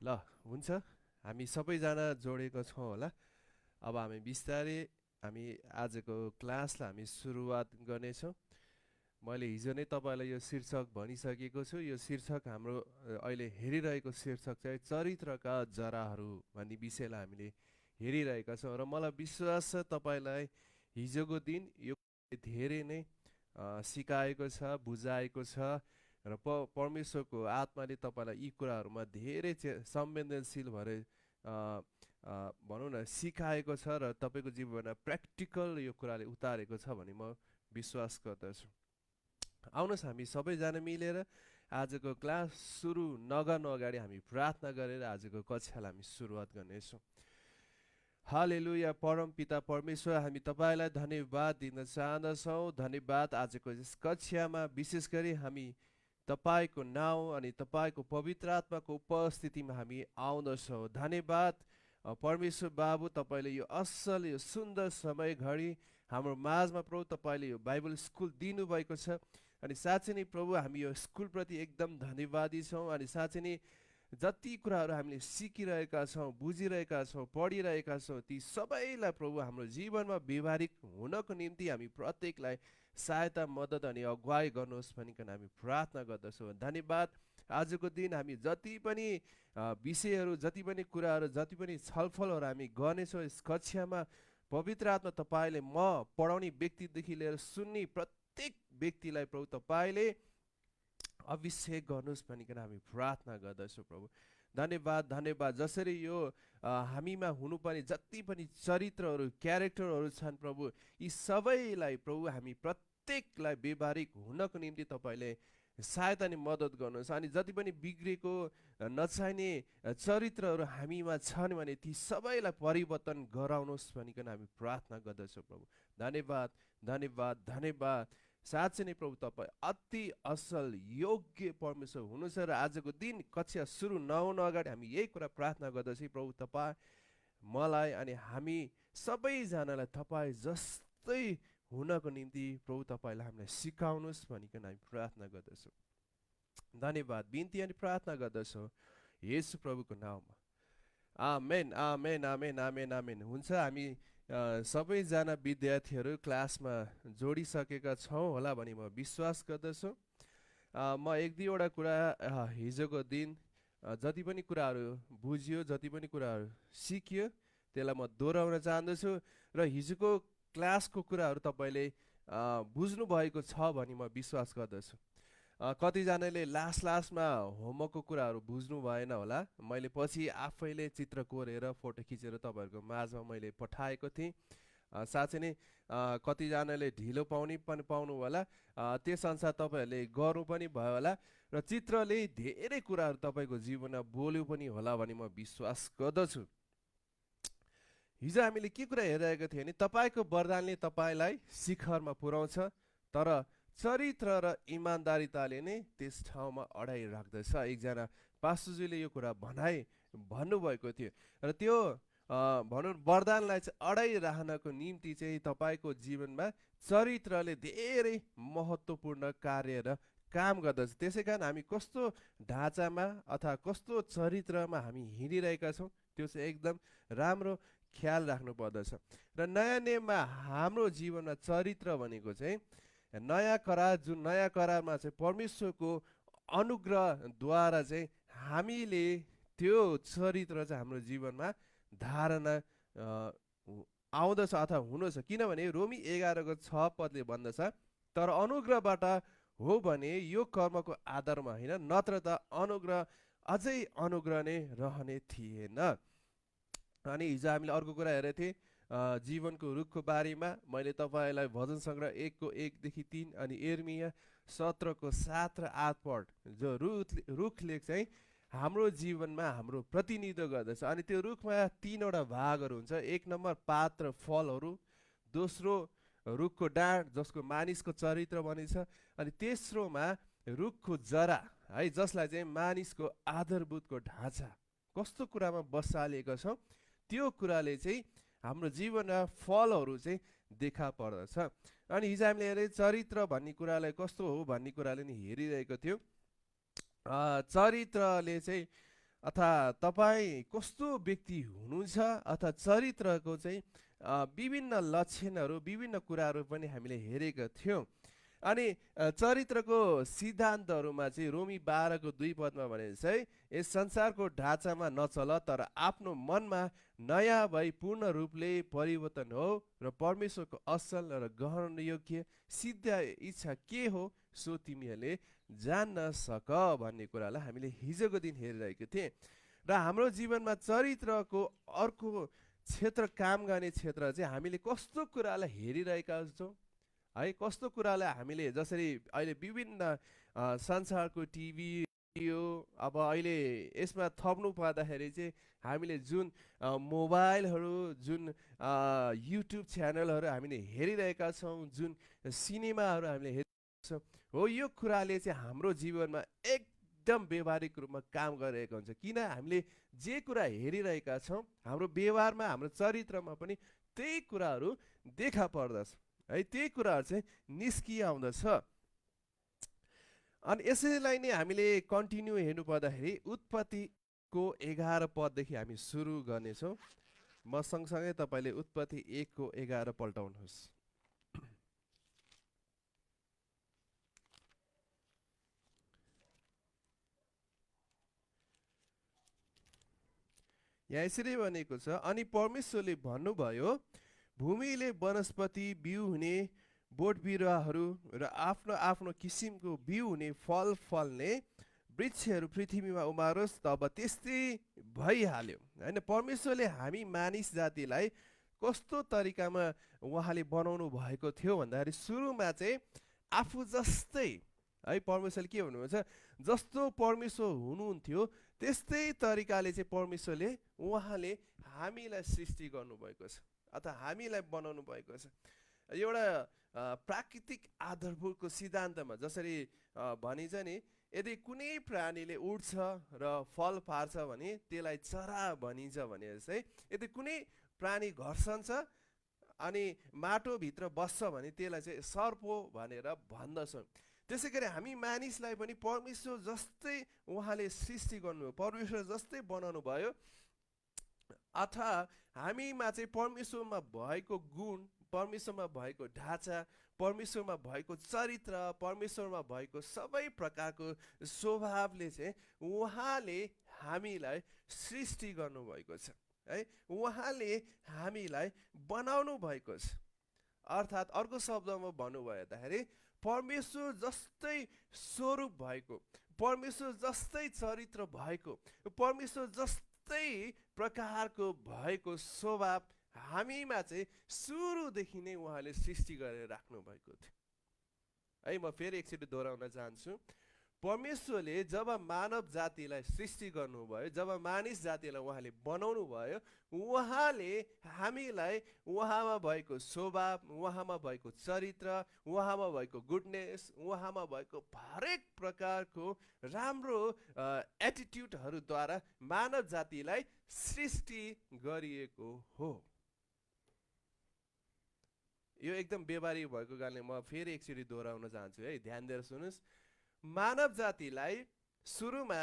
ल हुन्छ हामी सबैजना जोडेको छौँ होला। अब हामी बिस्तारै हामी आजको क्लासलाई हामी सुरुवात गर्नेछौँ। मैले हिजो नै तपाईँलाई यो शीर्षक भनिसकेको छु। यो शीर्षक हाम्रो अहिले हेरिरहेको शीर्षक चाहिँ चरित्रका जराहरू भन्ने विषयलाई हामीले हेरिरहेका छौँ र मलाई विश्वास छ तपाईँलाई हिजोको दिन यो धेरै नै सिकाएको छ, बुझाएको छ र परमेश्वरको आत्माले तपाईँलाई यी कुराहरूमा धेरै संवेदनशील भएर भनौँ न सिकाएको छ र तपाईँको जीवनमा प्र्याक्टिकल यो कुराले उतारेको छ भन्ने म विश्वास गर्दछु। आउनुहोस् हामी सबैजना मिलेर आजको क्लास सुरु नगर्नु अगाडि हामी प्रार्थना गरेर आजको कक्षालाई हामी सुरुवात गर्नेछौँ। हालेलुया। परम पिता परमेश्वर, हामी तपाईँलाई धन्यवाद दिन चाहँदछौँ। धन्यवाद आजको यस कक्षामा विशेष गरी हामी तपाईँको नाउँ अनि तपाईँको पवित्र आत्माको उपस्थितिमा हामी आउँदछौँ। धन्यवाद परमेश्वर बाबु, तपाईँले यो असल यो सुन्दर समय घडी हाम्रो माझमा प्रभु तपाईँले यो बाइबल स्कुल दिनुभएको छ। अनि साँच्चै नै प्रभु हामी यो स्कुलप्रति एकदम धन्यवादी छौँ। अनि साँच्चै नै जति कुराहरू हामीले सिकिरहेका छौँ, बुझिरहेका छौँ, पढिरहेका छौँ, ती सबैलाई प्रभु हाम्रो जीवनमा व्यवहारिक हुनको निम्ति हामी प्रत्येकलाई सहायता, मद्दत अनि अगुवाई गर्नुहोस् भनिकन हामी प्रार्थना गर्दछौँ। धन्यवाद। आजको दिन हामी जति पनि विषयहरू, जति पनि कुराहरू, जति पनि छलफलहरू हामी गर्नेछौँ यस कक्षामा, पवित्र आत्मा तपाईँले म पढाउने व्यक्तिदेखि लिएर सुन्ने प्रत्येक व्यक्तिलाई प्रभु तपाईँले अभिषेक गर्नुहोस् भनिकन हामी प्रार्थना गर्दछौँ। प्रभु धन्यवाद। धन्यवाद। जसरी यो हामीमा हुनुपर्ने जति पनि चरित्रहरू, क्यारेक्टरहरू छन् प्रभु, यी सबैलाई प्रभु हामी प्रत्येकलाई व्यवहारिक हुनको निम्ति तपाईँले सहायता अनि मद्दत गर्नुहोस्। अनि जति पनि बिग्रेको नचाहिने चरित्रहरू हामीमा छन् भने ती सबैलाई परिवर्तन गराउनुहोस् भनिकन हामी प्रार्थना गर्दछौँ। प्रभु धन्यवाद। धन्यवाद। धन्यवाद। साँच्चै नै प्रभु तपाईँ अति असल योग्य परमेश्वर हुनुहुन्छ र आजको दिन कक्षा सुरु नहुन अगाडि हामी यही कुरा प्रार्थना गर्दछौँ। प्रभु तपाईँ मलाई अनि हामी सबैजनालाई तपाईँ जस्तै हुनको निम्ति प्रभु तपाईँले हामीलाई सिकाउनुहोस् भनिकन हामी प्रार्थना गर्दछौँ। धन्यवाद। बिन्ती अनि प्रार्थना गर्दछौँ येशू प्रभुको नाउँमा। आमेन। आमेन। आमेन। आमेन। आमेन। हुन्छ, हामी सबैजना विद्यार्थीहरू क्लासमा जोडिसकेका छौँ होला भनी म विश्वास गर्दछु। म एक दुईवटा कुरा हिजोको दिन जति पनि कुराहरू बुझियो, जति पनि कुराहरू सिकियो त्यसलाई म दोहोऱ्याउन चाहँदछु र हिजोको क्लासको कुराहरू तपाईँले बुझ्नुभएको छ भनी म विश्वास गर्दछु। कतिजनाले लास्टमा होमवर्कको कुराहरू बुझ्नु भएन होला। मैले पछि आफैले चित्र कोरेर फोटो खिचेर तपाईँहरूको माझमा मैले पठाएको थिएँ। साँच्चै नै कतिजनाले ढिलो पाउनु होला, त्यस अनुसार तपाईँहरूले गर्नु पनि भयो होला र चित्रले धेरै कुराहरू तपाईँको जीवनमा बोल्यो पनि होला भनी म विश्वास गर्दछु। हिजो हामीले के कुरा हेरिरहेको थियौँ भने तपाईँको वरदानले तपाईँलाई शिखरमा पुर्याउँछ, तर चरित्र र इमान्दारिताले नै त्यस ठाउँमा अडाइ राख्दछ। एकजना पास्टरजीले यो कुरा भन्नुभएको थियो र त्यो भनौँ वरदानलाई चाहिँ अडाइ राख्नको निम्ति चाहिँ तपाईँको जीवनमा चरित्रले धेरै महत्त्वपूर्ण कार्य र काम गर्दछ। त्यसै कारण हामी कस्तो ढाँचामा अथवा कस्तो चरित्रमा हामी हिँडिरहेका छौँ त्यो चाहिँ एकदम राम्रो ख्याल राख्नु पर्दछ। र नयाँ नियममा हाम्रो जीवनमा चरित्र भनेको चाहिँ नयाँ करार, जुन नयाँ करारमा चाहिँ परमेश्वरको अनुग्रहद्वारा चाहिँ हामीले त्यो चरित्र चाहिँ हाम्रो जीवनमा धारणा आउँदछ अथवा हुँदछ। किनभने रोमी 11:6 भन्दछ, तर अनुग्रहबाट हो भने यो कर्मको आधारमा होइन, नत्र त अनुग्रह अझै अनुग्रह नै रहने थिएन। अनि हिजो हामीले अर्को कुरा हेरेको थियौँ जीवनको रुखको बारेमा। मैले तपाईँलाई भजन सङ्ग्रह 1:1-3 अनि यिर्मया 17:7 र 8 पढ, जो रुखले चाहिँ हाम्रो जीवनमा हाम्रो प्रतिनिधित्व गर्दछ। अनि त्यो रुखमा 3वटा भागहरू हुन्छ। 1 नम्बर पात र फलहरू, दोस्रो रुखको डाँड जसको मानिसको चरित्र बनिन्छ, अनि तेस्रोमा रुखको जरा है, जसलाई चाहिँ मानिसको आधारभूतको ढाँचा कस्तो कुरामा बसालिएको छ त्यो कुराले चाहिँ हाम्रो जीवनमा फलहरू चाहिँ देखा पर्दछ। अनि हिजो हामीले हेरे चरित्र भन्ने कुरालाई कस्तो हो भन्ने कुराले नि हेरिरहेको थियौँ। चरित्रले चाहिँ अथवा तपाईँ कस्तो व्यक्ति हुनुहुन्छ अथवा चरित्रको चाहिँ विभिन्न लक्षणहरू विभिन्न कुराहरू पनि हामीले हेरेका थियौँ। अनि चरित्रको सिद्धान्तहरूमा चाहिँ रोमी 12:2 भने चाहिँ यस संसारको ढाँचामा नचल तर आफ्नो मनमा नयाँ भई पूर्ण रूपले परिवर्तन हो र परमेश्वरको असल र ग्रहण योग्य सिद्ध इच्छा के हो सो तिमीहरूले जान्न सक भन्ने कुरालाई हामीले हिजोको दिन हेरिरहेको थियौँ। र हाम्रो जीवनमा चरित्रको अर्को क्षेत्र काम गर्ने क्षेत्र चाहिँ हामीले कस्तो कुरालाई हेरिरहेका छौँ है, कस्तो कुरालाई हामीले जसरी अहिले विभिन्न संसारको टिभी रेडियो अब अहिले यसमा थप्नु पर्दाखेरि चाहिँ हामीले जुन मोबाइलहरू जुन युट्युब च्यानलहरू हामीले हेरिरहेका छौँ, जुन सिनेमाहरू हामीले हेरिरहेका छौँ, हो यो कुराले चाहिँ हाम्रो जीवनमा एकदम व्यवहारिक रूपमा काम गरिरहेको हुन्छ। किन हामीले जे कुरा हेरिरहेका छौँ हाम्रो व्यवहारमा हाम्रो चरित्रमा पनि त्यही कुराहरू देखा पर्दछ है, त्यही कुराहरू चाहिँ निस्किए आउँदछ। अनि यसैलाई नै हामीले कन्टिन्यू हेर्नु पर्दाखेरि उत्पत्तिको 11 पददेखि हामी सुरु गर्नेछौँ। म सँगसँगै तपाईँले उत्पत्ति 1:11 पल्टाउनुहोस्। यहाँ यसरी भनेको छ, अनि परमेश्वरले भन्नुभयो भूमिले वनस्पति बिउ हुने बोट बिरुवाहरू र आफ्नो आफ्नो किसिमको बिउ हुने फल फल्ने वृक्षहरू पृथ्वीमा उमारोस्। तब त्यस्तै भइहाल्यो होइन। परमेश्वरले हामी मानिस जातिलाई कस्तो तरिकामा उहाँले बनाउनु भएको थियो भन्दाखेरि सुरुमा चाहिँ आफू जस्तै है, परमेश्वरले के भन्नुहुन्छ, जस्तो परमेश्वर हुनुहुन्थ्यो त्यस्तै तरिकाले चाहिँ परमेश्वरले उहाँले हामीलाई सृष्टि गर्नुभएको छ अथवा हामीलाई बनाउनु भएको छ। एउटा प्राकृतिक आधारभूतको सिद्धान्तमा जसरी भनिन्छ नि, यदि कुनै प्राणीले उड्छ र फल पार्छ भने त्यसलाई चरा भनिन्छ भने चाहिँ, यदि कुनै प्राणी घर्सन्छ अनि माटोभित्र बस्छ भने त्यसलाई चाहिँ सर्पो भनेर भन्दछौँ। त्यसै गरी हामी मानिसलाई पनि परमेश्वर जस्तै उहाँले सृष्टि गर्नुभयो, परमेश्वर जस्तै बनाउनु भयो। अथवा हामीमा चाहिँ परमेश्वरमा भएको गुण, परमेश्वरमा भएको ढाँचा, परमेश्वरमा भएको चरित्र, परमेश्वरमा भएको सबै प्रकारको स्वभावले चाहिँ उहाँले हामीलाई सृष्टि गर्नुभएको छ है, उहाँले हामीलाई बनाउनु भएको छ। अर्थात् अर्को शब्दमा भन्नुभयो भन्दाखेरि परमेश्वर जस्तै स्वरूप भएको, परमेश्वर जस्तै चरित्र भएको, परमेश्वर जस्तै प्रकारको भएको स्वभाव हामीमा चाहिँ सुरुदेखि नै उहाँले सृष्टि गरेर राख्नु भएको थियो है। म फेरि एकचोटि दोहोऱ्याउन चाहन्छु, परमेश्वरले जब मानव जातिलाई सृष्टि गर्नुभयो, जब मानिस जातिलाई उहाँले बनाउनु भयो, उहाँले हामीलाई उहाँमा भएको स्वभाव, उहाँमा भएको चरित्र, उहाँमा भएको गुडनेस, उहाँमा भएको हरेक प्रकारको राम्रो एटिट्युडहरूद्वारा मानव जातिलाई सृष्टि गरिएको हो। यो एकदम व्यवहारिक भएको कारणले म फेरि एकचोटि दोहोऱ्याउन चाहन्छु है, ध्यान दिएर सुन्नुहोस्। मानव जातिलाई सुरुमा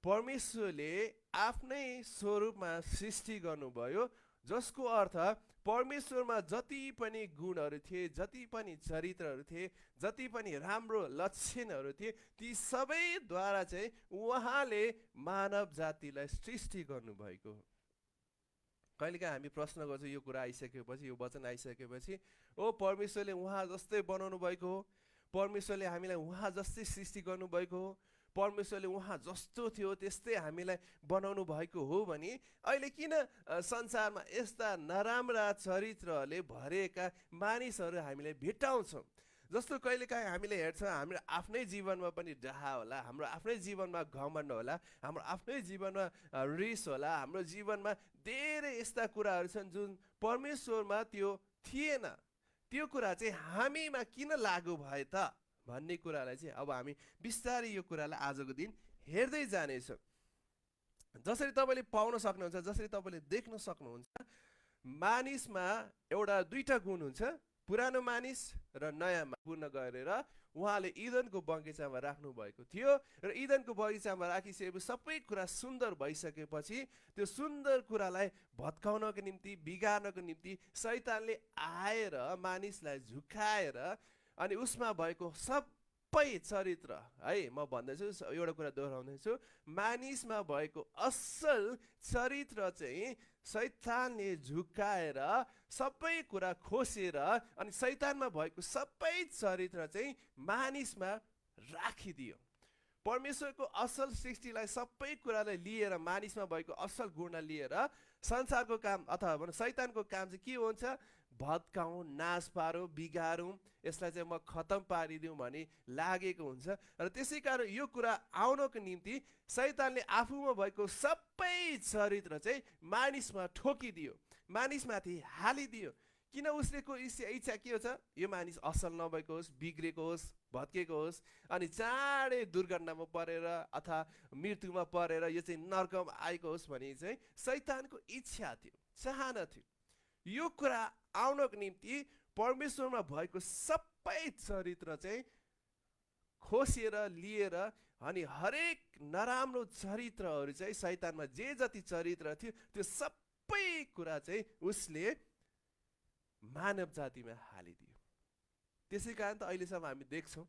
परमेश्वरले आफ्नै स्वरूपमा सृष्टि गर्नुभयो, जसको अर्थ परमेश्वरमा जति पनि गुणहरू थिए, जति पनि चरित्रहरू थिए, जति पनि राम्रो लक्षणहरू थिए, ती सबैद्वारा चाहिँ उहाँले मानव जातिलाई सृष्टि गर्नुभएको हो। कहिलेकाहीँ हामी प्रश्न गर्छौँ यो कुरा आइसकेपछि, यो वचन आइसकेपछि, ओ परमेश्वरले उहाँ जस्तै बनाउनु भएको हो, परमेश्वरले हामीलाई उहाँ जस्तै सृष्टि गर्नुभएको हो, परमेश्वरले उहाँ जस्तो थियो त्यस्तै हामीलाई बनाउनु भएको हो भने अहिले किन संसारमा यस्ता नराम्रा चरित्रले भरिएका मानिसहरू हामीले भेटाउँछौँ? जस्तो कहिलेकाहीँ हामीले हेर्छौँ हाम्रो आफ्नै जीवनमा पनि डाहा होला, हाम्रो आफ्नै जीवनमा घमण्ड होला, हाम्रो आफ्नै जीवनमा रिस होला, हाम्रो जीवनमा धेरै यस्ता कुराहरू छन् जुन परमेश्वरमा त्यो थिएन। त्यो कुरा चाहिँ हामीमा किन लागु भए त भन्ने कुरालाई चाहिँ अब हामी बिस्तारै यो कुरालाई आजको दिन हेर्दै जानेछौँ। जसरी तपाईँले पाउन सक्नुहुन्छ, जसरी तपाईँले देख्न सक्नुहुन्छ, मानिसमा एउटा दुईटा गुण हुन्छ, पुरानो मानिस र नयाँ पूर्ण गरेर उहाँले इदनको बगैँचामा राख्नु भएको थियो र इदनको बगैँचामा राखिसकेपछि सबै कुरा सुन्दर भइसकेपछि त्यो सुन्दर कुरालाई भत्काउनको निम्ति बिगार्नको निम्ति शैतानले आएर मानिसलाई झुकाएर अनि उसमा भएको सबै चरित्र है म भन्दैछु एउटा कुरा दोहोऱ्याउँदैछु मानिसमा भएको असल चरित्र चाहिँ शैतानले झुकाएर सबै कुरा खोसेर अनि शैतानमा भएको सबै चरित्र चाहिँ मानिसमा राखिदियो परमेश्वरको असल सृष्टिलाई सबै कुरालाई लिएर मानिसमा भएको असल गुणलाई लिएर संसारको काम अथवा शैतानको काम चाहिँ के हुन्छ भत्काउँ नाश पारौँ बिगारौँ यसलाई चाहिँ म खतम पारिदिउँ भनी लागेको हुन्छ र त्यसै कारण यो कुरा आउनको निम्ति शैतानले आफूमा भएको सबै चरित्र चाहिँ मानिसमा ठोकिदियो मानिसमाथि हालिदियो किन उसलेको इच्छा के हो यो मानिस असल नभएको होस् बिग्रेको होस् भत्केको होस् अनि चाँडै दुर्घटनामा परेर अथवा मृत्युमा परेर यो चाहिँ नर्कमा आएको होस् भनी चाहिँ शैतानको इच्छा थियो चाहना थियो यो कुरा आउनको निम्ति परमेश्वरमा भएको सबै चरित्र चाहिँ खोसेर लिएर अनि हरेक नराम्रो चरित्रहरू चाहिँ शैतानमा जे जति चरित्र थियो त्यो सबै कुरा चाहिँ उसले मानव जातिमा हालिदियो त्यसै कारण त अहिलेसम्म हामी देख्छौँ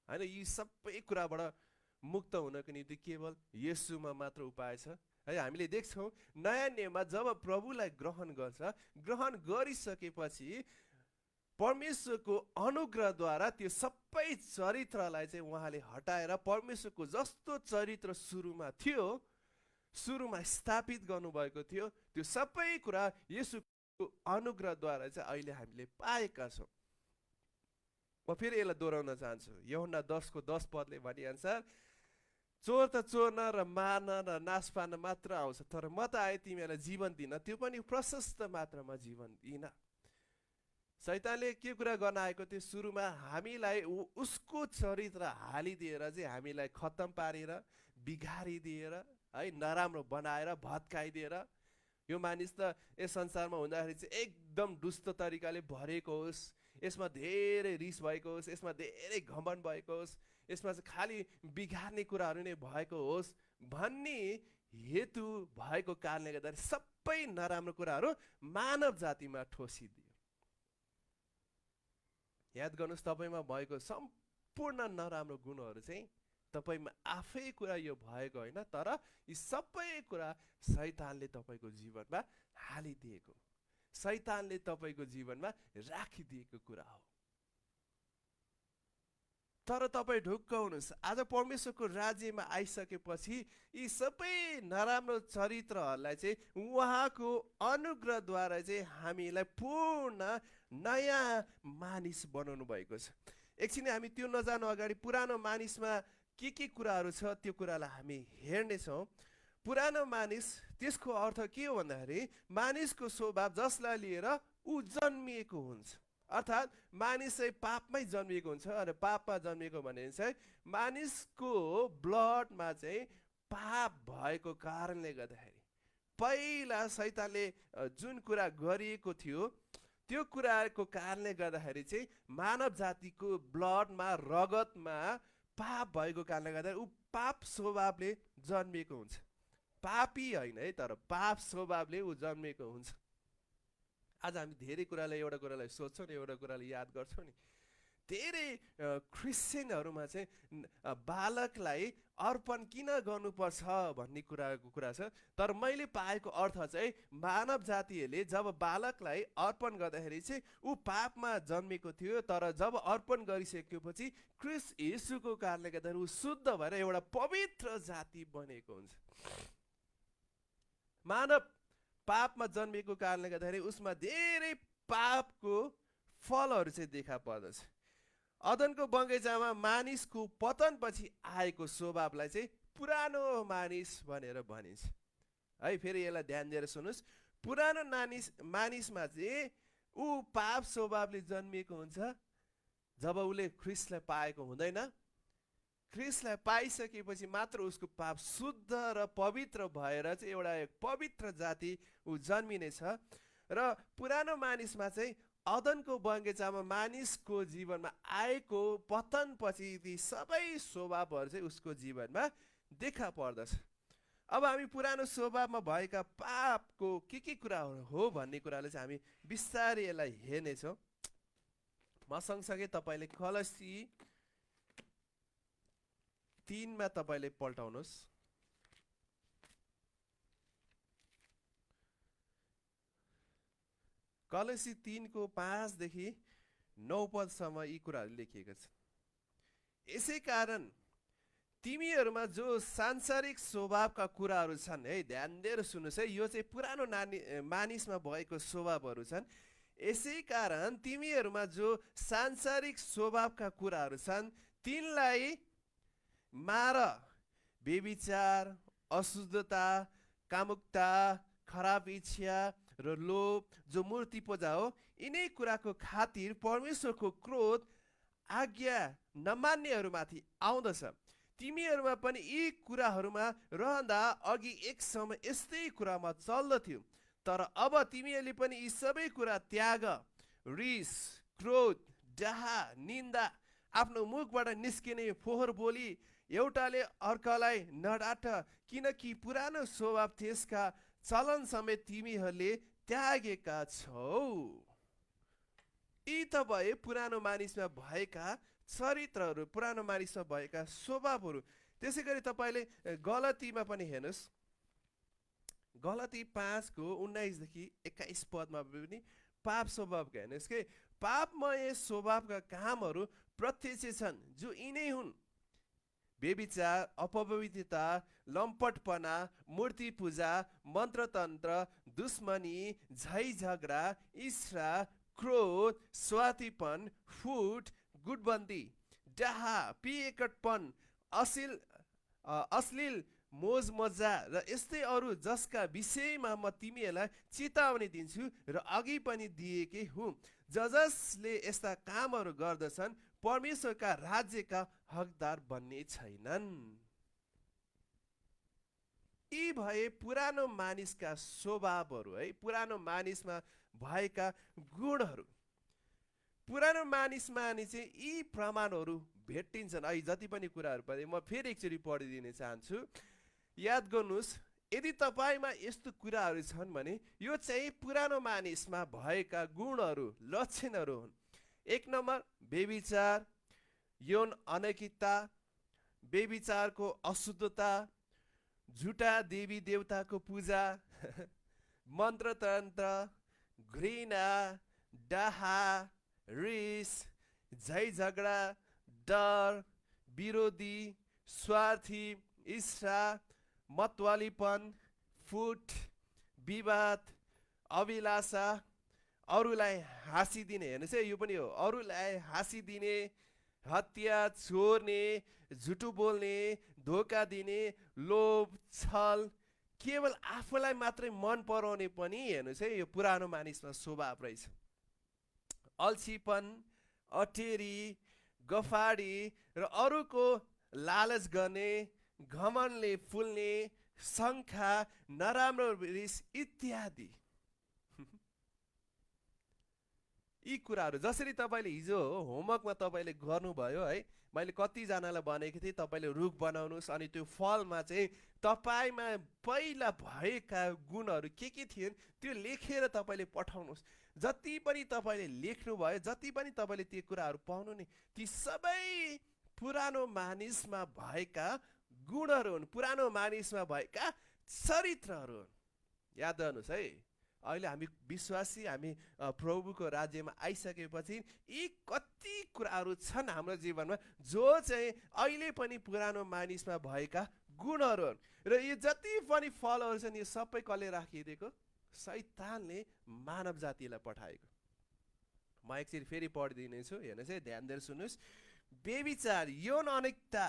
हैन यी सबै कुराबाट मुक्त हुनको निम्ति केवल येशूमा मात्र उपाय छ है हामीले देख्छौँ नयाँ नियममा जब प्रभुलाई ग्रहण गरिसकेपछि परमेश्वरको अनुग्रहद्वारा त्यो सबै चरित्रलाई चाहिँ उहाँले हटाएर परमेश्वरको जस्तो चरित्र सुरुमा स्थापित गर्नुभएको थियो त्यो सबै कुरा येशूको अनुग्रहद्वारा चाहिँ अहिले हामीले पाएका छौँ म फेरि यसलाई दोहोऱ्याउन चाहन्छु यूहन्ना 10:10 पदले भनेअनुसार चोर त चोर्न र मार्न र नाश पार्न मात्र आउँछ तर म त आए तिमीहरूलाई जीवन दिन त्यो पनि प्रशस्त मात्रामा जीवन दिन शैतानले के कुरा गर्न आएको थियो सुरुमा हामीलाई उसको चरित्र हालिदिएर चाहिँ हामीलाई खत्तम पारेर बिगारिदिएर है नराम्रो बनाएर भत्काइदिएर यो मानिस त यस संसारमा हुँदाखेरि चाहिँ एकदम दुष्ट तरिकाले भरेको होस् यसमा धेरै रिस भएको होस् यसमा धेरै घमण्ड भएको होस् यसमा चाहिँ खालि बिगार्ने कुराहरू नै भएको होस् भन्ने हेतु भएको कारणले गर्दा सबै नराम्रो कुराहरू मानव जातिमा ठोसिदियो याद गर्नुहोस् तपाईमा भएको सम्पूर्ण नराम्रो गुणहरू चाहिँ तपाईमा आफै कुरा यो भएको होइन तर यी सबै कुरा शैतानले तपाईको जीवनमा हालिदिएको शैतानले तपाईको जीवनमा राखिदिएको कुरा हो तर तपाईँ ढुक्क हुनुहोस् आज परमेश्वरको राज्यमा आइसकेपछि यी सबै नराम्रो चरित्रहरूलाई चाहिँ उहाँको अनुग्रहद्वारा चाहिँ हामीलाई पूर्ण नयाँ मानिस बनाउनु भएको छ एकछिन हामी त्यो नजानु अगाडि पुरानो मानिसमा के कुराहरू छ त्यो कुरालाई हामी हेर्नेछौँ पुरानो मानिस त्यसको अर्थ के हो भन्दाखेरि मानिसको स्वभाव जसलाई लिएर ऊ जन्मिएको हुन्छ अर्थात् मानिस चाहिँ पापमै जन्मिएको हुन्छ र पापमा जन्मिएको भने चाहिँ मानिसको ब्लडमा चाहिँ पाप भएको कारणले गर्दाखेरि पहिला शैतानले जुन कुरा गरिएको थियो त्यो कुराको कारणले गर्दाखेरि चाहिँ मानव जातिको ब्लडमा रगतमा पाप भएको कारणले गर्दा ऊ पाप स्वभावले जन्मिएको हुन्छ पापी होइन है तर पाप स्वभावले ऊ जन्मिएको हुन्छ आज हामी धेरै कुरालाई एउटा कुरालाई सोध्छौँ नि एउटा कुरालाई याद गर्छौँ नि धेरै क्रिस्चियनहरूमा चाहिँ बालकलाई अर्पण किन गर्नुपर्छ भन्ने कुरा छ तर मैले पाएको अर्थ चाहिँ मानव जातिहरूले जब बालकलाई अर्पण गर्दाखेरि चाहिँ ऊ पापमा जन्मेको थियो तर जब अर्पण गरिसकेपछि क्रिस्ट येशूको कारणले गर्दा ऊ शुद्ध भएर एउटा पवित्र जाति बनेको हुन्छ मानव पापमा जन्मेको कारणले गर्दाखेरि उसमा धेरै पापको फलहरू चाहिँ देखा पर्दछ अदनको बगैँचामा मानिसको पतनपछि आएको स्वभावलाई चाहिँ पुरानो मानिस भनेर भनिन्छ है फेरि यसलाई ध्यान दिएर सुन्नुहोस् पुरानो मानिसमा चाहिँ ऊ पाप स्वभावले जन्मिएको हुन्छ जब उसले ख्रिस्टलाई पाएको हुँदैन ख्रिस्टलाई पाइसकेपछि मात्र उसको पाप शुद्ध र पवित्र भएर चाहिँ एउटा पवित्र जाति ऊ जन्मिनेछ र पुरानो मानिसमा चाहिँ अदनको बगैँचामा मानिसको जीवनमा आएको पतनपछि ती सबै स्वभावहरू चाहिँ उसको जीवनमा देखा पर्दछ। अब हामी पुरानो स्वभावमा भएका पापको के कुराहरू हो भन्ने कुराले चाहिँ हामी बिस्तारै यसलाई हेर्नेछौँ। म सँगसँगै तपाईँले कलसी 3 तपाईँले पल्टाउनुहोस्। कलसी 3:5 देखि 9 पदसम्म यी कुराहरू लेखिएका छन्। यसै कारण तिमीहरूमा जो सांसारिक स्वभावका कुराहरू छन्, है ध्यान दिएर सुन्नुहोस् है, यो चाहिँ पुरानो मानिसमा भएको स्वभावहरू छन्। यसै कारण तिमीहरूमा जो सांसारिक स्वभावका कुराहरू छन् तिनलाई मार। व्यभिचार, अशुद्धता, कामुकता, खराब इच्छा र लोभ जो मूर्ति पूजा हो, यिनै कुराको खातिर परमेश्वरको क्रोध आज्ञा नमान्नेहरूमाथि आउँदछ। तिमीहरूमा पनि यी कुराहरूमा रहँदा अघि एक समय यस्तै कुरामा चल्दथ्यो, तर अब तिमीहरूले पनि यी सबै कुरा त्याग। रिस, क्रोध, डाहा, निन्दा, आफ्नो मुखबाट निस्किने फोहोर बोली एउटाले अर्कालाई नडाट, किनकि पुरानो स्वभाव त्यसका चलन समेत तिमीहरूले त्यागेका छौ। यी त भए पुरानो मानिसमा भएका चरित्रहरू, पुरानो मानिसमा भएका स्वभावहरू। त्यसै गरी तपाईँले गलतीमा पनि हेर्नुहोस्, गलती 5:19 देखि 21 पदमा पनि पाप स्वभावका हेर्नुहोस् कि पापमय स्वभावका कामहरू प्रत्यक्ष छन्, जो यिनै हुन्: व्यभिचार, अपवित्रता, लम्पटपना, मूर्ति पूजा, मन्त्रतन्त्र, दुश्मनी, झै झगडा, ईर्ष्या, क्रोध, स्वार्थीपन, फुट, गुटबन्दी, डाहा, पिएकटपन, अश्लील मोज मजा र यस्तै अरू, जसका विषयमा म तिमीहरूलाई चेतावनी दिन्छु र अघि पनि दिएकै हुँ। जसले यस्ता कामहरू गर्दछन् परमेश्वरका राज्यका हकदार बन्ने छैनन्। यी भए पुरानो मानिसका स्वभावहरू, है पुरानो मानिसमा भएका गुणहरू। पुरानो मानिसमा चाहिँ यी प्रमाणहरू भेटिन्छन्। अहिले जति पनि कुराहरू पढे म फेरि एकचोटि पढिदिन चाहन्छु। याद गर्नुहोस्, यदि तपाईँमा यस्तो कुराहरू छन् भने यो चाहिँ पुरानो मानिसमा भएका गुणहरू, लक्षणहरू हुन्। 1 नम्बर, व्यभिचार, यौन अनैतिकता, व्यभिचारको अशुद्धता, झुटा देवी देवताको पूजा, मन्त्रतन्त्र, घृणा, डाहा, रिस, झै झगडा, डर, विरोधी, स्वार्थी, ईर्ष्या, मतवालीपन, फुट, विवाद, अभिलाषा, अरूलाई हाँसिदिने। हेर्नुहोस् है, यो पनि हो, अरूलाई हाँसिदिने, हत्या, छोड्ने, झुटो बोल्ने, धोका दिने, लोभ, छल, केवल आफूलाई मात्रै मन पराउने पनि हेर्नुहोस् है, यो पुरानो मानिसमा स्वभाव रहेछ। अल्छीपन, अटेरी, गफाडी र अरूको लालच गर्ने, घमण्डले फुल्ने, शङ्का, नराम्रो रिस इत्यादि। यी कुराहरू जसरी तपाईँले हिजो होमवर्कमा तपाईँले गर्नुभयो, है मैले कतिजनालाई भनेको थिएँ तपाईँले रुख बनाउनुहोस्, अनि त्यो फलमा चाहिँ तपाईँमा पहिला भएका गुणहरू के थिएन त्यो लेखेर तपाईँले पठाउनुहोस्। जति पनि तपाईँले लेख्नुभयो, जति पनि तपाईँले त्यो कुराहरू पाउनु नि, ती सबै पुरानो मानिसमा भएका गुणहरू हुन्, पुरानो मानिसमा भएका चरित्रहरू हुन्। याद गर्नुहोस् है, अहिले हामी विश्वासी, हामी प्रभुको राज्यमा आइसकेपछि यी कति कुराहरू छन् हाम्रो जीवनमा जो चाहिँ अहिले पनि पुरानो मानिसमा भएका गुणहरू हुन्। र यो जति पनि फलहरू छन् यो सबै कसले राखिदिएको? शैतानले मानव जातिलाई पठाएको। म एकचोटि फेरि पढिदिनेछु, हेर्नुहोस् है, ध्यान दिएर सुन्नुहोस्। व्यभिचार, यौन अनैतिकता,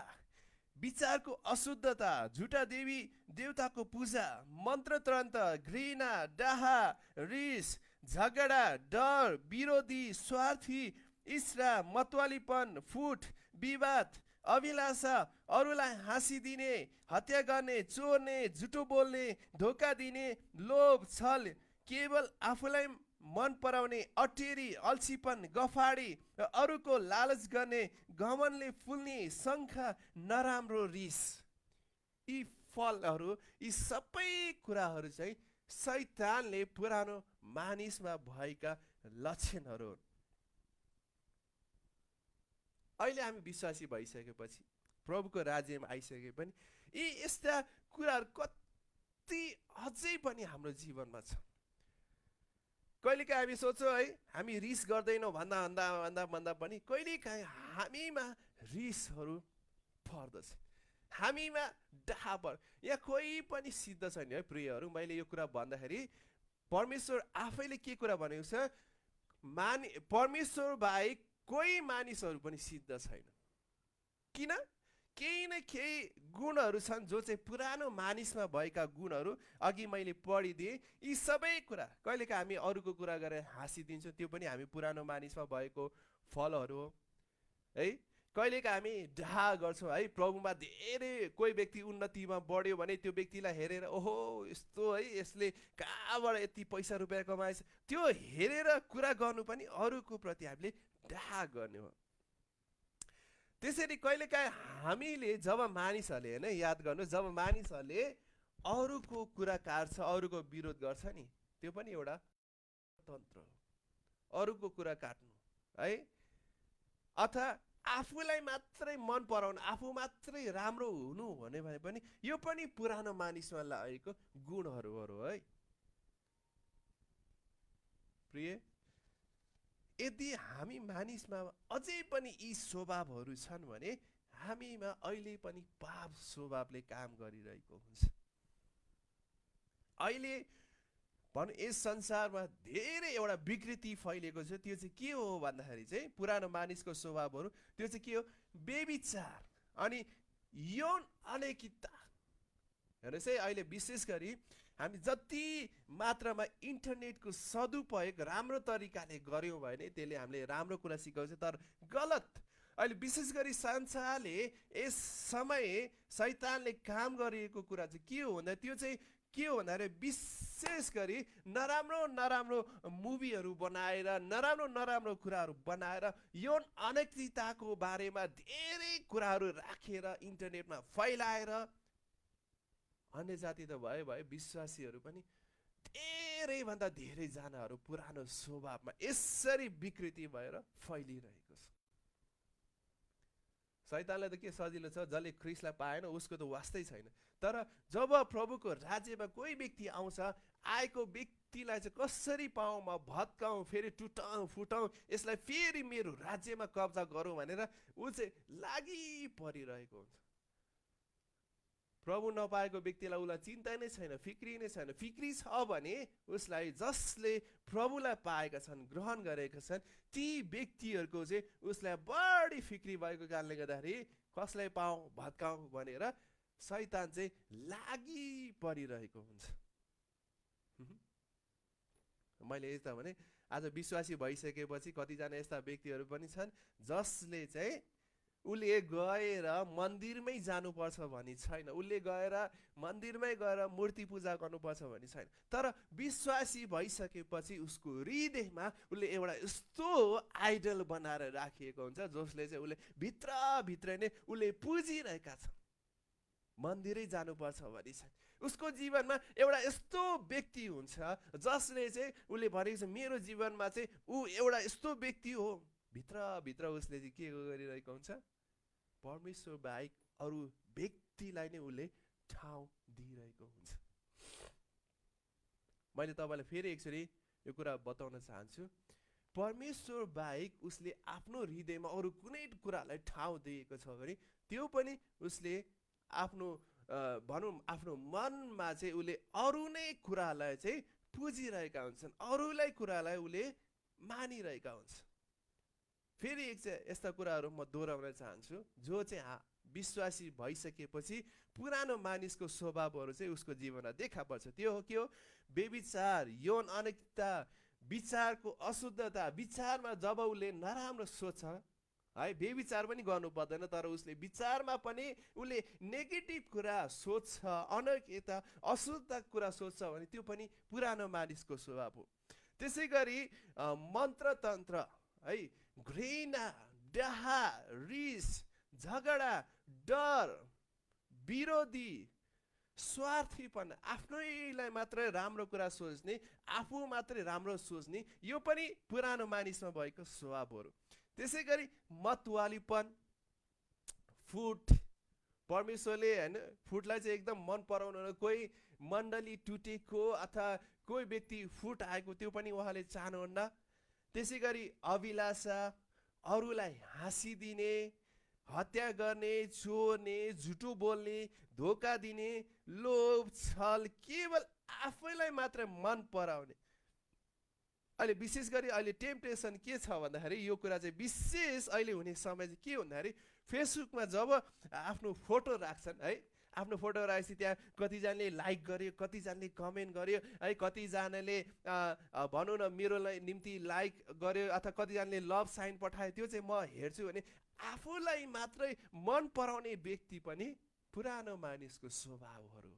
विचारको अशुद्धता, झुटा देवी देवताको पूजा, मन्त्रतन्त्र, घृणा, डाहा, रिस, झगडा, डर, विरोधी, स्वार्थी, ईर्ष्या, मतवालीपन, फुट, विवाद, अभिलाषा, अरूलाई हाँसिदिने, हत्या गर्ने, चोर्ने, झुटो बोल्ने, धोका दिने, लोभ, छल, केवल आफूलाई मन पराउने, अटेरी, अल्छीपन, गफाडी, अरूको लालच गर्ने, घमण्डले फुल्ने, शङ्का, नराम्रो रिस, यी फलहरू, यी सबै कुराहरू चाहिँ शैतानले पुरानो मानिसमा भएका लक्षणहरू हुन्। अहिले हामी विश्वासी भइसकेपछि, प्रभुको राज्यमा आइसके पनि यी यस्ता कुराहरू कति अझै पनि हाम्रो जीवनमा छ। कहिलेकाहीँ हामी सोच्छौँ है, हामी रिस गर्दैनौँ भन्दा भन्दा भन्दा भन्दा पनि कहिलेकाहीँ हामीमा रिसहरू पर्दछ, हामीमा डाहा पर्छ। यहाँ कोही पनि सिद्ध छैन है प्रियहरू। मैले यो कुरा भन्दाखेरि परमेश्वर आफैले के कुरा भनेको छ, परमेश्वर बाहेक कोही मानिसहरू पनि सिद्ध छैन। किन? केही न केही गुणहरू छन् जो चाहिँ पुरानो मानिसमा भएका गुणहरू। अघि मैले पढिदिएँ, यी सबै कुरा कहिलेकाहीँ हामी अरूको कुरा गरेर हाँसिदिन्छौँ, त्यो पनि हामी पुरानो मानिसमा भएको फलहरू हो है। कहिलेकाहीँ हामी डाहा गर्छौँ है, प्रभुमा धेरै कोही व्यक्ति उन्नतिमा बढ्यो भने त्यो व्यक्तिलाई हेरेर ओहो यस्तो है, यसले कहाँबाट यति पैसा रुपियाँ कमाएछ, त्यो हेरेर कुरा गर्नु पनि अरूको प्रति हामीले डाहा गर्ने हो। त्यसरी कहिलेकाहीँ हामीले जब मानिसहरूले होइन, याद गर्नु, जब मानिसहरूले अरूको कुरा काट्छ, अरूको विरोध गर्छ नि, त्यो पनि एउटा तन्त्र हो, अरूको कुरा काट्नु है। अथवा आफूलाई मात्रै मन पराउनु, आफू मात्रै राम्रो हुनु भने पनि यो पनि पुरानो मानिसमा लागेको गुणहरू हो है प्रिय। यदि हामी मानिसमा अझै पनि यी स्वभावहरू छन् भने हामीमा अहिले पनि पाप स्वभावले काम गरिरहेको हुन्छ। अहिले भनौँ यस संसारमा धेरै एउटा विकृति फैलिएको छ। त्यो चाहिँ के हो भन्दाखेरि चाहिँ पुरानो मानिसको स्वभावहरू, त्यो चाहिँ के हो? व्यभिचार अनि यौन अनैतिकता। हेर्नुहोस् है, अहिले विशेष गरी हामी जति मात्रामा इन्टरनेटको सदुपयोग राम्रो तरिकाले गर्यौँ भने त्यसले हामीले राम्रो कुरा सिकाउँछ। तर गलत अहिले विशेष गरी संसारले यस समय शैतानले काम गरिएको कुरा चाहिँ के हो भन्दा त्यो चाहिँ के हो भन्दाखेरि विशेष गरी नराम्रो नराम्रो मुभीहरू बनाएर, नराम्रो नराम्रो कुराहरू बनाएर यौन अनैतिकताको बारेमा धेरै कुराहरू राखेर इन्टरनेटमा फैलाएर अन्य जाति त भयो विश्वासीहरू पनि धेरैभन्दा धेरैजनाहरू पुरानो स्वभावमा यसरी विकृति भएर फैलिरहेको छ। शैतानलाई त के सजिलो छ, जसले ख्रिस्टलाई पाएन उसको त वास्तै छैन। तर जब प्रभुको राज्यमा कोही व्यक्ति आउँछ, आएको व्यक्तिलाई चाहिँ कसरी पाऊँ, म भत्काउँ, फेरि टुटाउँ फुटाउँ, यसलाई फेरि मेरो राज्यमा कब्जा गरौँ भनेर ऊ चाहिँ लागि परिरहेको हुन्छ। प्रभु नपाएको व्यक्तिलाई उसलाई चिन्ता नै छैन, फिक्री नै छैन। फिक्री छ भने उसलाई जसले प्रभुलाई पाएका छन्, ग्रहण गरेका छन्, ती व्यक्तिहरूको चाहिँ उसलाई बढी फिक्री भएको कारणले गर्दाखेरि कसलाई पाऊँ भत्काउँ भनेर शैतान चाहिँ लागि परिरहेको हुन्छ। मैले यस्ता भने आज विश्वासी भइसकेपछि कतिजना यस्ता व्यक्तिहरू पनि छन् जसले चाहिँ उसले गएर मन्दिरमै जानुपर्छ भनी छैन, उसले गएर मन्दिरमै गएर मूर्ति पूजा गर्नुपर्छ भनी छैन। तर विश्वासी भइसकेपछि उसको हृदयमा उसले एउटा यस्तो आइडल बनाएर राखिएको हुन्छ जसले चाहिँ उसले भित्रभित्रै नै उसले पुजिरहेका छन्, मन्दिरै जानुपर्छ भनी छैन। उसको जीवनमा एउटा यस्तो व्यक्ति हुन्छ जसले चाहिँ उसले भनेको छ मेरो जीवनमा चाहिँ ऊ एउटा यस्तो व्यक्ति हो, भित्रभित्र उसले चाहिँ के गरिरहेको हुन्छ, परमेश्वर बाहेक अरू व्यक्तिलाई नै उसले ठाउँ दिइरहेको हुन्छ। मैले तपाईँलाई फेरि एकचोटि यो कुरा बताउन चाहन्छु, परमेश्वर बाहेक उसले आफ्नो हृदयमा अरू कुनै कुरालाई ठाउँ दिएको छ भने त्यो पनि उसले आफ्नो भनौँ आफ्नो मनमा चाहिँ उसले अरू नै कुरालाई चाहिँ पुजिरहेका हुन्छन्, अरूलाई कुरालाई उसले मानिरहेका हुन्छन्। फेरि एक चाहिँ यस्ता कुराहरू म दोहोऱ्याउन चाहन्छु जो चाहिँ विश्वासी भइसकेपछि पुरानो मानिसको स्वभावहरू चाहिँ उसको जीवनमा देखा पर्छ। त्यो हो के हो? व्यभिचार, यौन अनैतिकता, विचारको अशुद्धता। विचारमा जब उसले नराम्रो सोच्छ है, व्यभिचार पनि गर्नु पर्दैन तर उसले विचारमा पनि उसले नेगेटिभ कुरा सोच्छ, अनैतिकता अशुद्ध कुरा सोच्छ भने त्यो पनि पुरानो मानिसको स्वभाव हो। त्यसै गरी मन्त्रतन्त्र है, घृणा, डाहा, रिस, झगडा, डर, विरोधी, स्वार्थीपन, आफ्नैलाई मात्रै राम्रो कुरा सोच्ने, आफू मात्रै राम्रो सोच्ने, यो पनि पुरानो मानिसमा भएको स्वभावहरू। त्यसै गरी मतवालीपन, फुट, परमेश्वरले होइन फुटलाई चाहिँ एकदम मन पराउनु, कोही मण्डली टुटेको अथवा कोही व्यक्ति फुट आएको त्यो पनि उहाँले चाहनुहुन्न। त्यसै गरी अभिलाषा, अरूलाई हाँसिदिने, हत्या गर्ने, चोर्ने, झुटो बोल्ने, धोका दिने, लोभ, छल, केवल आफैलाई मात्र मन पराउने। अहिले विशेष गरी अहिले टेम्पटेसन के छ भन्दाखेरि यो कुरा चाहिँ विशेष अहिले हुने समय चाहिँ के भन्दाखेरि फेसबुकमा जब आफ्नो फोटो राख्छन् है, आफ्नो फोटो राखेपछि त्यहाँ कतिजनाले लाइक गर्यो, कतिजनाले कमेन्ट गर्यो है, कतिजनाले भनौँ न मेरो निम्ति लाइक गर्यो अथवा कतिजनाले लभ साइन पठायो, त्यो चाहिँ म हेर्छु भने आफूलाई मात्रै मन पराउने व्यक्ति पनि पुरानो मानिसको स्वभावहरू।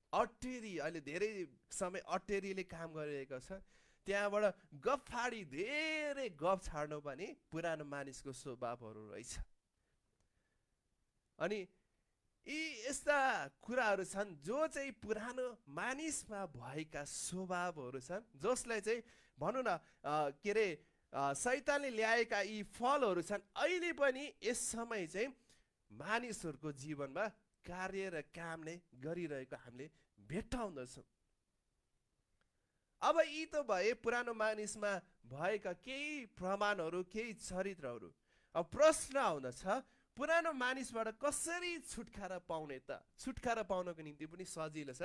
अटेरी, अहिले धेरै समय अटेरीले काम गरिरहेको छ, त्यहाँबाट गफ फाडी धेरै गफ छाड्नु पनि पुरानो मानिसको स्वभावहरू रहेछ। अनि यी यस्ता कुराहरू छन् जो चाहिँ पुरानो मानिसमा भएका स्वभावहरू छन्, जसलाई चाहिँ भनौँ न के अरे शैतानले ल्याएका यी फलहरू छन्, अहिले पनि यस समय चाहिँ मानिसहरूको जीवनमा कार्य र काम नै गरिरहेको हामीले भेट्टाउँदछौँ। अब यी त भए पुरानो मानिसमा भएका केही प्रमाणहरू, केही चरित्रहरू। अब प्रश्न आउँदछ पुरानो मानिसबाट कसरी छुटकारा पाउने त? छुटकारा पाउनको निम्ति पनि सजिलो छ।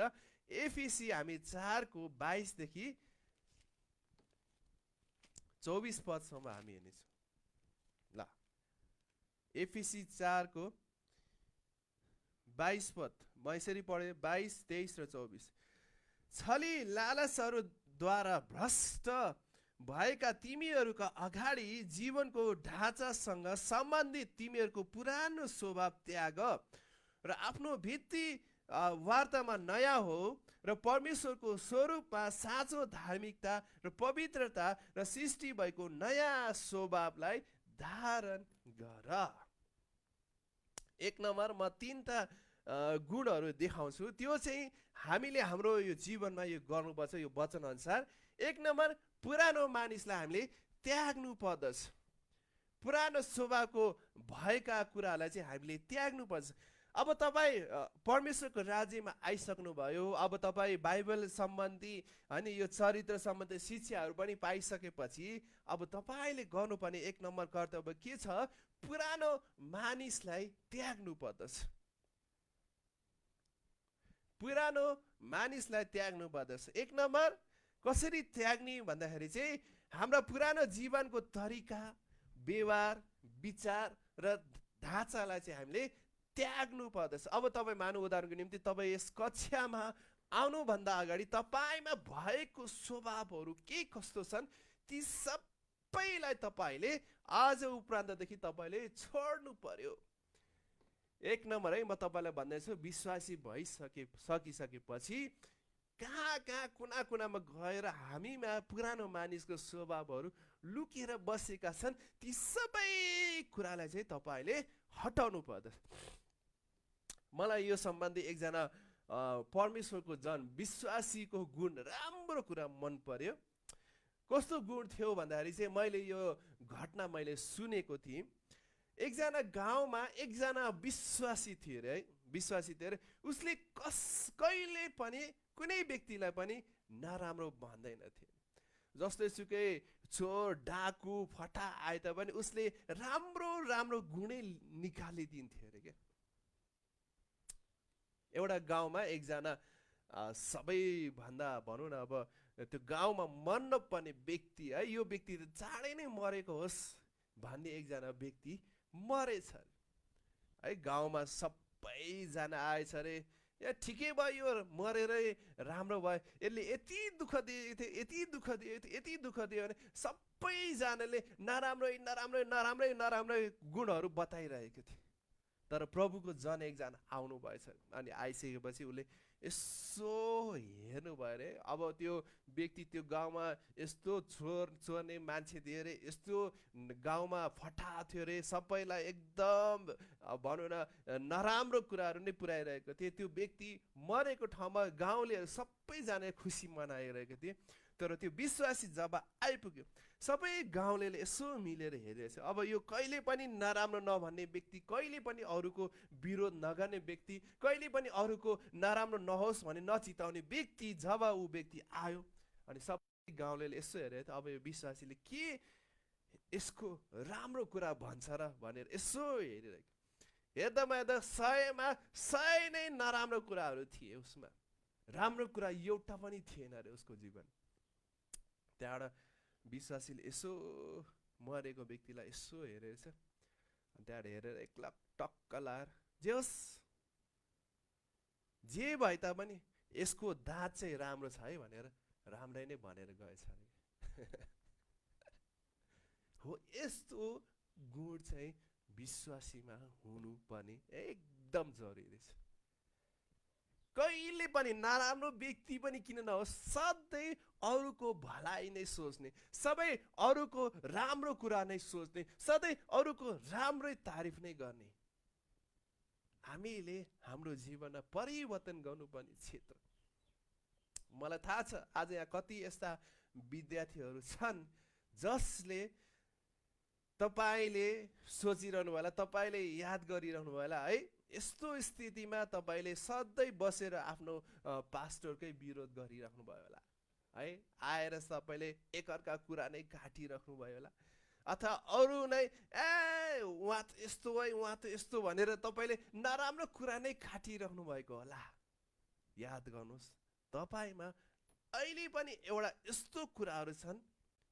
एफिसी हामी 4:22 देखि 24 पदसम्म हामी हेर्नेछौँ। ल, एफिसी 4:22 पद म यसरी पढेँ, 22, 23 र 24। छली लालचहरूद्वारा भ्रष्ट भएका तिमीहरूका अगाडि जीवनको ढाँचासँग सम्बन्धित तिमीहरूको पुरानो स्वभाव त्याग र आफ्नो भित्ति वार्तामा नयाँ हो र परमेश्वरको स्वरूपमा साँचो धार्मिकता र पवित्रता र सृष्टि भएको नयाँ स्वभावलाई धारण गर। एक नम्बर म 3टा गुणहरू देखाउँछु, त्यो चाहिँ हामीले हाम्रो यो जीवनमा यो गर्नुपर्छ यो वचन अनुसार। एक नम्बर, पुरानो मानिसलाई हामीले त्याग्नु पर्दछ। पुरानो स्वभावको भएका कुरालाई चाहिँ हामीले त्याग्नु पर्छ। अब तपाईँ परमेश्वरको राज्यमा आइसक्नुभयो, अब तपाईँ बाइबल सम्बन्धी अनि यो चरित्र सम्बन्धी शिक्षाहरू पनि पाइसकेपछि अब तपाईँले गर्नुपर्ने एक नम्बर कर्तव्य के छ? पुरानो मानिसलाई त्याग्नु पर्दछ। पुरानो मानिसलाई त्याग्नु पर्दछ। एक नम्बर कसरी त्याग्ने भन्दाखेरि चाहिँ हाम्रा पुरानो जीवनको तरिका, व्यवहार, विचार र ढाँचालाई चाहिँ हामीले त्याग्नु पर्दछ। अब तपाईँ मानव उदाहरणको निम्ति तपाईँ यस कक्षामा आउनुभन्दा अगाडि तपाईँमा भएको स्वभावहरू के कस्तो छन् ती सबैलाई तपाईँले आज उपरान्तदेखि तपाईँले छोड्नु पर्यो। एक नम्बर है, म तपाईँलाई भन्दैछु, विश्वासी सकिसकेपछि कहाँ कहाँ कुना कुनामा गएर हामीमा पुरानो मानिसको स्वभावहरू लुकेर बसेका छन् ती सबै कुरालाई चाहिँ तपाईँले हटाउनु पर्दछ। मलाई यो सम्बन्धी एकजना परमेश्वरको जन विश्वासीको गुण राम्रो कुरा मन पर्यो। कस्तो गुण थियो भन्दाखेरि चाहिँ मैले यो घटना मैले सुनेको थिएँ। एकजना गाउँमा एकजना विश्वासी थियो अरे है, विश्वासी थियो अरे। उसले कहिले पनि कुनै व्यक्तिलाई पनि नराम्रो भन्दैन थियो। जस्तै सुकै चोर, डाकु, फटा आए तापनि उसले राम्रो राम्रो गुणै निकालिदिन्थ्यो अरे क्या। एउटा गाउँमा एकजना सबैभन्दा भनौँ न अब त्यो गाउँमा मन नपर्ने व्यक्ति है, यो व्यक्ति त चाँडै नै मरेको होस् भन्ने एकजना व्यक्ति मरेछ है। गाउँमा सबैजना आएछ अरे, या ठिकै भयो यो मरेरै राम्रो भयो, यसले यति दुःख दिएको थियो, यति दुःख दिएको थियो, यति दुःख दियो भने सबैजनाले नराम्रै नराम्रै नराम्रै नराम्रै गुणहरू बताइरहेको थियो। तर प्रभुको जन एकजना आउनु भएछ अनि आइसकेपछि उसले यसो हेर्नुभयो अरे। अब त्यो व्यक्ति त्यो गाउँमा यस्तो चोर्ने मान्छे थियो अरे, यस्तो गाउँमा फटा थियो अरे, सबैलाई एकदम भनौँ न नराम्रो कुराहरू नै पुर्याइरहेको थिए। त्यो व्यक्ति मरेको ठाउँमा गाउँलेहरू सबैजना खुसी मनाइरहेको थिए। तर त्यो विश्वासी जब आइपुग्यो सबै गाउँलेले यसो मिलेर हेरेछ। अब यो कहिले पनि नराम्रो नभन्ने व्यक्ति, कहिले पनि अरूको विरोध नगर्ने व्यक्ति, कहिले पनि अरूको नराम्रो नहोस् भने नचिताउने व्यक्ति जब ऊ व्यक्ति आयो अनि सबै गाउँलेले यसो हेरेछ, अब यो विश्वासीले के यसको राम्रो कुरा भन्छ र भनेर यसो हेरिरहेको। हेर्दामा हेर्दा 100मा 100 नै नराम्रो कुराहरू थिए उसमा, राम्रो कुरा एउटा पनि थिएन अरे उसको जीवन। त्यहाँबाट विश्वासीले यसो मरेको व्यक्तिलाई यसो हेरेछ, त्यहाँबाट हेरेर एकला टक्क लाएर जे होस् जे भए तापनि यसको दाँत चाहिँ राम्रो छ है भनेर राम्रै नै भनेर गएछ अरे। हो यस्तो गुण चाहिँ विश्वासीमा हुनुपर्ने एकदम जरुरी छ। कहिले पनि नराम्रो व्यक्ति पनि किन नहोस्, सधैँ अरूको भलाइ नै सोच्ने, सबै अरूको राम्रो कुरा नै सोच्ने, सधैँ अरूको राम्रै तारिफ नै गर्ने। हामीले हाम्रो जीवनमा परिवर्तन गर्नुपर्ने क्षेत्र। मलाई थाहा छ आज यहाँ कति यस्ता विद्यार्थीहरू छन् जसले तपाईले सोचिरहनु होला, तपाईले याद गरिरहनु होला है, यस्तो स्थितिमा तपाईले सधैँ बसेर आफ्नो पास्टरकै विरोध गरिराख्नु भयो होला है, आएर तपाईले एकअर्का कुरा नै काटिराख्नु भयो होला, अथवा अरू नै उहाँ त यस्तो है उहाँ त यस्तो भनेर तपाईले नराम्रो कुरा नै काटिराख्नु भएको होला। याद गर्नुहोस्, तपाईमा अहिले पनि एउटा यस्तो कुराहरू छन्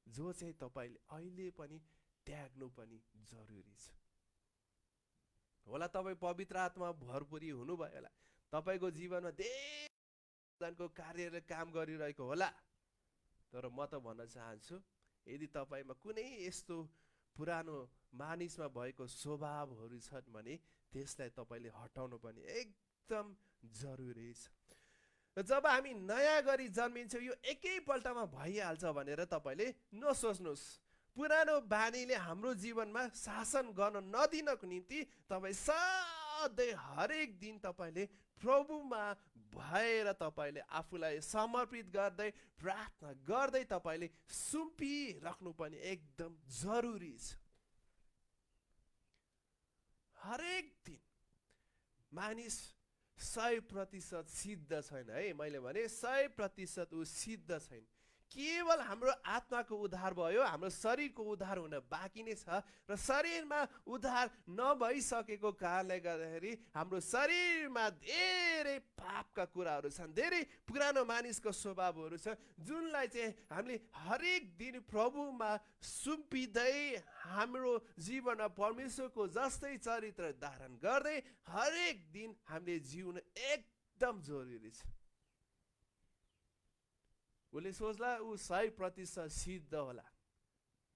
जो चाहिँ तपाईले अहिले पनि त्याग्नु पनि जरुरी छ। होला तपाईँ पवित्र आत्मा भरपुरी हुनुभयो होला, तपाईँको जीवनमा धेरैजनाको कार्य काम गरिरहेको होला, तर म त भन्न चाहन्छु यदि तपाईँमा कुनै यस्तो पुरानो मानिसमा भएको स्वभावहरू छन् भने त्यसलाई तपाईँले हटाउनु पनि एकदम जरुरी छ। जब हामी नयाँ गरी जन्मिन्छौँ यो एकैपल्टमा भइहाल्छ भनेर तपाईँले नसोच्नुहोस्। पुरानो बानीले हाम्रो जीवनमा शासन गर्न नदिनको निम्ति तपाईँ सधैँ हरेक दिन तपाईँले प्रभुमा भएर तपाईँले आफूलाई समर्पित गर्दै प्रार्थना गर्दै तपाईँले सुम्पिराख्नु पनि एकदम जरुरी छ। हरेक दिन मानिस 100% सिद्ध छैन है, मैले भने 100% ऊ सिद्ध छैन। केवल हाम्रो आत्माको उद्धार भयो, हाम्रो शरीरको उद्धार हुन बाँकी नै छ र शरीरमा उद्धार नभइसकेको कारणले गर्दाखेरि हाम्रो शरीरमा धेरै पापका कुराहरू छन्, धेरै पुरानो मानिसको स्वभावहरू छ जुनलाई चाहिँ हामीले हरेक दिन प्रभुमा सुम्पिँदै हाम्रो जीवनमा परमेश्वरको जस्तै चरित्र धारण गर्दै हरेक दिन हामीले जिउन एकदम जरुरी छ। उसले सोच्ला ऊ 100% सिद्ध होला,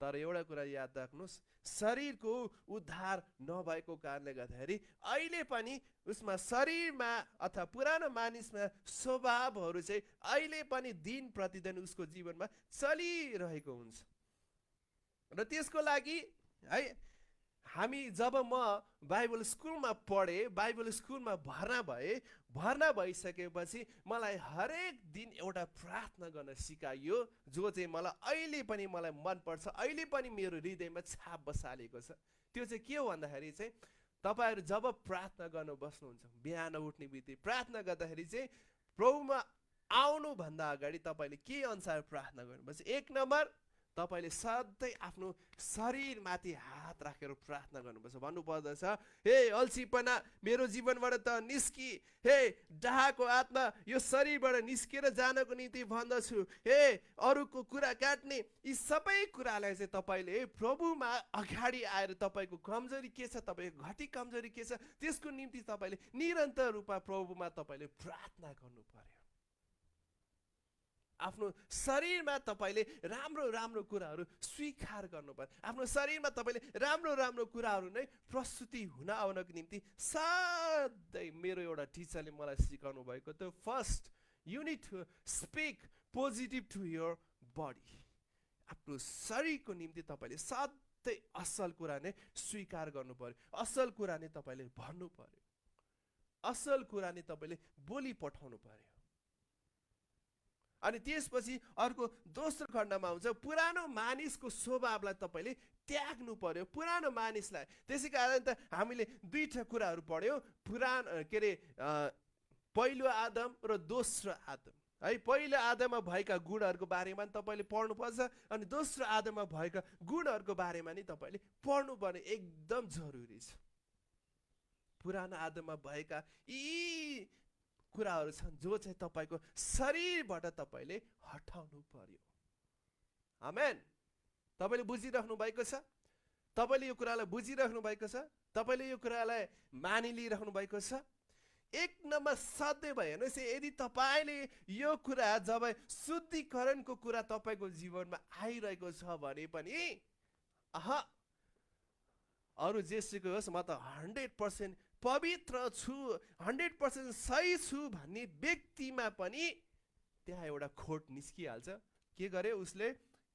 तर एउटा कुरा याद राख्नुहोस्, शरीरको उद्धार नभएको कारणले गर्दाखेरि अहिले पनि उसमा शरीरमा अथवा पुरानो मानिसमा स्वभावहरू चाहिँ अहिले पनि दिन प्रतिदिन उसको जीवनमा चलिरहेको हुन्छ। र त्यसको लागि है हामी जब म बाइबल स्कुलमा पढेँ, बाइबल स्कुलमा भर्ना भइसकेपछि मलाई हरेक दिन एउटा प्रार्थना गर्न सिकाइयो जो चाहिँ मलाई अहिले पनि मलाई मनपर्छ, अहिले पनि मेरो हृदयमा छाप बसालेको छ। त्यो चाहिँ के हो भन्दाखेरि चाहिँ तपाईँहरू जब प्रार्थना गर्न बस्नुहुन्छ, बिहान उठ्ने बित्तिकै प्रार्थना गर्दाखेरि चाहिँ प्रभुमा आउनुभन्दा अगाडि तपाईँले के अनुसार प्रार्थना गर्नुपर्छ? 1 नम्बर तपाईले सधैँ आफ्नो शरीरमाथि हात राखेर प्रार्थना गर्नुपर्छ। भन्नुपर्दछ, हे अल्छीपना मेरो जीवनबाट त निस्की, हे डाहाको आत्मा यो शरीरबाट निस्केर जानको निम्ति भन्दछु, हे अरूको कुरा काट्ने यी सबै कुरालाई चाहिँ तपाईँले प्रभुमा अगाडि आएर तपाईँको कमजोरी के छ, तपाईँको घटी कमजोरी के छ, त्यसको निम्ति तपाईँले निरन्तर रूपमा प्रभुमा तपाईँले प्रार्थना गर्नु पर्यो। आफ्नो शरीरमा तपाईले राम्रो राम्रो कुराहरू स्वीकार गर्नुपर्छ। आफ्नो शरीरमा तपाईले राम्रो राम्रो कुराहरू नै प्रस्तुति हुन आउनको निम्ति सधैँ मेरो एउटा टिचरले मलाई सिकाउनु भएको थियो, first you need to speak positive to your body. आफ्नो शरीरको निम्ति तपाईले सधैँ असल कुरा नै स्वीकार गर्नु पर्यो, असल कुरा नै तपाईले भन्नु पर्यो, असल कुरा नै तपाईले बोली पठाउनु पर्यो। अनि त्यसपछि अर्को दोस्रो खण्डमा हुन्छ पुरानो मानिसको स्वभावलाई तपाईले त्याग्नु पर्यो, पुरानो मानिसलाई। त्यसै कारण त हामीले दुईटा कुराहरू पढ्यौँ, पहिलो आदम र दोस्रो आदम है। पहिलो आदममा भएका गुणहरूको बारेमा नि तपाईले पढ्नुपर्छ, अनि दोस्रो आदममा भएका गुणहरूको बारेमा नि तपाईले पढ्नुपर्ने एकदम जरुरी छ। पुरानो आदममा भएका यी कुराहरू छन् जो चाहिँ तपाईको शरीरबाट तपाईले हटाउनु पर्यो। आमेन। तपाईले बुझिराख्नु भएको छ? तपाईले यो कुरालाई बुझिराख्नु भएको छ? तपाईले यो कुरालाई मानिलिराख्नु भएको छ? एक नम्बर सधैँ भयो हेर्नुहोस्, यदि तपाईले यो कुरा जब शुद्धिकरणको कुरा तपाईको जीवनमा आइरहेको छ भने पनि अरू जेसुकै होस्, म त 100% पवित्र छु, 100% सही छु भन्ने व्यक्तिमा पनि त्यहाँ एउटा खोट निस्किहाल्छ। के गरे उसले?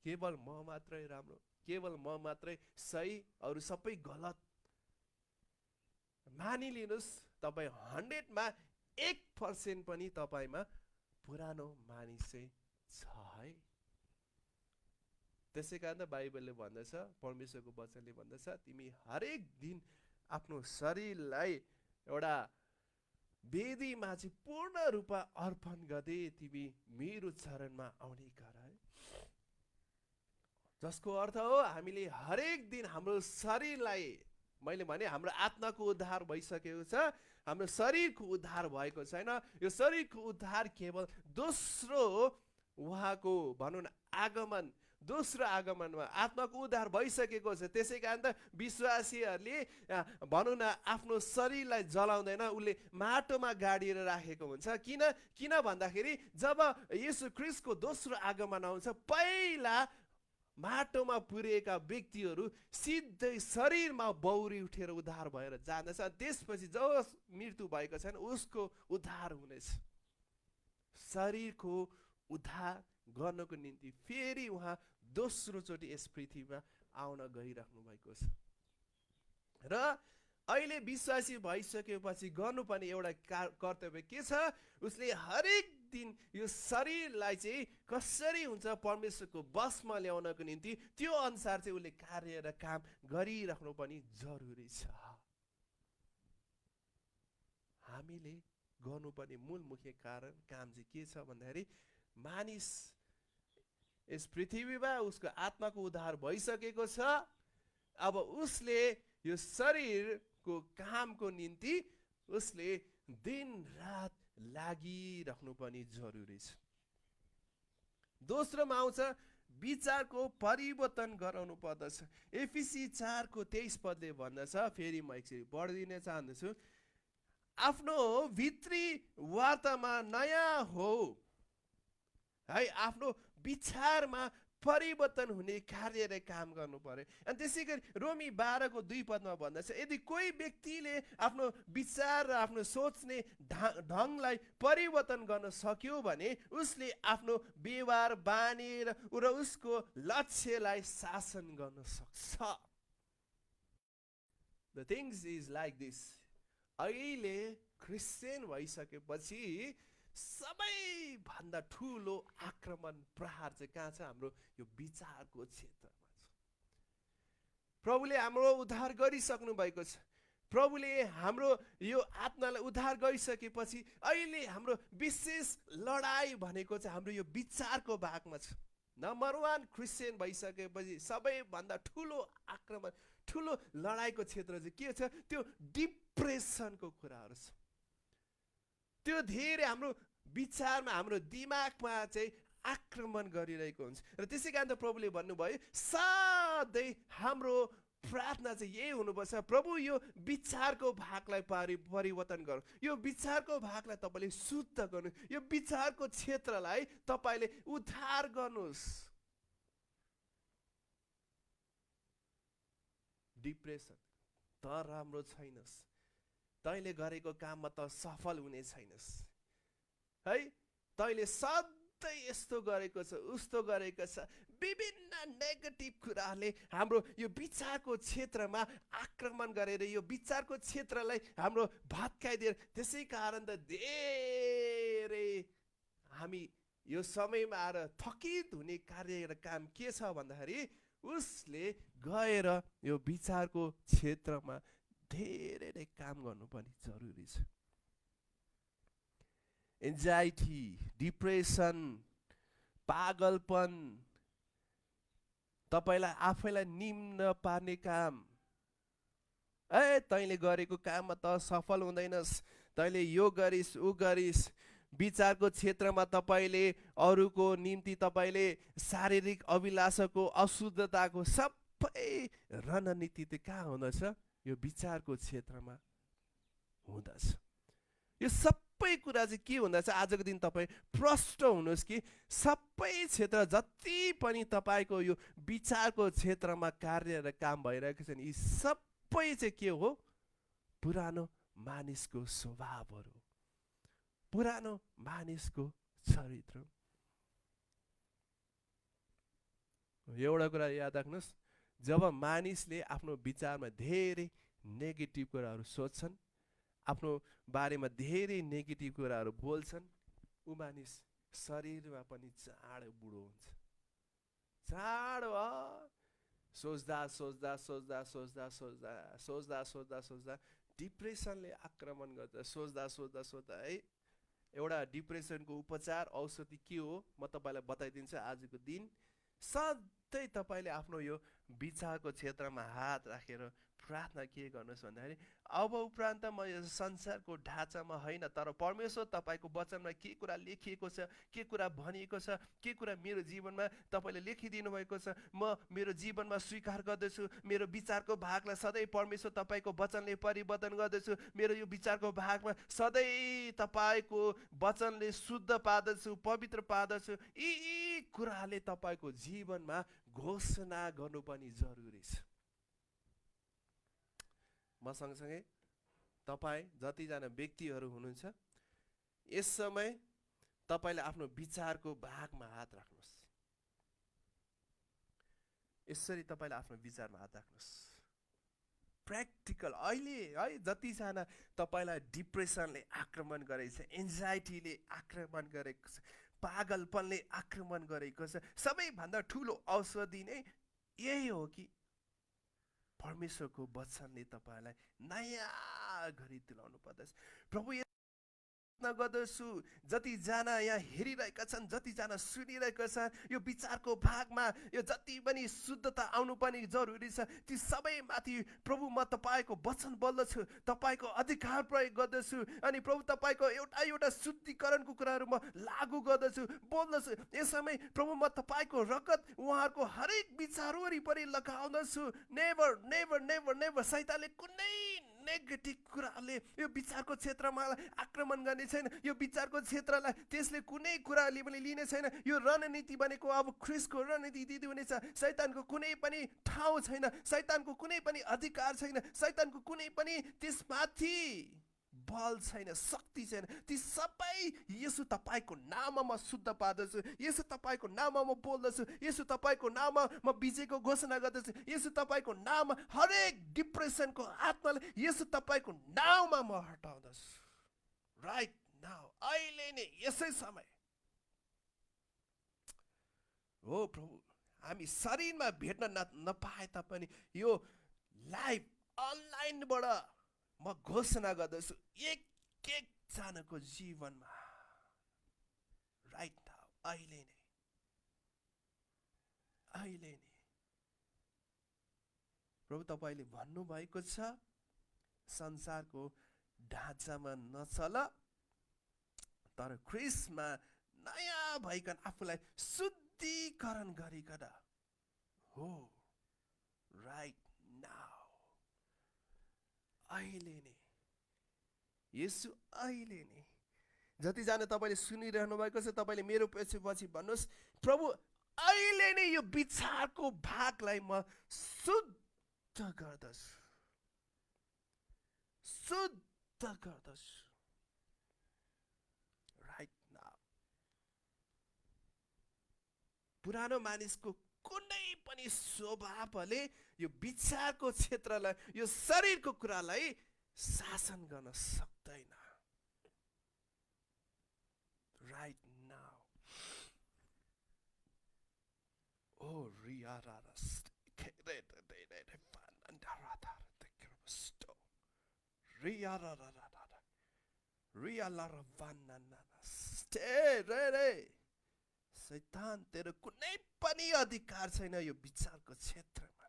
केवल म मात्रै राम्रो, केवल म मात्रै सही, अरू सबै गलत। मानिलिनुहोस् तपाईँ 100मा 1% पनि तपाईमा पुरानो मानिस चाहिँ छ है। त्यसै कारण बाइबलले भन्दछ, परमेश्वरको वचनले भन्दछ, तिमी हरेक दिन आफ्नो शरीरलाई एउटा वेदीमा चाहिँ पूर्ण रूपमा अर्पण गर्दै तिमी मेरो चरणमा आउने गर है। जसको अर्थ हो हामीले हरेक दिन हाम्रो शरीरलाई, मैले भने हाम्रो आत्माको उद्धार भइसकेको छ, हाम्रो शरीरको उद्धार भएको छैन। यो शरीरको उद्धार केवल दोस्रो उहाँको भनौँ न आगमन, दोस्रो आगमनमा आत्माको उद्धार भइसकेको छ। त्यसै कारण त विश्वासीहरूले भनौँ न आफ्नो शरीरलाई जलाउँदैन, उसले माटोमा गाडिएर राखेको हुन्छ। किन भन्दाखेरि जब येशू ख्रीष्टको दोस्रो आगमन आउँछ, पहिला माटोमा पुरिएका व्यक्तिहरू सिधै शरीरमा बौरी उठेर उद्धार भएर जाँदछ। त्यसपछि जस मृत्यु भएको छैन उसको उद्धार हुनेछ। शरीरको उद्धार गर्नको निम्ति फेरि उहाँ दोस्रो चोटि यस पृथ्वीमा आउन गइराख्नु भएको छ। र अहिले विश्वासी भइसकेपछि गर्नुपर्ने एउटा कर्तव्य के छ? उसले हरेक दिन यो शरीरलाई चाहिँ कसरी हुन्छ परमेश्वरको वशमा ल्याउनको निम्ति त्यो अनुसार चाहिँ उसले कार्य र काम गरिराख्नु पनि जरुरी छ। हामीले गर्नुपर्ने मूल मुख्य काम चाहिँ के छ भन्दाखेरि, मानिस यस पृथ्वीमा उसको आत्माको उद्धार भइसकेको छ। अब उसले यो शरीरको कामको निम्ति उसले दिन रात लागिराख्नु पनि जरुरी छ। दोस्रोमा आउँछ विचारको परिवर्तन गराउनु पर्दछ। एफिसी 4:23 भन्दछ, फेरि म एकचोटि पढिदिन चाहन्छु, आफ्नो भित्री वार्तामा नयाँ हो है, आफ्नो विचारमा परिवर्तन हुने कार्य र काम गर्नु पर्यो। अनि त्यसै गरी रोमी 12:2 भन्दछ, यदि कोही व्यक्तिले आफ्नो विचार र आफ्नो सोच्ने ढङ्गलाई परिवर्तन गर्न सक्यो भने उसले आफ्नो व्यवहार बानी र उसको लक्ष्यलाई शासन गर्न सक्छ। The things is like this. अहिले क्रिस्चियन भइसकेपछि सबैभन्दा ठुलो आक्रमण प्रहार चाहिँ कहाँ छ? हाम्रो यो विचारको क्षेत्रमा छ। प्रभुले हाम्रो उद्धार गरिसक्नु भएको छ। प्रभुले हाम्रो यो आत्मालाई उद्धार गरिसकेपछि अहिले हाम्रो विशेष लडाई भनेको चाहिँ हाम्रो यो विचारको भागमा छ। नम्बर 1 क्रिस्चियन भइसकेपछि सबैभन्दा ठुलो आक्रमण, ठुलो लडाईको क्षेत्र चाहिँ के छ? त्यो डिप्रेसनको कुराहरू छ। त्यो धेरै हाम्रो विचारमा, हाम्रो दिमागमा चाहिँ आक्रमण गरिरहेको हुन्छ। र त्यसै कारण त प्रभुले भन्नुभयो सधैँ हाम्रो प्रार्थना चाहिँ यही हुनुपर्छ, प्रभु यो विचारको भागलाई परिवर्तन गर्नु, यो विचारको भागलाई तपाईँले शुद्ध गर्नु, यो विचारको क्षेत्रलाई तपाईँले उद्धार गर्नुहोस्। डिप्रेसन, त राम्रो छैनस्, तैँले गरेको काममा त सफल हुने छैनस् है, तैँले सधैँ यस्तो गरेको छ उस्तो गरेको छ, विभिन्न नेगेटिभ कुराहरूले हाम्रो यो विचारको क्षेत्रमा आक्रमण गरेर यो विचारको क्षेत्रलाई हाम्रो भत्काइदिएर, त्यसै कारण त धेरै हामी यो समयमा आएर थकित हुने कार्य र काम के छ भन्दाखेरि उसले गएर यो विचारको क्षेत्रमा धेरै नै काम गर्नुपर्ने जरुरी छ। एन्जाइटी, डिप्रेसन, पागलपन, तपाईलाई आफैलाई निम्न पार्ने काम, तैँले गरेको काममा त सफल हुँदैनस्, तैँले यो गरिस् ऊ गरिस्, विचारको क्षेत्रमा तपाईँले अरूको निम्ति तपाईँले शारीरिक अभिलाषाको अशुद्धताको सबै रणनीति त कहाँ हुँदछ? यो विचारको क्षेत्रमा हुँदछ। यो सबै कुरा चाहिँ के हुँदछ? आजको दिन तपाईँ प्रष्ट हुनुहोस् कि सबै क्षेत्र जति पनि तपाईँको यो विचारको क्षेत्रमा कार्य र काम भइरहेको छ नि, यी सबै चाहिँ के हो? पुरानो मानिसको स्वभावहरू, पुरानो मानिसको चरित्र। एउटा कुरा याद राख्नुहोस्, जब मानिसले आफ्नो विचारमा धेरै नेगेटिभ कुराहरू सोच्छन्, आफ्नो बारेमा धेरै नेगेटिभ कुराहरू बोल्छन्, ऊ मानिस शरीरमा पनि चाँडो बुढो हुन्छ। चाँडो सोच्दा सोच्दा सोच्दा सोच्दा सोच्दा सोच्दा सोच्दा सोच्दा डिप्रेसनले आक्रमण गर्छ। सोच्दा सोच्दा सोच्दा है, एउटा डिप्रेसनको उपचार औषधि के हो म तपाईँलाई बताइदिन्छु आजको दिन। सधैँ तपाईँले आफ्नो यो विचारको क्षेत्रमा हात राखेर प्रार्थना के गर्नुहोस् भन्दाखेरि, अब उपरान्त म यो संसारको ढाँचामा होइन, तर परमेश्वर तपाईँको वचनमा के कुरा लेखिएको छ, के कुरा भनिएको छ, के कुरा मेरो जीवनमा तपाईँले लेखिदिनु भएको छ, म मेरो जीवनमा स्वीकार गर्दछु। मेरो विचारको भागलाई सधैँ परमेश्वर तपाईँको वचनले परिवर्तन गर्दछु। मेरो यो विचारको भागमा सधैँ तपाईँको वचनले शुद्ध पार्दछु, पवित्र पार्दछु। यी कुराले तपाईँको जीवनमा घोषणा गर्नुपर्ने जरुरी छ। म सँगसँगै तपाईँ जतिजना व्यक्तिहरू हुनुहुन्छ, यस समय तपाईँले आफ्नो विचारको भागमा हात राख्नुहोस्। यसरी तपाईँले आफ्नो विचारमा हात राख्नुहोस्। प्र्याक्टिकल अहिले है, जतिजना तपाईँलाई डिप्रेसनले आक्रमण गरेको छ, एन्जाइटीले आक्रमण गरेको छ, पागलपनले आक्रमण गरेको छ, सबैभन्दा ठुलो औषधि नै यही हो कि परमेश्वरको वचनले तपाईँलाई नयाँ गरी तुल्याउनु पर्दछ। प्रभु गर्दछु, जतिजना यहाँ हेरिरहेका छन्, जतिजना सुनिरहेका छन्, यो विचारको भागमा यो जति पनि शुद्धता आउनुपर्ने जरुरी छ, ती सबैमाथि प्रभु म तपाईँको वचन बोल्दछु, तपाईँको अधिकार प्रयोग गर्दछु, अनि प्रभु तपाईँको एउटा एउटा शुद्धिकरणको कुराहरू म लागू गर्दछु, बोल्दछु। यस समय प्रभु म तपाईँको रगत उहाँहरूको हरेक विचार वरिपरि लगाउँदछु। नेभर नेभर नेभर नेभर शैतानले कुनै नेगेटिभ कुराले यो विचारको क्षेत्रमा आक्रमण गर्ने छैन। यो विचारको क्षेत्रलाई त्यसले कुनै कुराले पनि लिने छैन। यो रणनीति भनेको अब ख्रिस्टको रणनीति दिदी हुनेछ। शैतानको कुनै पनि ठाउँ छैन, शैतानको कुनै पनि अधिकार छैन, शैतानको कुनै पनि त्यसमाथि बल छैन, शक्ति छैन। ती सबै येशू तपाईँको नाममा म शुद्ध पार्दछु, येशू तपाईँको नाममा म बोल्दछु, येशू तपाईँको नाममा म विजयको घोषणा गर्दछु, येशू तपाईँको नाममा हरेक डिप्रेसनको आत्माले येशू तपाईँको नाममा म हटाउँदछु। राइट नाउ, अहिले नै यसै समय हो प्रभु, हामी शरीरमा भेट्न नपाए तापनि यो लाइभ अनलाइनबाट म घोषणा गर्दछु एक एकजनाको जीवनमा राइट नाउ, अहिले नै प्रभु तपाईँले भन्नुभएको छ संसारको ढाँचामा नचल, तर ख्रिस्टमा नयाँ भइकन आफूलाई शुद्धिकरण गरिकन हो। राइट नाउ अहिले नै, येशू अहिले नै। जतिजना तपाईँले सुनिरहनु भएको छ, तपाईँले मेरो पछि भन्नुहोस्, प्रभु अहिले नै यो विचारको भागलाई म शुद्ध गर्दछु, शुद्ध गर्दछु राइट नाउ। पुरानो मानिसको कुनै पनि स्वभावले यो विचारको क्षेत्रलाई, यो शरीरको कुरालाई शासन गर्न सक्दैन राइट नाउ। ओ रियारास शैतान तेरो कुनै पनि अधिकार छैन यो विचारको क्षेत्रमा।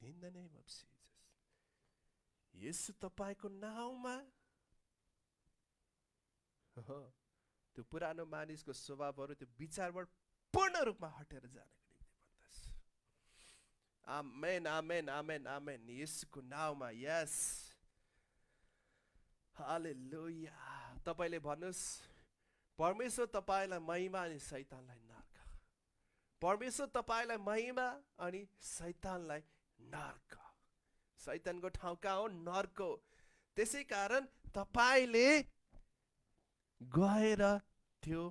In the name of Jesus. येशू तपाईको नाउँमा त्यो पुरानो मानिसको स्वभावहरू, त्यो विचारबाट पूर्ण रूपमा हटेर जानको निम्ति भन्दछु। आमेन आमेन आमेन आमेन। येशूको नाउँमा यस। हालेलुया। तपाईले भन्नुस्, परमेश्वर तपाईलाई महिमा अनि शैतानलाई नर्क। परमेश्वर तपाईलाई महिमा अनि शैतानलाई नर्क। शैतानको ठाउँ कहाँ हो? नर्क हो। त्यसै कारण तपाईले गएर त्यो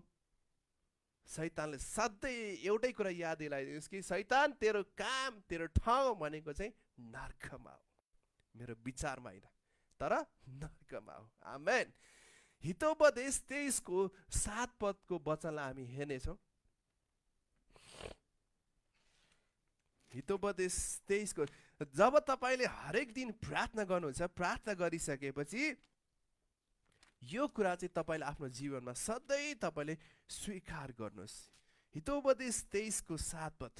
शैतानले सधैँ एउटै कुरा याद दिलाइदिनुहोस् कि शैतान तेरो काम, तेरो ठाउँ भनेको चाहिँ नर्कमा हो, मेरो विचारमा होइन, तर नर्कमा हो। आमेन। हितोपदेश 23 को 7 पदको वचनलाई हामी हेर्नेछौँ। हितोपदेश 23 को, जब तपाईले हरेक दिन प्रार्थना गर्नुहुन्छ, प्रार्थना गरिसकेपछि यो कुरा चाहिँ तपाईले आफ्नो जीवनमा सधैँ तपाईले स्वीकार गर्नुहोस्। हितोपदेश 23 को 7 पद।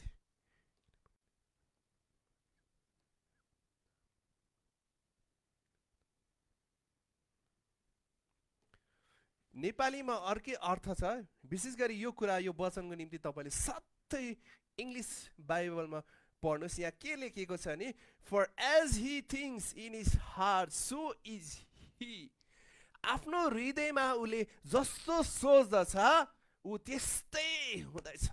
नेपालीमा अर्कै अर्थ छ। विशेष गरी यो कुरा, यो वचनको निम्ति तपाईले सधैँ इङ्ग्लिस बाइबलमा पढ्नुहोस्। यहाँ के लेखेको छ नि, for as he things in his heart so is he. आफ्नो हृदयमा उसले जस्तो सोच्दछ ऊ त्यस्तै हुँदैछ।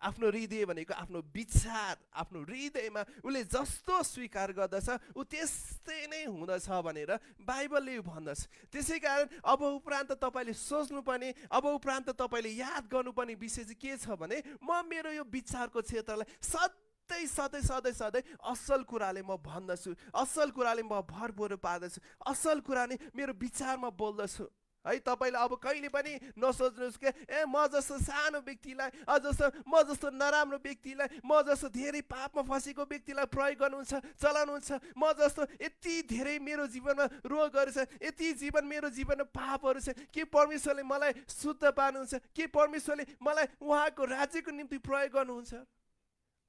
आफ्नो हृदय भनेको आफ्नो विचार, आफ्नो हृदयमा उसले जस्तो स्वीकार गर्दछ ऊ त्यस्तै नै हुँदछ भनेर बाइबलले भन्दछ। त्यसै कारण अब उपरान्त तपाईँले सोच्नुपर्ने, अब उपरान्त तपाईँले याद गर्नुपर्ने विषय चाहिँ के छ भने, म मेरो यो विचारको क्षेत्रलाई सधैँ सधैँ सधैँ सधैँ असल कुराले म भन्दछु, असल कुराले म भरपुर पार्दछु, असल कुरा नै मेरो विचारमा बोल्दछु है। तपाईँले अब कहिले पनि नसोच्नुहोस् कि म जस्तो सानो व्यक्तिलाई, म जस्तो नराम्रो व्यक्तिलाई, म जस्तो धेरै पापमा फँसेको व्यक्तिलाई प्रयोग गर्नुहुन्छ, चलाउनुहुन्छ, म जस्तो यति धेरै मेरो जीवनमा रोगहरू छ, यति मेरो जीवनमा पापहरू छ, के परमेश्वरले मलाई शुद्ध पार्नुहुन्छ? के परमेश्वरले मलाई उहाँको राज्यको निम्ति प्रयोग गर्नुहुन्छ?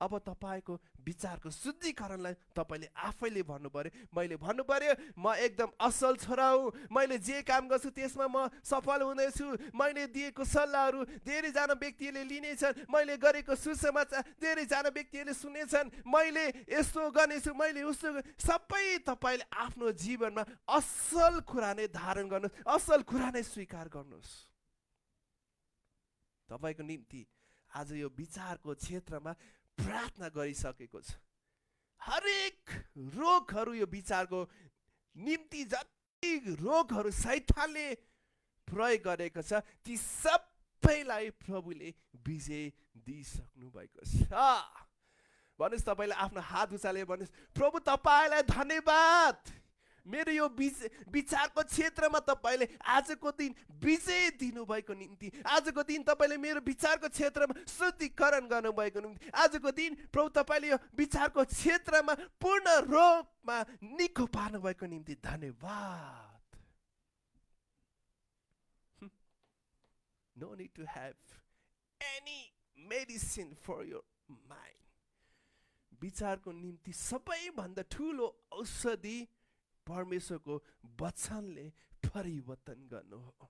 अब तपाईको विचारको शुद्धिकरणलाई तपाईले आफैले भन्नु पर्यो। मैले भन्नु पर्यो, म एकदम असल छोरा हुँ, मैले जे काम गर्छु त्यसमा म सफल हुनेछु, मैले दिएको सल्लाहहरू धेरैजना व्यक्तिहरूले लिनेछन्, मैले गरेको सुसमाचार धेरैजना व्यक्तिहरूले सुनेछन्, मैले यस्तो गर्नेछु, मैले उस्तो, सबै तपाईले आफ्नो जीवनमा असल कुरा नै धारण गर्नुहोस्, असल कुरा नै स्वीकार गर्नुहोस्। तपाईको निम्ति आज यो विचारको क्षेत्रमा प्रार्थना गरिसकेको छ। हरेक रोगहरू यो विचारको निम्ति जति रोगहरू शैतानले प्रयोग गरेको छ, ती सबैलाई प्रभुले विजय दिइसक्नु भएको छ। भन्नुहोस्, तपाईँले आफ्नो हात उचालेर भन्नुहोस्, प्रभु तपाईँलाई धन्यवाद, मेरो यो विचारको क्षेत्रमा तपाईले आजको दिन विजय दिनुभएको निम्ति, आजको दिन तपाईले मेरो विचारको क्षेत्रमा शुद्धिकरण गर्नुभएको निम्ति, आजको दिन प्रभु तपाईले यो विचारको क्षेत्रमा पूर्ण रूपमा निको पार्नुभएको निम्ति धन्यवाद। No need to have any medicine for your mind. विचारको निम्ति सबैभन्दा ठुलो औषधि परमेश्वरको वचनले परिवर्तन गर्नु हो।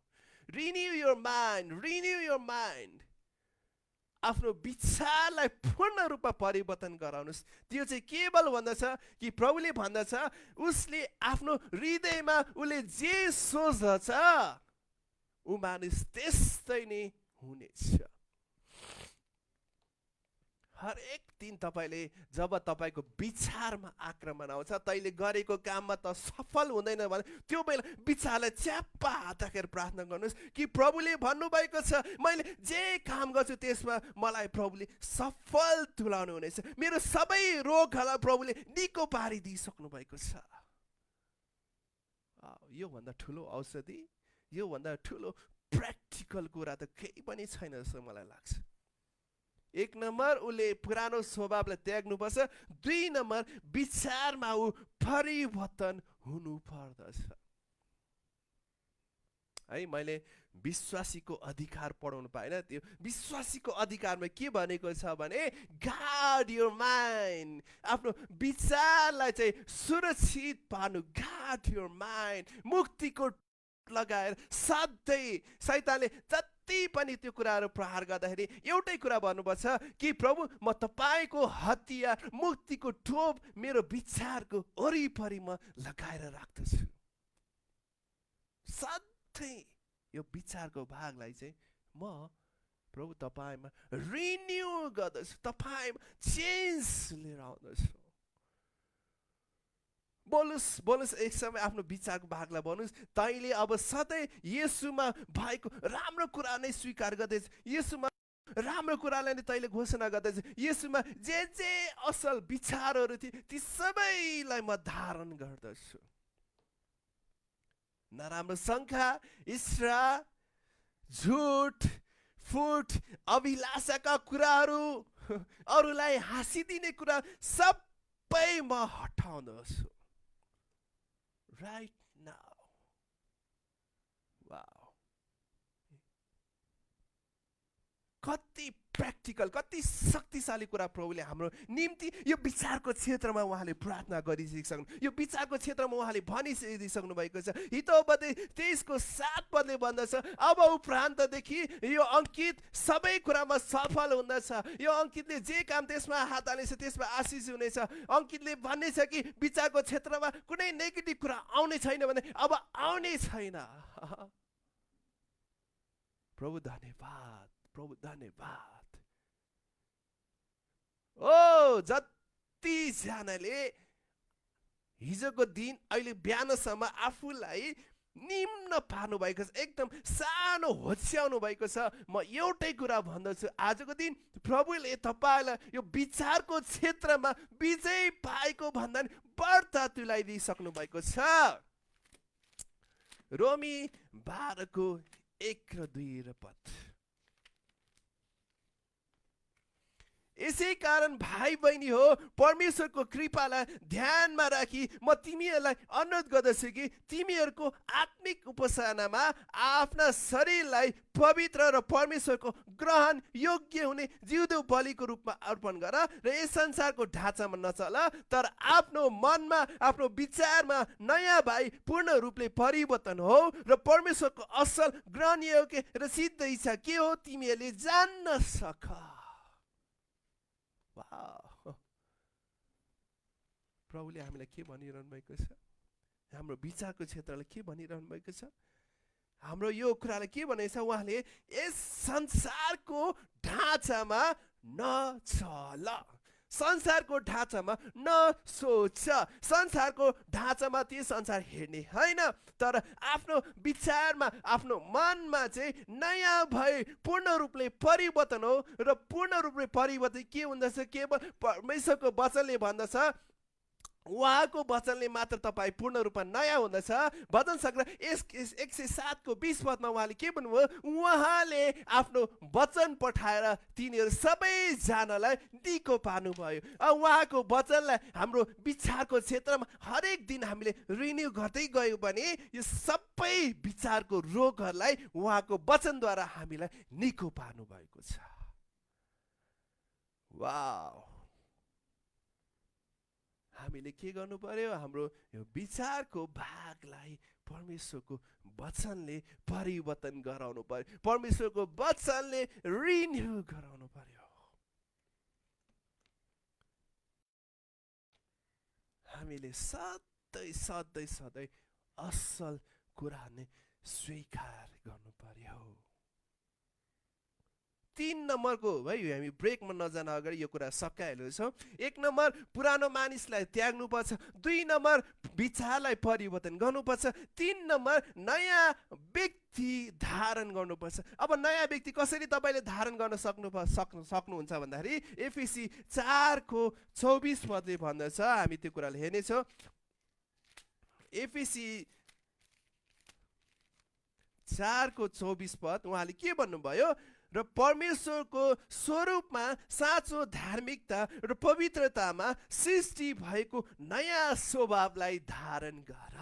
Renew your mind, renew your mind. आफ्नो विचारलाई पूर्ण रूपमा परिवर्तन गराउनुहोस्। त्यो चाहिँ केवल भन्दछ कि प्रभुले भन्दछ उसले आफ्नो हृदयमा उसले जे सोच्दछ ऊ मानिस त्यस्तै नै हुनेछ। हरेक दिन तपाईँले जब तपाईँको विचारमा आक्रमण आउँछ, तैँले गरेको काममा त सफल हुँदैन भने त्यो बेला विचारलाई च्याप्पा हातखेर प्रार्थना गर्नुहोस् कि प्रभुले भन्नुभएको छ मैले जे काम गर्छु त्यसमा मलाई प्रभुले सफल तुल्याउनु हुनेछ। मेरो सबै रोगहरूलाई प्रभुले निको पारिदिइसक्नु भएको छ। योभन्दा ठुलो औषधि, योभन्दा ठुलो प्र्याक्टिकल कुरा त केही पनि छैन जस्तो मलाई लाग्छ। एक नम्बर उसले पुरानो स्वभावलाई त्याग्नुपर्छ। दुई नम्बर विचारमा ऊ परिवर्तन हुनु पर्दछ। है मैले विश्वासीको अधिकार पढाउनु पाएन। त्यो विश्वासीको अधिकारमा के भनेको छ भने गार्ड योर माइन्ड, आफ्नो विचारलाई चाहिँ सुरक्षित पार्नु। गार्ड योर माइन्ड, मुक्तिको लगाएर सधैँ शैतानले जति पनि त्यो कुराहरू प्रहार गर्दाखेरि एउटै कुरा भन्नुपर्छ कि प्रभु म तपाईँको हतियार मुक्तिको टोप मेरो विचारको वरिपरि म लगाएर राख्दछु। सधैँ यो विचारको भागलाई चाहिँ म प्रभु तपाईँमा रिन्यू गर्दछु, तपाईँमा चेन्ज लिएर आउँदछु। बोल्नुहोस् एक समय आफ्नो विचारको भागलाई भन्नुहोस् तैँले अब सधैँ येशूमा भएको राम्रो कुरा नै स्वीकार गर्दैछ, येशूमा राम्रो कुरालाई नै तैँले घोषणा गर्दैछ, येशूमा जे जे असल विचारहरू थिए ती सबैलाई म धारण गर्दछु। नराम्रो शङ्का, ईर्ष्या, झुट, फुट, अभिलाषाका कुराहरू, अरूलाई हाँसिदिने कुरा सबै म हटाउँदछु। Right now. Wow. कति प्र्याक्टिकल, कति शक्तिशाली कुरा प्रभुले हाम्रो निम्ति यो विचारको क्षेत्रमा उहाँले प्रार्थना गरिसक्नु, यो विचारको क्षेत्रमा उहाँले भनिदिइसक्नु भएको छ। हितोपदे 23:7 भन्दछ अब उपरान्तदेखि यो अंकित सबै कुरामा सफल हुँदछ। यो अंकितले जे काम त्यसमा हात हाल्नेछ त्यसमा आशिष हुनेछ। अंकितले भन्नेछ कि विचारको क्षेत्रमा कुनै नेगेटिभ कुरा आउने छैन भने अब आउने छैन। प्रभु धन्यवाद, प्रभु धन्यवाद। जतिजनाले हिजोको दिन अहिले बिहानसम्म आफूलाई निम्न पार्नु भएको छ, एकदम सानो होच्याउनु भएको छ, म एउटै कुरा भन्दछु आजको दिन प्रभुले तपाईँलाई यो विचारको क्षेत्रमा विजय पाएको भन्दा बढ्ता तुल्याइदिइसक्नु भएको छ। रोमी 12:1-2 यसै कारण भाइ बहिनी हो परमेश्वरको कृपालाई ध्यानमा राखी म तिमीहरूलाई अनुरोध गर्दछु कि तिमीहरूको आत्मिक उपासनामा आफ्ना शरीरलाई पवित्र र परमेश्वरको ग्रहण योग्य हुने जिउँदो बलिको रूपमा अर्पण गर र यस संसारको ढाँचामा नचल, तर आफ्नो मनमा आफ्नो विचारमा नयाँ भई पूर्ण रूपले परिवर्तन हो र परमेश्वरको असल ग्रहण योग्य र सिद्ध इच्छा के हो तिमीहरूले जान्न सक। प्रभुले हामीलाई के भनिरहनु भएको छ? हाम्रो विचारको क्षेत्रलाई के भनिरहनु भएको छ? हाम्रो यो कुरालाई के भनेको छ? उहाँले यस संसारको ढाँचामा नचल, संसारको ढाँचामा नसोच, संसारको ढाँचामा त्यो संसार हेर्ने होइन, तर आफ्नो विचारमा आफ्नो मनमा चाहिँ नयाँ भए पूर्ण रूपले परिवर्तन हो। र पूर्ण रूपले परिवर्तन के हुँदछ? केवल परमेश्वरको वचनले भन्दछ, उहाँको वचनले मात्र तपाईँ पूर्ण रूपमा नयाँ हुँदछ। भजन सङ्ग्रह 107:20 उहाँले के भन्नुभयो? उहाँले आफ्नो वचन पठाएर तिनीहरू सबैजनालाई निको पार्नुभयो। उहाँको वचनलाई हाम्रो विचारको क्षेत्रमा हरेक दिन हामीले रिन्यू गर्दै गयो भने यो सबै विचारको रोगहरूलाई उहाँको वचनद्वारा हामीलाई निको पार्नु भएको छ। वाउ! हामीले के गर्नु पर्यो? हाम्रो यो विचारको भागलाई परमेश्वरको वचनले परिवर्तन गराउनु पर्यो। परमेश्वरको वचनले रिन्यू गराउनु पर्यो। हामीले सधैँ सधैँ सधैँ असल कुरा नै स्वीकार गर्नु पर्यो। 3 नम्बरको भाइ हामी ब्रेकमा नजान अगाडि यो कुरा सकाइहाल्यो छौँ। 1 नम्बर पुरानो मानिसलाई त्याग्नुपर्छ। 2 नम्बर विचारलाई परिवर्तन गर्नुपर्छ। 3 नम्बर नयाँ व्यक्ति धारण गर्नुपर्छ। अब नयाँ व्यक्ति कसरी तपाईँले धारण गर्न सक्नुहुन्छ भन्दाखेरि एफिसी 4:24 पदले भन्दछ। हामी त्यो कुराले हेर्नेछौँ। एफिसी 4:24 पद उहाँले के भन्नुभयो? र परमेश्वरको स्वरूपमा साँचो धार्मिकता र पवित्रतामा सृष्टि भएको नयाँ स्वभावलाई धारण गर।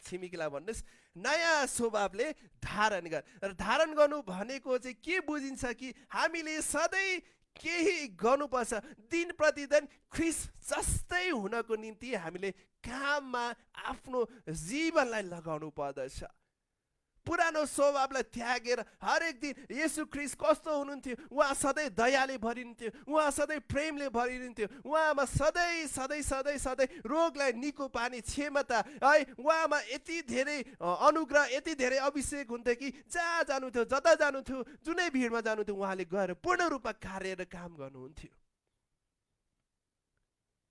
छिमेकीलाई भन्नुहोस् नयाँ स्वभावले धारण गर। र धारण गर्नु भनेको चाहिँ के बुझिन्छ कि हामीले सधैँ केही गर्नुपर्छ। दिन प्रतिदिन ख्रिस्ट जस्तै हुनको निम्ति हामीले काममा आफ्नो जीवनलाई लगाउनु पर्दछ। पुरानो स्वभावलाई त्यागेर हरेक दिन येशू ख्रिस्ट कस्तो हुनुहुन्थ्यो? उहाँ सधैँ दयाले भरिनुहुन्थ्यो, उहाँ सधैँ प्रेमले भरिनुहुन्थ्यो, उहाँमा सधैँ सधैँ सधैँ सधैँ रोगलाई निको पार्ने क्षमता है, उहाँमा यति धेरै अनुग्रह, यति धेरै अभिषेक हुन्थ्यो कि जहाँ जानुहुन्थ्यो, जता जानुहुन्थ्यो, जुनै भिडमा जानुहुन्थ्यो, उहाँले गएर पूर्ण रूपमा कार्य र काम गर्नुहुन्थ्यो।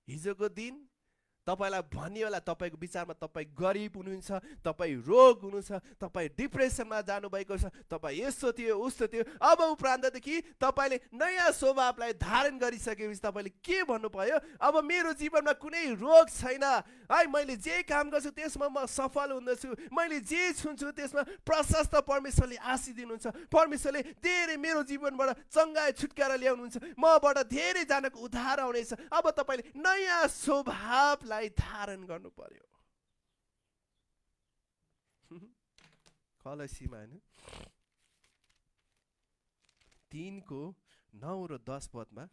हिजोको दिन तपाईलाई भनियो होला, तपाईँको विचारमा तपाईँ गरिब हुनुहुन्छ, तपाईँ रोग हुनुहुन्छ, तपाईँ डिप्रेसनमा जानुभएको छ, तपाईँ यस्तो थियो उस्तो थियो। अब उपरान्तदेखि तपाईँले नयाँ स्वभावलाई धारण गरिसकेपछि तपाईँले के भन्नु पर्यो? अब मेरो जीवनमा कुनै रोग छैन है, मैले जे काम गर्छु त्यसमा म सफल हुँदछु, मैले जे छुन्छु त्यसमा प्रशस्त परमेश्वरले आशीष दिनुहुन्छ, परमेश्वरले धेरै मेरो जीवनबाट चङ्गाई छुटकारा ल्याउनुहुन्छ, मबाट धेरैजनाको उद्धार आउनेछ। अब तपाईँले नयाँ स्वभावलाई धारण गर्नु पर्यो। कलसीमा हैन 3:9 र 10 पदमा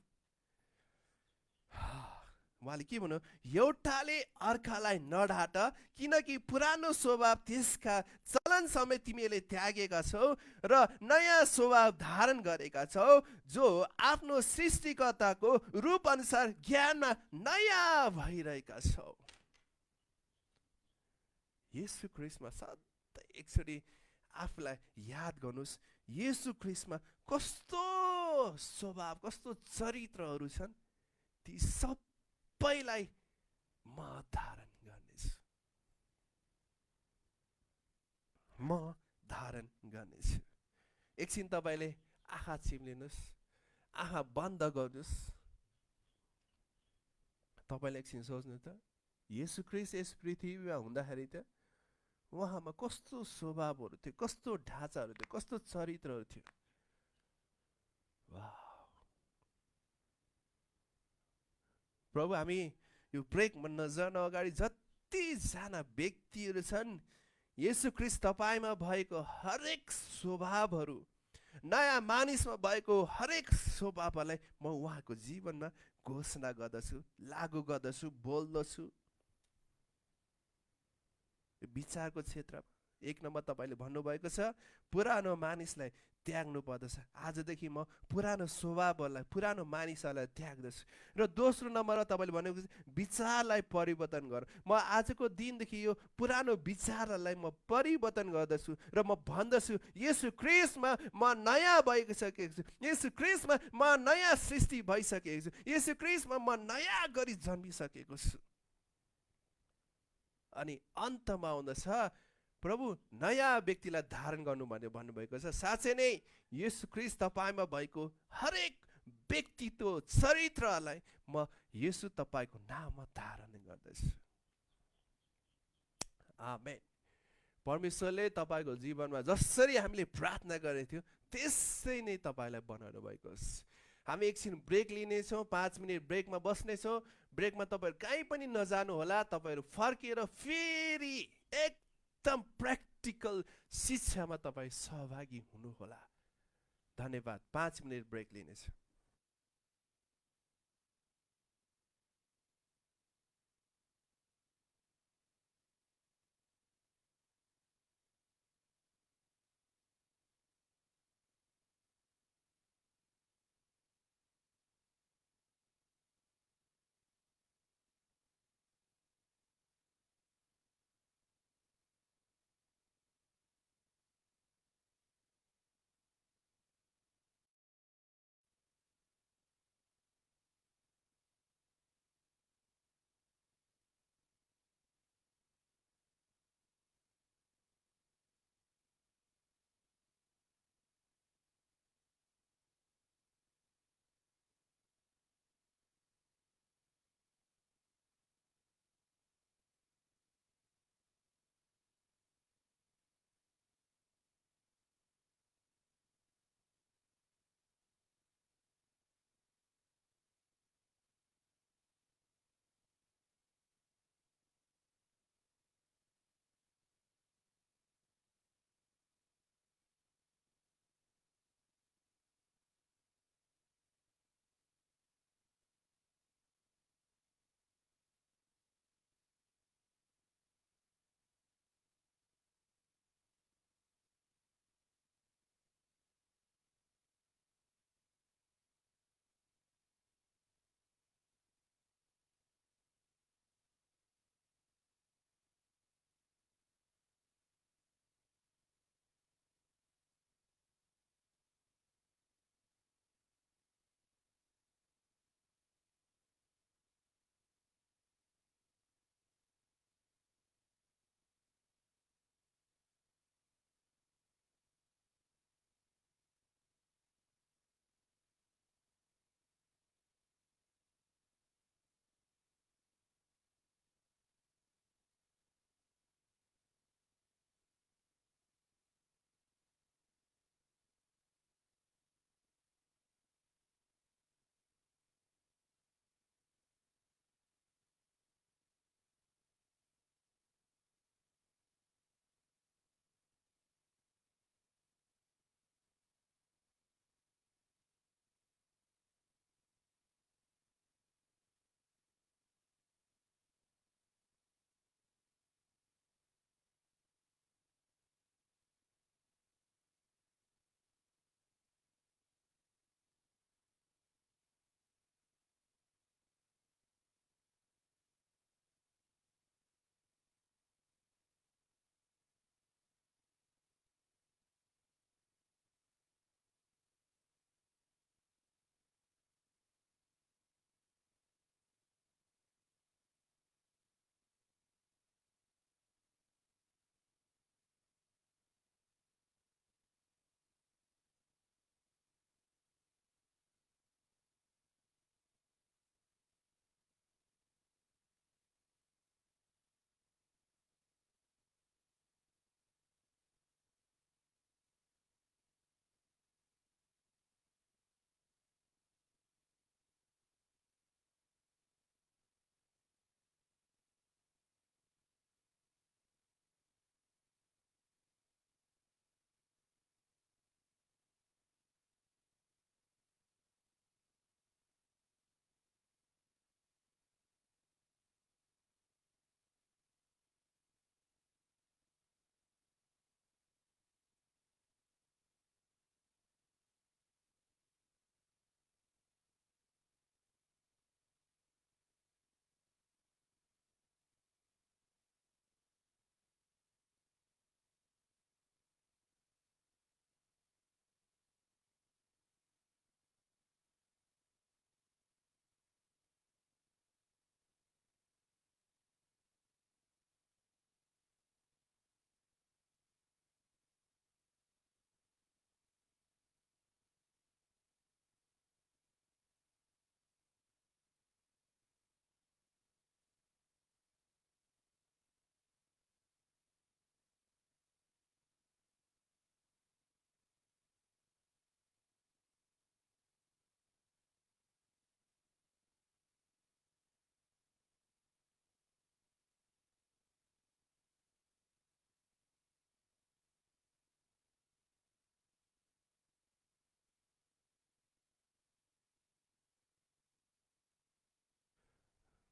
उहाँले के भन्नु? एउटाले अर्कालाई नढाट, किनकि पुरानो स्वभाव त्यसका चलन समेत तिमीले त्यागेका छौ र नयाँ स्वभाव धारण गरेका छौ, जो आफ्नो सृष्टिकर्ताको रूप अनुसार ज्ञानमा नयाँ भइरहेका छौ। येशू ख्रिस्टमा सधैँ एकचोटि आफूलाई याद गर्नुहोस्, येशू ख्रिस्टमा कस्तो स्वभाव, कस्तो चरित्रहरू छन्, ती सबैलाई म धारण गर्नेछु, म धारण गर्नेछु। एकछिन तपाईँले आँखा चिम्लिनुहोस्, आँखा बन्द गर्नुहोस्। तपाईँले एकछिन सोच्नु त, येशू ख्रिस्ट यस पृथ्वीमा हुँदाखेरि त उहाँमा कस्तो स्वभावहरू थियो, कस्तो ढाँचाहरू थियो, कस्तो चरित्रहरू थियो। प्रभु, हामी यो ब्रेकमा नजान अगाडि जतिजना व्यक्तिहरू छन्, येशू ख्रिस्ट तपाईँमा भएको हरेक स्वभावहरू, नयाँ मानिसमा भएको हरेक स्वभावलाई म उहाँको जीवनमा घोषणा गर्दछु, लागू गर्दछु, बोल्दछु। विचारको क्षेत्रमा 1 नम्बर तपाईँले भन्नुभएको छ पुरानो मानिसलाई त्याग्नु पर्दछ। आजदेखि म पुरानो स्वभावहरूलाई, पुरानो मानिसहरूलाई त्याग्दछु। र दोस्रो नम्बरमा तपाईँले भनेको विचारलाई परिवर्तन गर। म आजको दिनदेखि यो पुरानो विचारहरूलाई म परिवर्तन गर्दछु र म भन्दछु येशू ख्रिस्टमा म नयाँ भइसकेको छु, येशू ख्रिस्टमा म नयाँ सृष्टि भइसकेको छु, येशू ख्रिस्टमा म नयाँ गरी जन्मिसकेको छु। अनि अन्तमा आउँदछ प्रभु नयाँ व्यक्तिलाई धारण गर्नु भनेर भन्नुभएको छ। साँच्चै नै येशू ख्रिस्ट तपाईँमा भएको हरेक व्यक्तित्व, चरित्रलाई म येशू तपाईँको नाममा धारण गर्दछु। आमेन। परमेश्वरले तपाईँको जीवनमा जसरी हामीले प्रार्थना गरेको थियो त्यसै नै तपाईँलाई बनाउनु भएको छ। हामी एकछिन ब्रेक लिनेछौँ, 5 मिनट ब्रेकमा बस्नेछौँ। ब्रेकमा तपाईँहरू कहीँ पनि नजानु होला, तपाईँहरू फर्केर फेरि एकदम प्र्याक्टिकल शिक्षामा तपाईँ सहभागी हुनुहोला। धन्यवाद। 5 मिनट ब्रेक लिनेछौँ।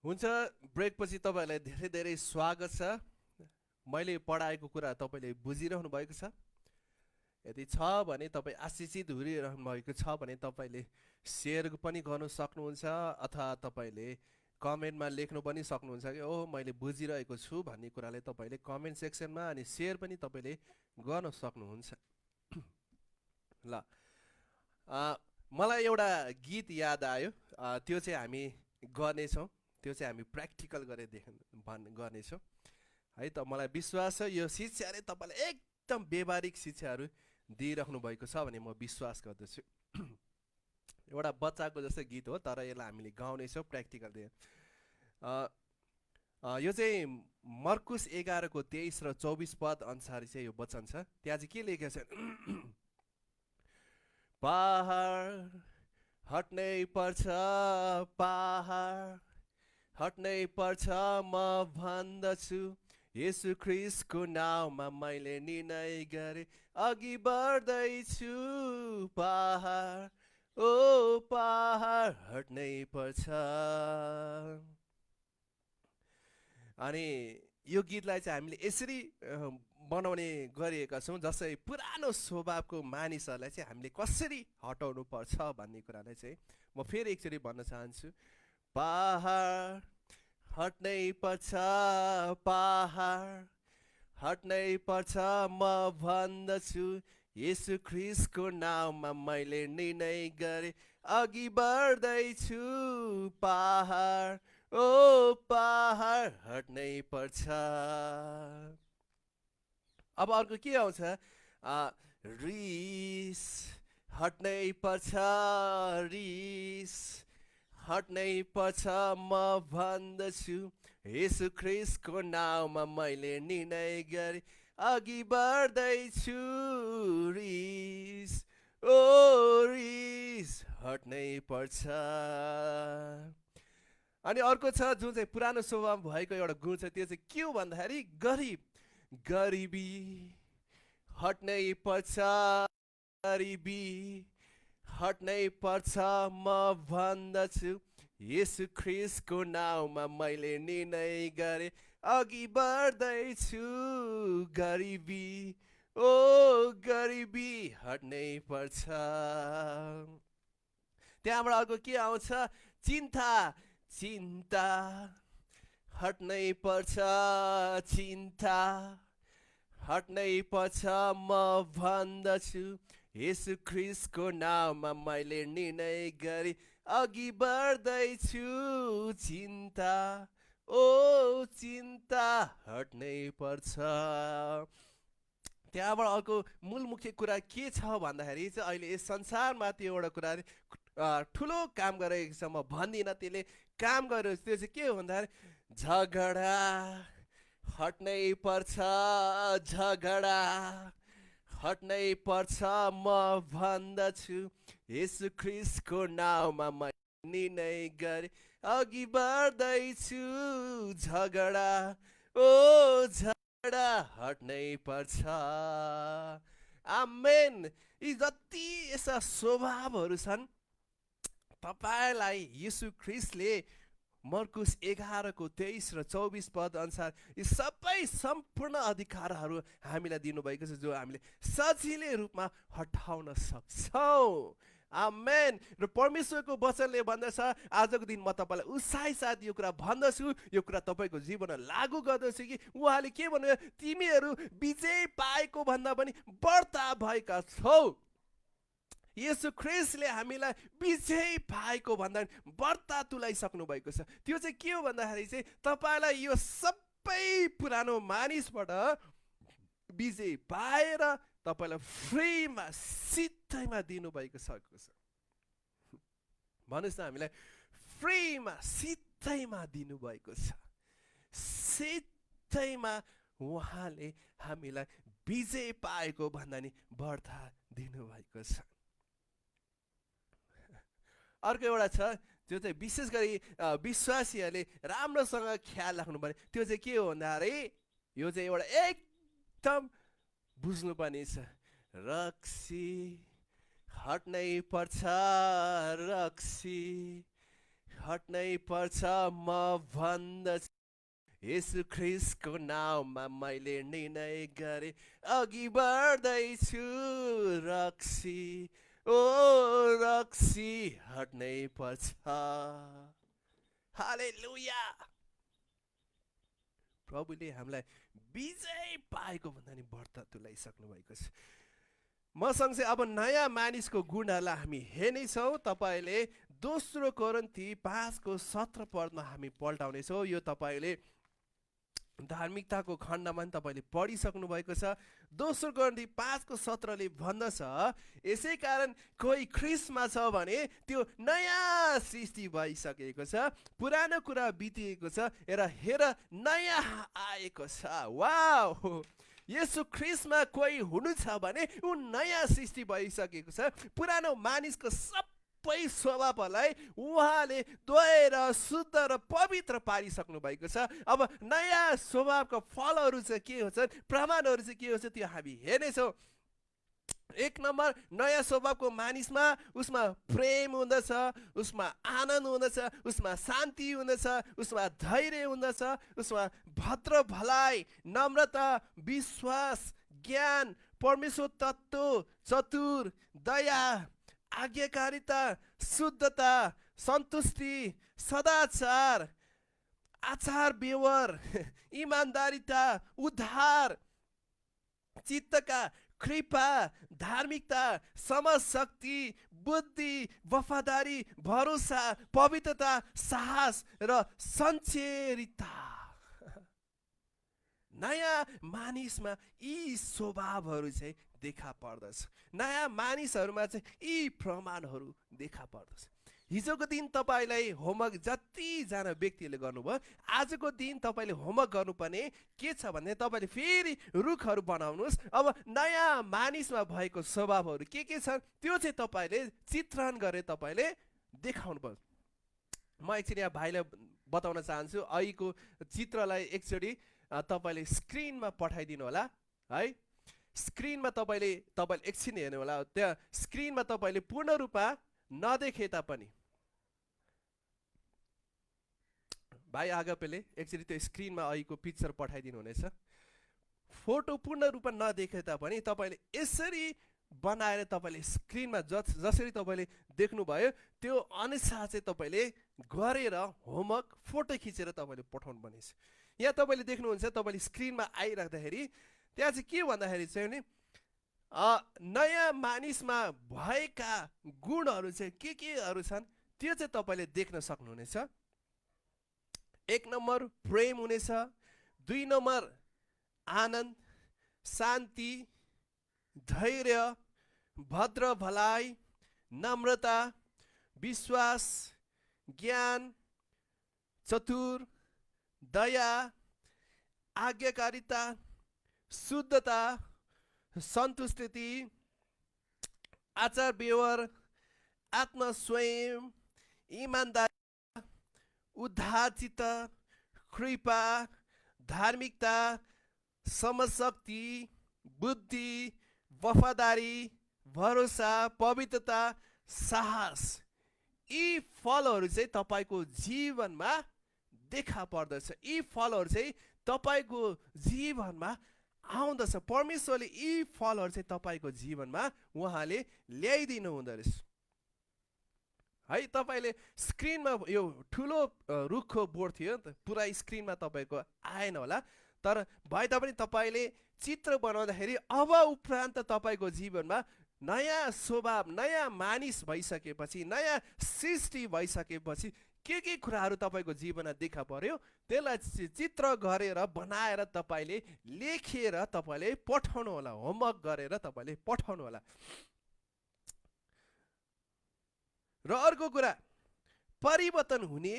हुन्छ ब्रेकपछि तपाईँहरूलाई धेरै धेरै स्वागत छ। मैले पढाएको कुरा तपाईँले बुझिरहनु भएको छ। यदि छ भने तपाईँ आशिषित हुरिरहनु भएको छ भने तपाईँले सेयर पनि गर्नु सक्नुहुन्छ अथवा तपाईँले कमेन्टमा लेख्नु पनि सक्नुहुन्छ कि ओ मैले बुझिरहेको छु भन्ने कुराले तपाईँले कमेन्ट सेक्सनमा अनि सेयर पनि तपाईँले गर्न सक्नुहुन्छ। ल मलाई एउटा गीत याद आयो, त्यो चाहिँ हामी गर्नेछौँ, त्यो चाहिँ हामी प्र्याक्टिकल गरेर गर्नेछौँ है त। मलाई विश्वास छ यो शिक्षाले तपाईँलाई एकदम व्यवहारिक शिक्षाहरू दिइराख्नु भएको छ भने म विश्वास गर्दछु। एउटा बच्चाको जस्तो गीत हो तर यसलाई हामीले गाउनेछौँ प्र्याक्टिकल दिए। यो चाहिँ मर्कुस 11को 23 र 24 पद अनुसार चाहिँ यो वचन छ। त्यहाँ चाहिँ के लेखेको छ, पहाड हट्नै पर्छ, पहाड हट्नै पर्छ, म भन्दछु येशू ख्रीष्टको नाउँमा मैले निर्णय गरेँ अघि बढ्दैछु। पहाड ओ पहाड हट्नै पर्छ। अनि यो गीतलाई चाहिँ हामीले यसरी बनाउने गरिएका छौँ जसै पुरानो स्वभावको मानिसहरूलाई चाहिँ हामीले कसरी हटाउनु पर्छ भन्ने कुरालाई चाहिँ म फेरि एकचोटि भन्न चाहन्छु। पहाड हट्नै पर्छ, पहाड हट्नै पर्छ, म भन्दछु येशू ख्रीष्टको नाउँमा मैले निर्णय गरेँ अघि बढ्दैछु। पहाड ओ पहाड हट्नै पर्छ। अब अर्को के आउँछ, रिस हट्नै पर्छ, रिस हट्नै पर्छ, म भन्दछु येशू ख्रीष्टको नाउँमा मैले निर्णय गरेँ अघि बढ्दैछु। रिस ओ रिस हट्नै पर्छ। अनि अर्को छ जुन चाहिँ पुरानो स्वभाव भएको एउटा गुण छ, त्यो चाहिँ के हो भन्दाखेरि गरिब, गरिबी हट्नै पर्छ, गरिबी हट्नै पर्छ, म भन्दछु येशू ख्रीष्टको नाउँमा मैले निर्णय गरेँ अघि बढ्दैछु। गरिबी ओ गरिबी हट्नै पर्छ। त्यहाँबाट अर्को के आउँछ, चिन्ता, चिन्ता हट्नै पर्छ, चिन्ता हट्नै पर्छ, म भन्दछु येशू ख्रीष्टको नाउँमा मैले निर्णय गरेँ अघि बढ्दैछु। चिन्ता ओ चिन्ता हट्नै पर्छ। त्यहाँबाट अर्को मूल मुख्य कुरा के छ भन्दाखेरि चाहिँ अहिले यस संसारमा त्यो एउटा कुरा ठुलो काम गरेको छ, म भन्दिनँ त्यसले काम गरेको त्यो चाहिँ के हो भन्दाखेरि झगडा हट्नै पर्छ, झगडा हट्नै पर्छ, म भन्दछु येशू ख्रीष्टको नाउँमा मैले निर्णय गरेँ अघि बढ्दैछु। झगडा ओ झगडा हट्नै पर्छ। आमेन। यी जति यस्ता स्वभावहरू छन् तपाईँलाई येशू ख्रीष्टले मर्कुस 11को 23 र 24 पद अनुसार यी सबै सम्पूर्ण अधिकारहरू हामीलाई दिनुभएको छ जो हामीले सजिलै रूपमा हटाउन सक्छौँ। आमेन। र परमेश्वरको वचनले भन्दछ आजको दिन म तपाईँलाई उत्साही साथ यो कुरा भन्दछु, यो कुरा तपाईँको जीवनमा लागू गर्दछु कि उहाँले के भन्नु, तिमीहरू विजय पाएको भन्दा पनि बढ्ता भएका छौ। येशू ख्रीष्टले हामीलाई विजय पाएको भन्दा बढ्ता तुलाइसक्नु भएको छ। त्यो चाहिँ के हो भन्दाखेरि चाहिँ तपाईँलाई यो सबै पुरानो मानिसबाट विजय पाएर तपाईँलाई फ्रीमा सिधैमा दिनुभएको छ। भन्नुहोस् न, हामीलाई फ्रीमा सिधैमा दिनुभएको छ। सिधैमा उहाँले हामीलाई विजय पाएको भन्दा नि बढ्ता दिनुभएको छ। अर्को एउटा छ जो चाहिँ विशेष गरी विश्वासीहरूले राम्रोसँग ख्याल राख्नुपर्ने, त्यो चाहिँ के हो भन्दाखेरि यो चाहिँ एउटा एकदम बुझ्नुपर्ने छ। रक्सी हट्नै पर्छ, रक्सी हट्नै पर्छ म भन्दछु येशू ख्रिस्टको नाउँमा मैले निर्णय गरे अघि बढ्दैछु रक्सी ओ रक्सी हट्नै पर्छ हालेलुया प्रभुले हामीलाई विजय पाएको भन्दा नि व्रत तुल्याइसक्नु भएको छ मसँग चाहिँ अब नयाँ मानिसको गुणहरूलाई हामी हेर्नेछौँ तपाईँले दोस्रो कोरिन्थी 5:17 हामी पल्टाउनेछौँ यो तपाईँले धार्मिकताको खण्डमा पनि तपाईँले पढिसक्नु भएको छ दोस्रो कोरिन्थी 5:17 भन्दछ यसै कारण कोही ख्रिस्टमा छ भने त्यो नयाँ सृष्टि भइसकेको छ पुरानो कुरा बितिएको छ हेर नयाँ आएको छ वाउ येशू ख्रिस्टमा कोही हुनु छ भने ऊ नयाँ सृष्टि भइसकेको छ पुरानो मानिसको सबै स्वभावलाई उहाँले धोएर शुद्ध र पवित्र पारिसक्नु भएको छ अब नयाँ स्वभावको फलहरू चाहिँ के हुन्छ प्रमाणहरू चाहिँ के हुन्छ त्यो हामी हेर्नेछौँ एक नम्बर नयाँ स्वभावको मानिसमा उसमा प्रेम हुँदछ उसमा आनन्द हुँदछ उसमा शान्ति हुँदछ उसमा धैर्य हुँदछ उसमा भद्र भलाइ नम्रता विश्वास ज्ञान परमेश्वर तत्त्व चतुर दया आज्ञाकारिता शुद्धता सन्तुष्टि सदाचार आचार व्यवहार इमानदारिता उद्धार चित्तका कृपा धार्मिकता समशक्ति बुद्धि वफादारी भरोसा पवित्रता साहस र सञ्चेरिता नयाँ मानिसमा यी स्वभावहरू चाहिँ देखा पर्दछ नयाँ मानिसहरूमा चाहिँ यी प्रमाणहरू देखा पर्दछ हिजोको दिन तपाईँलाई होमवर्क जतिजना व्यक्तिले गर्नुभयो आजको दिन तपाईँले होमवर्क गर्नुपर्ने के छ भने तपाईँले फेरि रुखहरू बनाउनुहोस् अब नयाँ मानिसमा भएको स्वभावहरू के छन् त्यो चाहिँ तपाईँले चित्रण गरेर तपाईँले देखाउनु पर्छ म एकछिन यहाँ भाइलाई बताउन चाहन्छु अहिलेको चित्रलाई एकचोटि तपाईँले स्क्रिनमा पठाइदिनु होला है स्क्रिनमा तपाईँले एकछिन हेर्नु होला त्यहाँ स्क्रिनमा तपाईँले पूर्ण रूपमा नदेखे तापनि भाइ आगपेले एकचोटि त्यो स्क्रिनमा अहिलेको पिक्चर पठाइदिनु हुनेछ फोटो पूर्ण रूपमा नदेखे तापनि तपाईँले यसरी बनाएर तपाईँले स्क्रिनमा जसरी तपाईँले देख्नुभयो त्यो अनुसार चाहिँ तपाईँले गरेर होमवर्क फोटो खिचेर तपाईँले पठाउनु पर्नेछ यहाँ तपाईँले देख्नुहुन्छ तपाईँले स्क्रिनमा आइराख्दाखेरि त्यहाँ चाहिँ के भन्दाखेरि चाहिँ नि नयाँ मानिसमा भएका गुणहरू चाहिँ केहरू छन् त्यो चाहिँ तपाईँले देख्न सक्नुहुनेछ एक नम्बर प्रेम हुनेछ दुई नम्बर आनन्द शान्ति धैर्य भद्र भलाइ नम्रता विश्वास ज्ञान चतुर दया आज्ञाकारिता शुद्धता सन्तुष्टि आचार व्यवहार आत्मस्वयं इमानदारी उद्धारचित्त कृपा धार्मिकता समशक्ति बुद्धि वफादारी भरोसा पवित्रता साहस यी फलहरू चाहिँ तपाईँको जीवनमा देखा पर्दछ यी फलहरू चाहिँ तपाईँको जीवनमा आउँदछ परमेश्वरले यी फलहरू चाहिँ तपाईँको जीवनमा उहाँले ल्याइदिनु हुँदो रहेछ है तपाईँले स्क्रिनमा यो ठुलो रुखको बोर्ड थियो पुरा स्क्रिनमा तपाईँको आएन होला तर भए तापनि तपाईँले चित्र बनाउँदाखेरि अब उपरान्त तपाईँको जीवनमा नयाँ स्वभाव नयाँ मानिस भइसकेपछि नयाँ सृष्टि भइसकेपछि के कुराहरू तपाईँको जीवनमा देखा पर्यो त्यसलाई चित्र गरेर बनाएर तपाईँले लेखेर तपाईँले पठाउनु होला होमवर्क गरेर तपाईँले पठाउनु होला र अर्को कुरा परिवर्तन हुने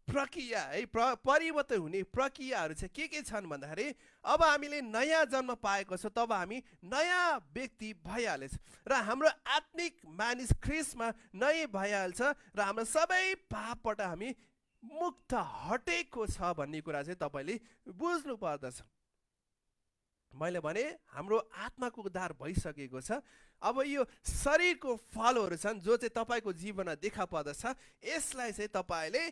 प्रक्रिया है परिवर्तन हुने प्रक्रियाहरू चाहिँ के छन् भन्दाखेरि अब हामीले नयाँ जन्म पाएको छौँ तब हामी नयाँ व्यक्ति भइहालेछ र हाम्रो आत्मिक मानिस ख्रिस्टमा नयाँ भइहाल्छ र हाम्रो सबै पापबाट हामी मुक्त हटेको छ भन्ने कुरा चाहिँ तपाईँले बुझ्नु पर्दछ मैले भने हाम्रो आत्माको उद्धार भइसकेको छ। अब यो शरीरको फलहरू छन् जो चाहिँ तपाईँको जीवनमा देखा पर्दछ, यसलाई चाहिँ तपाईँले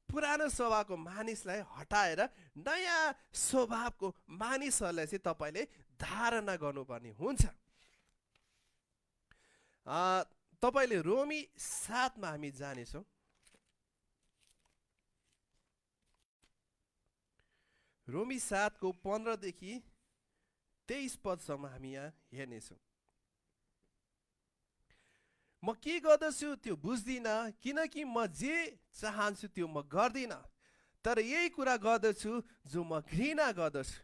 पुरानो स्वभावको मानिसलाई हटाएर नयाँ स्वभावको मानिसहरूलाई चाहिँ तपाईँले धारणा गर्नुपर्ने हुन्छ। तपाईँले रोमी 7 मा हामी जानेछौँ। रोमी 7 को 15 देखि 23 पदसम्म हामी यहाँ हेर्नेछौँ। म के गर्दछु त्यो बुझ्दिनँ, किनकि म जे चाहन्छु त्यो म गर्दिनँ, तर यही कुरा गर्दछु जो म घृणा गर्दछु।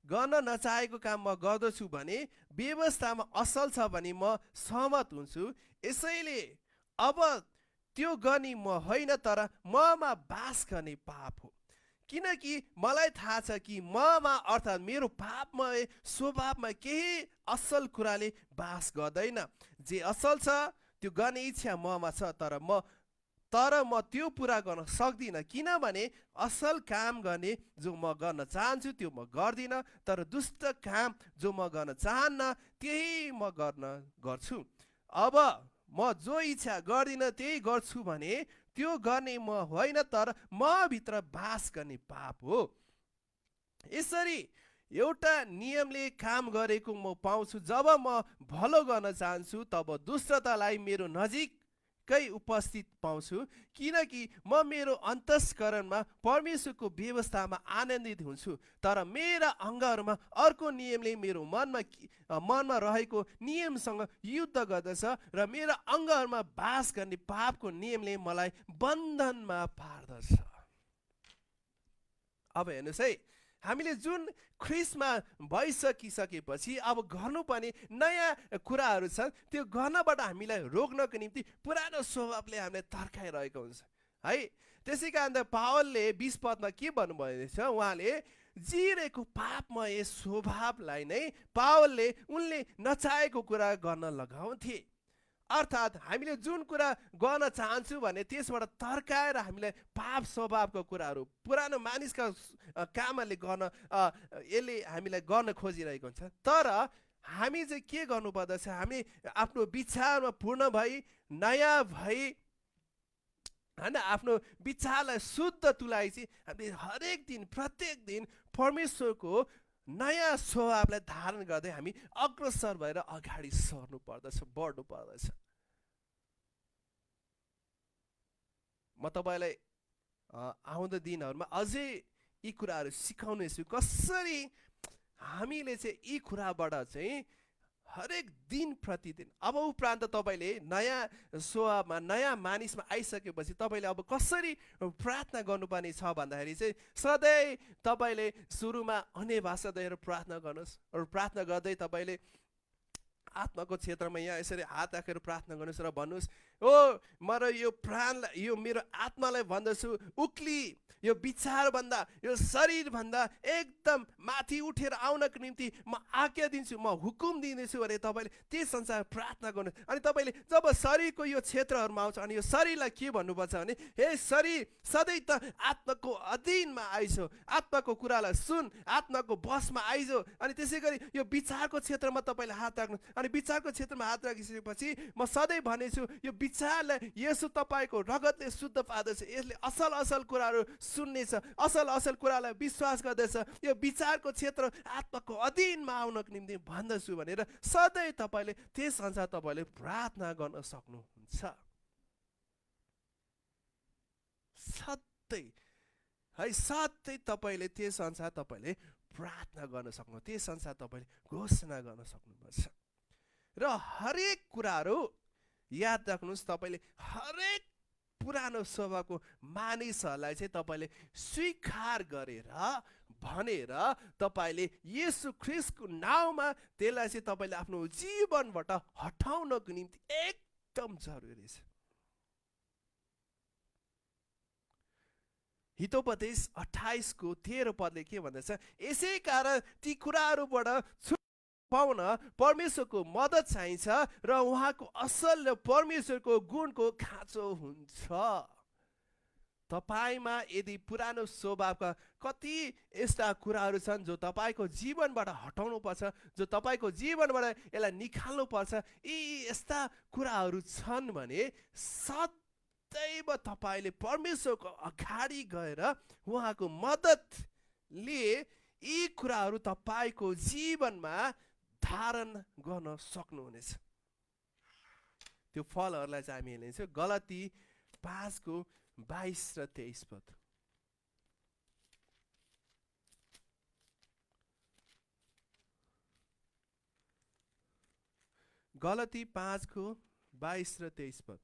गर्न नचाहेको काम म गर्दछु भने व्यवस्थामा असल छ भने म सहमत हुन्छु। यसैले अब त्यो गर्ने म होइन, तर ममा बास गर्ने पाप हो। किनकि मलाई थाहा छ कि ममा अर्थात् मेरो पापमय स्वभावमा केही असल कुराले बास गर्दैन। जे असल छ त्यो गर्ने इच्छा ममा छ, तर म त्यो पुरा गर्न सक्दिनँ। किनभने असल काम गर्ने जो म गर्न चाहन्छु त्यो म गर्दिनँ, तर दुष्ट काम जो म गर्न चाहन्न त्यही म गर्छु। अब म जो इच्छा गर्दिनँ त्यही गर्छु भने त्यो गर्ने म होइन, तर म भित्र बास गर्ने पाप हो। यसरी एउटा नियमले काम गरेको म पाउँछु। जब म भलो गर्न चाहन्छु तब दुष्टतालाई मेरो नजिकै उपस्थित पाउँछु, किनकि म मेरो अन्तस्करणमा परमेश्वरको व्यवस्थामा आनन्दित हुन्छु। तर मेरा अङ्गहरूमा अर्को नियमले मेरो मनमा रहेको नियमसँग युद्ध गर्दछ र मेरा अङ्गहरूमा बास गर्ने पापको नियमले मलाई बन्धनमा पार्दछ। अब हेर्नुहोस् है, हामीले जुन ख्रिस्टमा भइसकिसकेपछि अब गर्नुपर्ने नयाँ कुराहरू छन्, त्यो गर्नबाट हामीलाई रोक्नको निम्ति पुरानो स्वभावले हामीलाई तर्काइरहेको हुन्छ है। त्यसै कारण पावलले 20 पदमा के भन्नुभएको छ, उहाँले जिरेको पापमय स्वभावलाई नै पावलले उनले नचाहेको कुरा गर्न लगाउँथे। अर्थात् हामीले जुन कुरा गर्न चाहन्छु भने त्यसबाट तर्काएर हामीलाई पाप स्वभावको कुराहरू पुरानो मानिसका कामले गर्न यसले हामीलाई गर्न खोजिरहेको हुन्छ। तर हामी चाहिँ के गर्नुपर्दछ, हामी आफ्नो विचारमा पूर्ण भई नयाँ भई होइन, आफ्नो विचारलाई शुद्ध तुल्याइ चाहिँ हामीले हरेक दिन प्रत्येक दिन परमेश्वरको नयाँ स्वभावलाई धारण गर्दै हामी अग्रसर भएर अगाडि सर्नु पर्दछ, बढ्नु पर्दछ। म तपाईँलाई आउँदो दिनहरूमा अझै यी कुराहरू सिकाउनेछु, कसरी हामीले चाहिँ यी कुराबाट चाहिँ हरेक दिन प्रतिदिन अब उपरान्त तपाईँले नयाँ स्वभावमा नयाँ मानिसमा आइसकेपछि तपाईँले अब कसरी प्रार्थना गर्नुपर्ने छ भन्दाखेरि चाहिँ सधैँ तपाईँले सुरुमा अन्य भाषा दिएर प्रार्थना गर्नुहोस् र प्रार्थना गर्दै तपाईँले आत्माको क्षेत्रमा यहाँ यसरी हात राखेर प्रार्थना गर्नुहोस् र भन्नुहोस्, ओ म यो प्राणलाई, यो मेरो आत्मालाई भन्दछु, उक्ली यो विचारभन्दा यो शरीरभन्दा एकदम माथि उठेर आउनको निम्ति म आज्ञा दिन्छु, म हुकुम दिँदैछु भने तपाईँले त्यस अनुसार प्रार्थना गर्नु। अनि तपाईँले जब शरीरको यो क्षेत्रहरूमा आउँछ अनि यो शरीरलाई के भन्नुपर्छ भने, हे शरीर सधैँ त आत्माको अधीनमा आइजो, आत्माको कुरालाई सुन, आत्माको बसमा आइजो। अनि त्यसै गरी यो विचारको क्षेत्रमा तपाईँले हात राख्नु। अनि विचारको क्षेत्रमा हात राखिसकेपछि म सधैँ भनेछु, यो विचारलाई यसो तपाईँको रगतले शुद्ध पार्दछ, यसले असल असल कुराहरू सुन्नेछ, असल असल कुरालाई विश्वास गर्दछ, यो विचारको क्षेत्र आत्माको अधीनमा आउनको निम्ति भन्दछु भनेर सधैँ तपाईँले त्यस अनुसार तपाईँले प्रार्थना गर्न सक्नुहुन्छ। सधैँ है, सधैँ तपाईँले त्यस अनुसार तपाईँले प्रार्थना गर्न सक्नु, त्यस अनुसार तपाईँले घोषणा गर्न सक्नुपर्छ। र हरेक कुराहरू याद राख्नुहोस्, तपाईँले हरेक पुरानो स्वभावको मानिसहरूलाई चाहिँ तपाईँले स्वीकार गरेर भनेर तपाईँले येशू ख्रिस्टको नाउँमा त्यसलाई चाहिँ तपाईँले आफ्नो जीवनबाट हटाउनको निम्ति एकदम जरुरी छ। हितोपदेश 28 को 13 पदले के भन्दछ, यसै कारण ती कुराहरूबाट पाउन परमेश्वरको मद्दत चाहिन्छ र उहाँको असल र परमेश्वरको गुणको खाँचो हुन्छ। तपाईमा यदि पुरानो स्वभावका कति यस्ता कुराहरू छन् जो तपाईको जीवनबाट हटाउनु पर्छ, जो तपाईको जीवनबाट यसलाई निकाल्नु पर्छ, यी यस्ता कुराहरू छन् भने सदैव तपाईले परमेश्वरको अगाडि गएर उहाँको मद्दतले यी कुराहरू तपाईको जीवनमा धारण गर्न सक्नुहुनेछ। त्यो फलहरूलाई चाहिँ हामी हेर्नेछौँ गलाती 5:22 र 23 पद। गलाती 5:22 र 23 पद।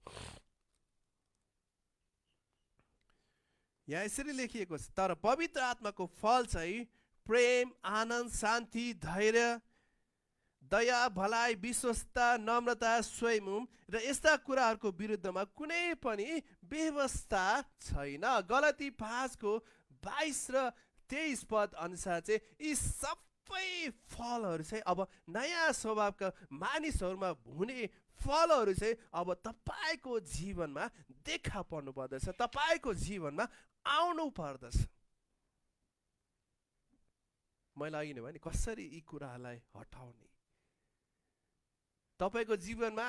यहाँ यसरी लेखिएको छ, तर पवित्र आत्माको फल चाहिँ प्रेम, आनन्द, शान्ति, धैर्य, दया, भलाइ, विश्वस्तता, नम्रता, संयम र यस्ता कुराहरूको विरुद्धमा कुनै पनि व्यवस्था छैन। गलाती 5:22 र 23 पद अनुसार चाहिँ यी सबै फलहरू चाहिँ अब नयाँ स्वभावका मानिसहरूमा हुने फलहरू चाहिँ अब तपाईको जीवनमा देखा पर्नु पर्दछ, तपाईको जीवनमा आउनु पर्दछ। मैले अघि नै भने कसरी यी कुराहरूलाई हटाउने। तपाईको जीवनमा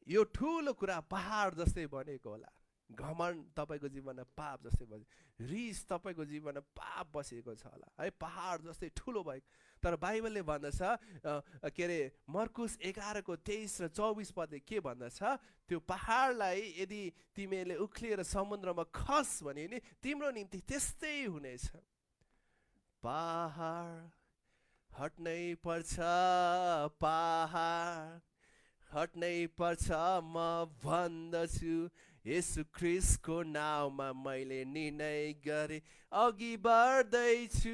यो ठुलो कुरा पहाड जस्तै बनेको होला, घमण्ड तपाईको जीवनमा पाप जस्तै बने, रिस तपाईको जीवनमा पाप बसेको छ होला है, पहाड जस्तै ठुलो भएको। तर बाइबलले भन्दछ के अरे मर्कुस 11:23 र 24 पदले के भन्दछ, त्यो पहाडलाई यदि तिमीले उक्लिएर समुद्रमा खस भने नि तिम्रो निम्ति त्यस्तै हुनेछ। पहाड हट्नै पर्छ, पहाड हट्नै पर्छ, म भन्दछु येशू ख्रीष्टको नाउँमा मैले निर्णय गरे अघि बढ्दैछु।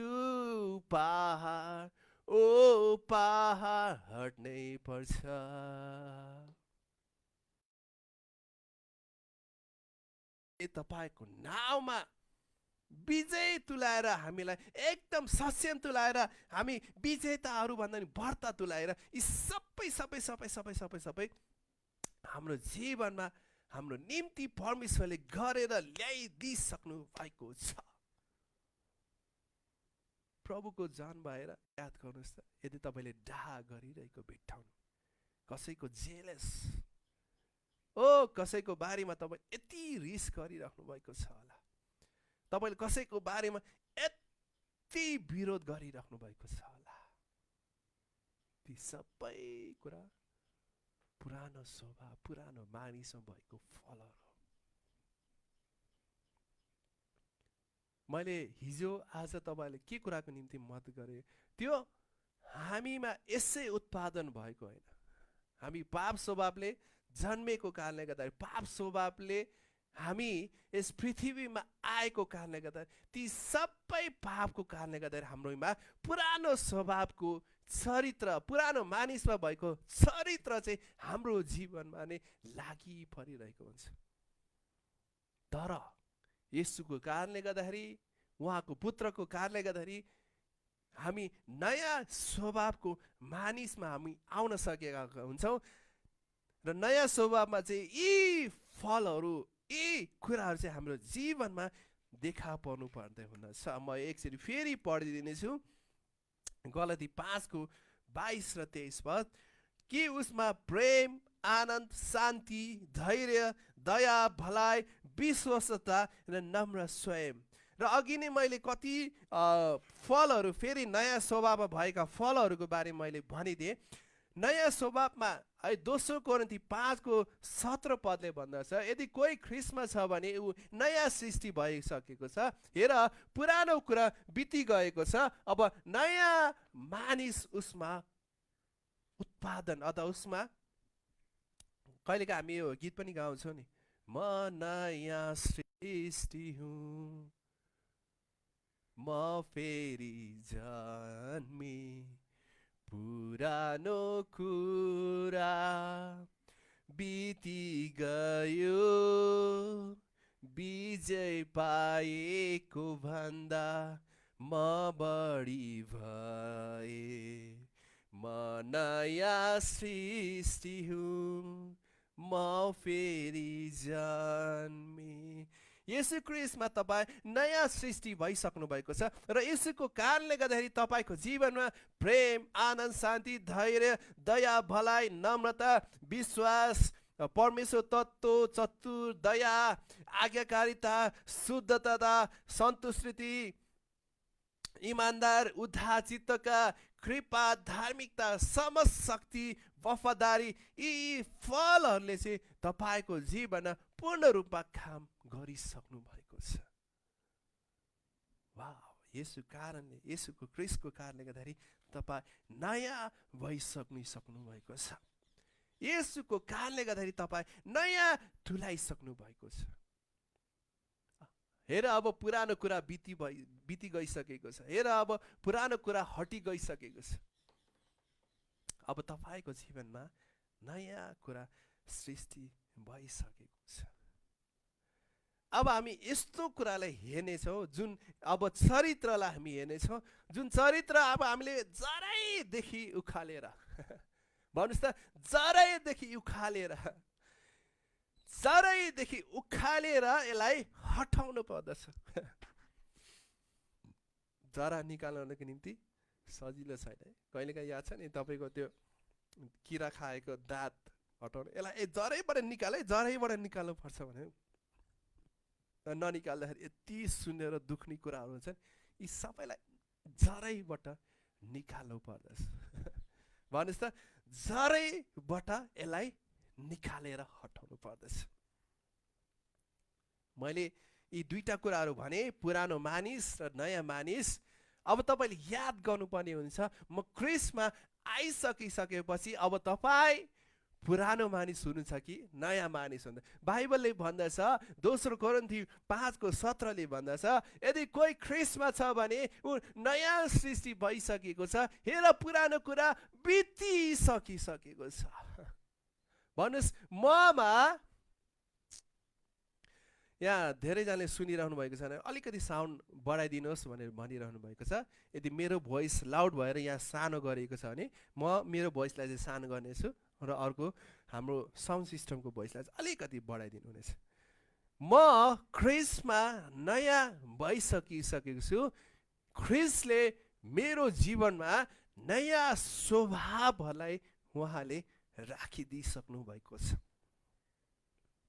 पहाड ओ पहाड हट्नै पर्छ। तपाईको नाउँमा विजय तुलाएर हामीलाई एकदम सक्षम तुलाएर हामी विजेताहरू भन्दा नि बढ्ता तुलाएर यी सबै सबै सबै सबै सबै सबै हाम्रो जीवनमा हाम्रो निम्ति परमेश्वरले गरेर ल्याइदिइसक्नु भएको छ। प्रभुको जन भएर याद गर्नुहोस् त, यदि तपाईँले डाहा गरिरहेको भेट्टाउनु, कसैको जेलस कसैको बारेमा तपाईँ यति रिस गरिराख्नु भएको छ होला, तपाईले कसैको बारेमा यति विरोध गरिराख्नु भएको छ होला, ती सबै कुरा पुरानो स्वभाव, पुरानो मानिसमा भएको फलहरू। मैले हिजो आज तपाईले के कुराको निम्ति मत गरे, त्यो हामीमा यसै उत्पादन भएको होइन। हामी पाप स्वभावले जन्मेको कारणले गर्दा, पाप स्वभावले हामी यस पृथ्वीमा आएको कारणले गर्दा, ती सबै पापको कारणले गर्दा हाम्रोमा पुरानो स्वभावको चरित्र, पुरानो मानिसमा भएको चरित्र चाहिँ हाम्रो जीवनमा नै लागि परिरहेको हुन्छ। तर येशूको कारणले गर्दाखेरि, उहाँको पुत्रको कारणले गर्दाखेरि हामी नयाँ स्वभावको मानिसमा हामी आउन सकेका हुन्छौँ र नयाँ स्वभावमा चाहिँ यी फलहरू, यी कुराहरू चाहिँ हाम्रो जीवनमा देखा पर्नु पर्दै हुनेछ। म एकचोटि फेरि पढिदिनेछु गलाती 5:22 र 23 पद। कि उसमा प्रेम, आनन्द, शान्ति, धैर्य, दया, भलाइ, विश्वस्तता र नम्र स्वयं। र अघि नै मैले कति फलहरू, फेरि नयाँ स्वभावमा भएका फलहरूको बारे मैले भनिदिएँ। नयाँ स्वभावमा है 2 कोरिन्थी 5:17 पदले भन्दछ, यदि कोही ख्रीष्टमा छ भने ऊ नयाँ सृष्टि भइसकेको छ, हेर पुरानो कुरा बिति गएको छ, अब नयाँ मानिस उसमा उत्पादन, अथवा उसमा कहिलेका हामी यो गीत पनि गाउँछौँ नि, म नयाँ सृष्टि हुँ, म फेरि जन्मे, पुरानो कुरा बिति गयो, विजय पाएको भन्दा म बढी भए, म नयाँ सृष्टि हुँ, म फेरि जन्मे। येशू ख्रीष्टमा तपाईँ नयाँ सृष्टि भइसक्नु भएको छ र यसुको कारणले गर्दाखेरि तपाईँको जीवनमा प्रेम, आनन्द, शान्ति, धैर्य, दया, भलाइ, नम्रता, विश्वास, परमेश्वर तत्त्व, चतुर, दया, आज्ञाकारिता, शुद्धता, सन्तुष्टि, ईमानदार, उद्धार चित्तका, कृपा, धार्मिकता, समझ, शक्ति, वफादारी, यी फलहरूले चाहिँ तपाईँको जीवनमा पूर्ण रूपमा काम गरिसक्नु भएको छ। वाह, यसु कारणले, यसुको ख्रीष्टको कारणले गर्दाखेरि तपाईँ नयाँ भइसक्नु भएको छ। यसुको कारणले गर्दाखेरि तपाईँ नयाँ तुल्याइसक्नु भएको छ। हेर अब पुरानो कुरा बिति गइसकेको छ। हेर अब पुरानो कुरा हटि गइसकेको छ। अब तपाईँको जीवनमा नयाँ कुरा सृष्टि भइसकेको छ। अब हामी यस्तो कुरालाई हेर्नेछौँ जुन अब चरित्रलाई हामी हेर्नेछौँ, जुन चरित्र अब हामीले जराइदेखि उखालेर भन्नुहोस् त, जराइदेखि उखालेर यसलाई हटाउनु पर्दछ। जरा निकाल्नको निम्ति सजिलो छैन है। कहिलेकाहीँ याद छ नि तपाईँको त्यो किरा खाएको दाँत हटाउनु, यसलाई जरैबाट निकाल्नु पर्छ भने ननिकाल्दाखेरि यति सुनेर दुख्ने कुराहरू हुन्छन्, यी सबैलाई जरैबाट निकाल्नु पर्दछ। भन्नुहोस् त, जरैबाट यसलाई निकालेर हटाउनु पर्दछ। मैले यी दुईटा कुराहरू भने, पुरानो मानिस र नयाँ मानिस। अब तपाईँले याद गर्नुपर्ने हुन्छ, म ख्रीष्टमा आइसकिसकेपछि अब तपाईँ पुरानो मानिस हुनुहुन्छ कि नयाँ मानिस हुनुहुन्छ। बाइबलले भन्दछ, दोस्रो कोरिन्थी 5:17 भन्दछ, यदि कोही ख्रीष्टमा छ भने ऊ नयाँ सृष्टि भइसकेको छ, हेर पुरानो कुरा बितिसकिसकेको छ। भन्नुहोस्, ममा यहाँ धेरैजनाले सुनिरहनु भएको छ भने अलिकति साउन्ड बढाइदिनुहोस् भनेर भनिरहनु भएको छ। यदि मेरो भोइस लाउड भएर यहाँ सानो गरेको छ भने म मेरो भोइसलाई चाहिँ सानो गर्नेछु र अर्को हाम्रो साउन्ड सिस्टमको भोइसलाई चाहिँ अलिकति बढाइदिनु हुनेछ। म ख्रीष्टमा नयाँ भइसकिसकेको छु। ख्रीष्टले मेरो जीवनमा नयाँ स्वभावहरूलाई उहाँले राखिदिइसक्नु भएको छ।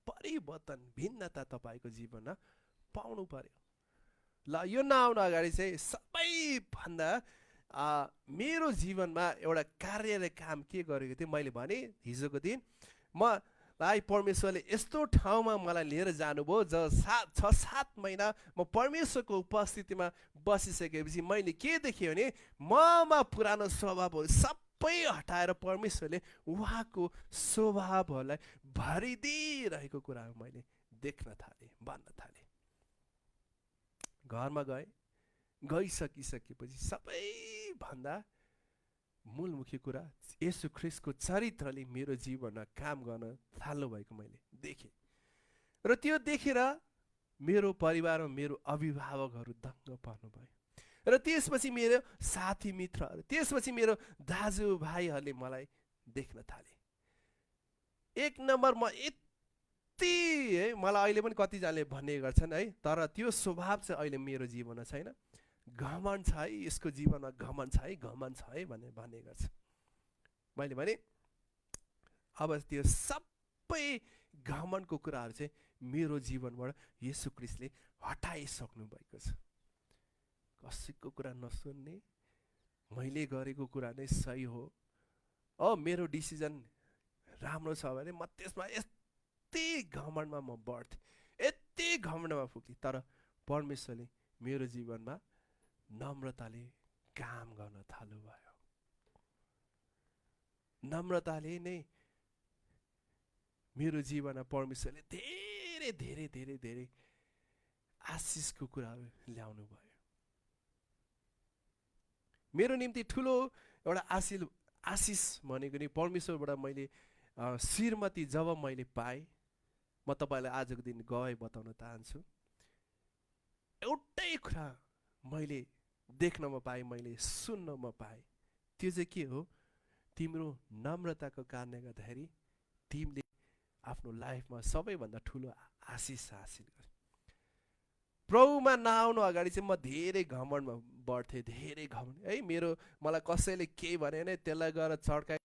परिवर्तन, भिन्नता तपाईँको जीवनमा पाउनु पर्यो। ल, यो नआउन अगाडि चाहिँ सबैभन्दा मेरो जीवनमा एउटा कार्य काम के गरेको थिएँ मैले भने, हिजोको दिन मलाई परमेश्वरले यस्तो ठाउँमा मलाई लिएर जानुभयो ज 6-7 महिना म परमेश्वरको उपस्थितिमा बसिसकेपछि मैले के देखेँ भने, ममा पुरानो स्वभावहरू सबै हटाएर परमेश्वरले उहाँको स्वभावहरूलाई भरिदिइरहेको कुराहरू मैले देख्न थालेँ, भन्न थालेँ। घरमा गइसकेपछि सबैभन्दा मूलमुखी कुरा येशू ख्रीष्टको चरित्रले मेरो जीवनमा काम गर्न थाल्नु भएको मैले देखेँ। र त्यो देखेर मेरो परिवारमा मेरो अभिभावकहरू दङ्ग पर्नुभयो। र त्यसपछि मेरो साथी मित्रहरू, त्यसपछि मेरो दाजुभाइहरूले मलाई देख्न थाले। एक नम्बर म यति है, मलाई अहिले पनि कतिजनाले भन्ने गर्छन् है, तर त्यो स्वभाव चाहिँ अहिले मेरो जीवनमा छैन। घमण्ड छ है, यसको जीवनमा घमण्ड छ है भनेर भन्ने गर्छ। मैले भने अब त्यो सबै घमण्डको कुराहरू चाहिँ मेरो जीवनबाट येशू ख्रीष्टले हटाइसक्नु भएको छ। कसैको कुरा नसुन्ने, मैले गरेको कुरा नै सही हो, मेरो डिसिजन राम्रो छ भने म त्यसमा यति घमण्डमा म बढ्थेँ, यति घमण्डमा पुग्थेँ। तर परमेश्वरले मेरो जीवनमा नम्रताले काम गर्न थाल्नुभयो। नम्रताले नै मेरो जीवनमा परमेश्वरले धेरै धेरै धेरै धेरै आशिषको कुराहरू ल्याउनु भयो। मेरो निम्ति ठुलो एउटा आशिष भनेको नि परमेश्वरबाट मैले श्रीमती जब मैले पाएँ, म तपाईँलाई आजको दिन गवाही बताउन चाहन्छु। एउटै कुरा मैले देख्नमा पाएँ, मैले सुन्नमा पाएँ, त्यो चाहिँ के हो? तिम्रो नम्रताको कारणले गर्दाखेरि तिमीले आफ्नो लाइफमा सबैभन्दा ठुलो आशिष हासिल गर्छ। प्रभुमा नआउनु अगाडि चाहिँ म धेरै घमण्डमा बढ्थेँ, धेरै घमण्ड है। मलाई कसैले केही भने नै त्यसलाई गएर चड्काइ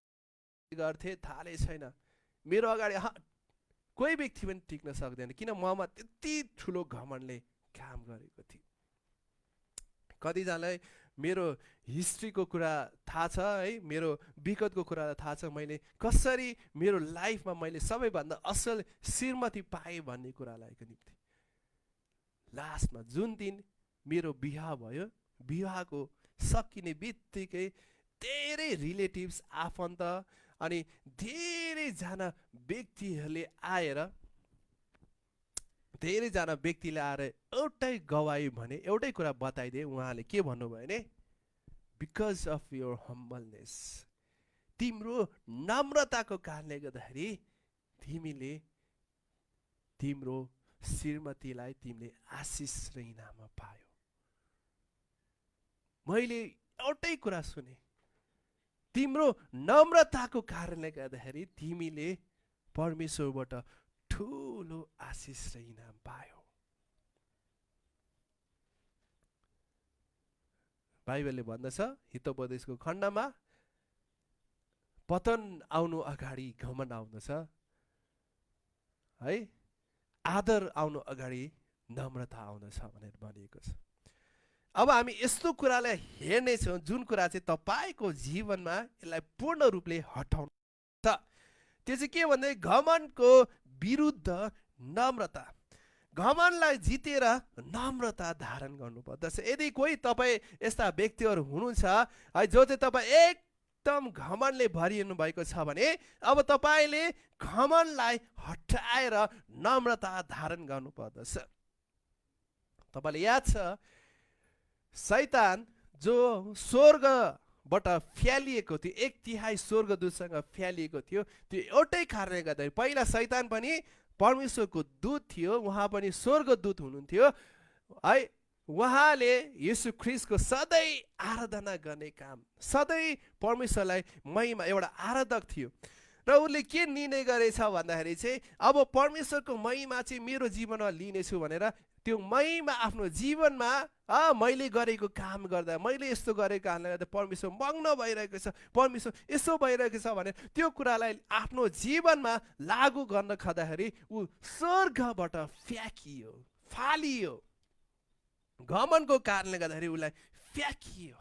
गर्थेँ, थाहै छैन। मेरो अगाडि कोही व्यक्ति पनि टिक्न सक्दैन, किन ममा त्यति ठुलो घमण्डले काम गरेको थियो। कतिजनालाई मेरो हिस्ट्रीको कुरा थाहा छ है, मेरो विगतको कुरा थाहा छ, मैले कसरी मेरो लाइफमा मैले सबैभन्दा असल श्रीमती पाएँ भन्ने कुरालाई निम्ति लास्टमा जुन दिन मेरो बिहा भयो, विवाहको सकिने बित्तिकै धेरै रिलेटिभ्स, आफन्त अनि धेरैजना व्यक्तिले आएर एउटै गवाई भने, एउटै कुरा बताइदिए। उहाँले के भन्नुभयो भने, बिकज अफ योर हम्बलनेस, तिम्रो नम्रताको कारणले गर्दाखेरि तिमीले तिम्रो श्रीमतीलाई तिमीले आशिष र इनाममा पायो। मैले एउटै कुरा सुने, तिम्रो नम्रताको कारणले गर्दाखेरि तिमीले परमेश्वरबाट ठुलो आशिष र इनाम पायो। बाइबलले भन्दछ हितोपदेशको खण्डमा, पतन आउनु अगाडि घमण्ड आउँदछ है, आदर आउनु अगाडि नम्रता आउँदछ भनेर भनिएको छ। अब हामी यस्तो कुरालाई हेर्नेछौँ जुन कुरा चाहिँ तपाईँको जीवनमा यसलाई पूर्ण रूपले हटाउनु छ। त्यो चाहिँ के भन्दै, घमण्डको विरुद्ध नम्रता। घमण्डलाई जितेर नम्रता धारण गर्नुपर्दछ। यदि कोही तपाईँ यस्ता व्यक्तिहरू हुनुहुन्छ है जो चाहिँ तपाईँ एकदम घमण्डले भरिनु भएको छ भने, अब तपाईँले घमण्डलाई हटाएर नम्रता धारण गर्नुपर्दछ। तपाईँलाई याद छ, शैतान जो स्वर्गबाट फ्यालिएको थियो, 1/3 स्वर्गदूतसँग फ्यालिएको थियो, त्यो एउटै कारणले गर्दा, पहिला शैतान पनि परमेश्वरको दूत थियो, उहाँ पनि स्वर्गदूत हुनुहुन्थ्यो है। उहाँले येशू ख्रीष्टको सधैँ आराधना गर्ने काम, सधैँ परमेश्वरलाई महिमा, एउटा आराधक थियो। र उसले के निर्णय गरेछ भन्दाखेरि चाहिँ, अब परमेश्वरको महिमा चाहिँ मेरो जीवनमा लिनेछु भनेर त्यो महिमा आफ्नो जीवनमा मैले गरेको काम गर्दा, मैले यस्तो गरेको कारणले गर्दा परमेश्वर मग्न भइरहेको छ, परमेश्वर यसो भइरहेको छ भनेर त्यो कुरालाई आफ्नो जीवनमा लागू गर्न खोज्दाखेरि ऊ स्वर्गबाट फ्याँकियो, फालियो। घमण्डको कारणले गर्दाखेरि उसलाई फ्याँकियो।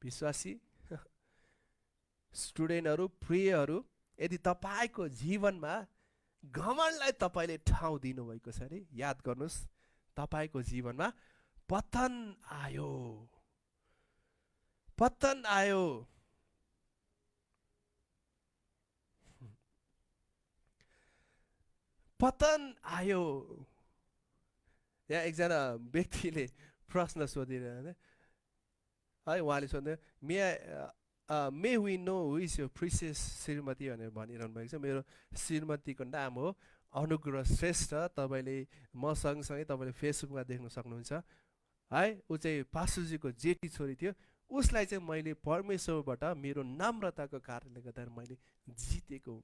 विश्वासी स्टुडेन्टहरू, प्रियहरू, यदि तपाईँको जीवनमा घमण्डलाई तपाईँले ठाउँ दिनुभएको छ अरे, याद गर्नुहोस्, तपाईँको जीवनमा पतन आयो, पतन आयो। पतन आयो। यहाँ एकजना व्यक्तिले प्रश्न सोधिरहने है, उहाँले सोध्दै, may we know who is your precious श्रीमती भनेर भनिरहनु भएको छ। मेरो श्रीमतीको नाम हो अनुग्रह श्रेष्ठ। तपाईँले म सँगसँगै तपाईँले फेसबुकमा देख्न सक्नुहुन्छ है। ऊ चाहिँ पासुजीको जेठी छोरी थियो। उसलाई चाहिँ मैले परमेश्वरबाट मेरो नम्रताको कारणले गर्दा मैले जितेको,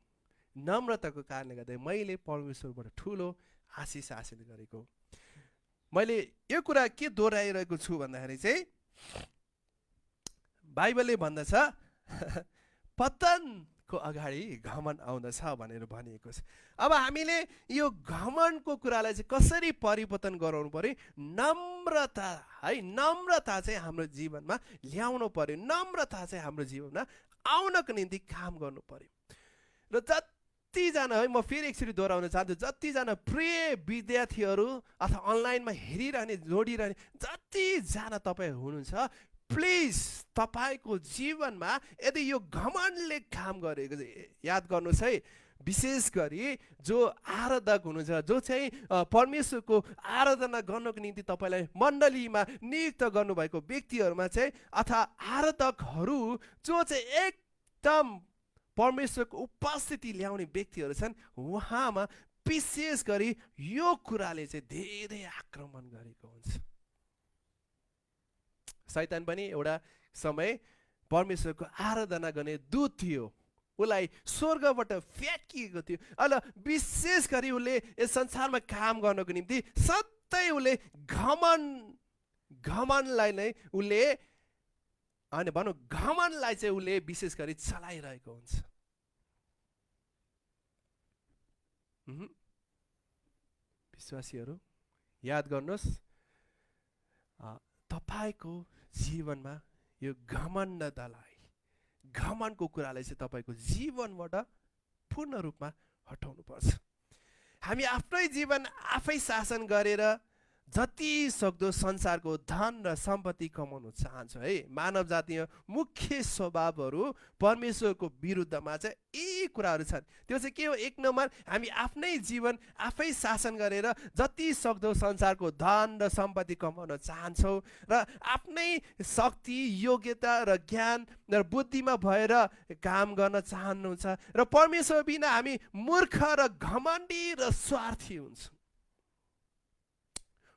नम्रताको कारणले गर्दा मैले परमेश्वरबाट ठुलो आशिष हासिल गरेको। मैले यो कुरा के दोहोऱ्याइरहेको छु भन्दाखेरि चाहिँ, बाइबलले भन्दछ पतनको अगाडि घमण्ड आउँदछ भनेर भनिएको छ। अब हामीले यो घमण्डको कुरालाई चाहिँ कसरी परिवर्तन गराउनु पर्यो? नम्रता है, नम्रता चाहिँ हाम्रो जीवनमा ल्याउनु पर्यो। नम्रता चाहिँ हाम्रो जीवनमा आउनको निम्ति काम गर्नु पर्यो। र जतिजना है, म फेरि एकचोटि दोहोऱ्याउन चाहन्छु, जतिजना प्रिय विद्यार्थीहरू अथवा अनलाइनमा हेरिरहने, जोडिरहने जतिजना तपाईँ हुनुहुन्छ, प्लिज तपाईँको जीवनमा यदि यो घमण्डले काम गरेको, याद गर्नुहोस् है, विशेष गरी जो आराधक हुनुहुन्छ, जो चाहिँ परमेश्वरको आराधना गर्नको निम्ति तपाईँलाई मण्डलीमा नियुक्त गर्नुभएको व्यक्तिहरूमा चाहिँ, अथवा आराधकहरू जो चाहिँ एकदम परमेश्वरको उपस्थिति ल्याउने व्यक्तिहरू छन्, उहाँमा विशेष गरी यो कुराले चाहिँ धेरै आक्रमण गरेको हुन्छ। शैतान पनि एउटा समय परमेश्वरको आराधना गर्ने दूत थियो, उसलाई स्वर्गबाट फ्याँकिएको थियो। अहिले विशेष गरी उसले यस संसारमा काम गर्नको निम्ति जस्तै उसले घमण्डलाई नै उसले अनि भनौँ घमण्डलाई चाहिँ उसले विशेष गरी चलाइरहेको हुन्छ। विश्वासीहरू याद गर्नुहोस्, तपाईँको जीवनमा यो घमण्डको कुरालाई चाहिँ तपाईँको जीवनबाट पूर्ण रूपमा हटाउनु पर्छ। हामी आफ्नै जीवन आफै शासन गरेर जति सक्दो संसारको धन र सम्पत्ति कमाउन चाहन्छ है। मानव जातीय मुख्य स्वभावहरू परमेश्वरको विरुद्धमा चाहिँ यी कुराहरू छन्। त्यो चाहिँ के हो? एक नम्बर, हामी आफ्नै जीवन आफै शासन गरेर जति सक्दो संसारको धन र सम्पत्ति कमाउन चाहन्छौँ र आफ्नै शक्ति, योग्यता र ज्ञान र बुद्धिमा भएर काम गर्न चाहनुहुन्छ र परमेश्वर बिना हामी मूर्ख र घमण्डी र स्वार्थी हुन्छौँ।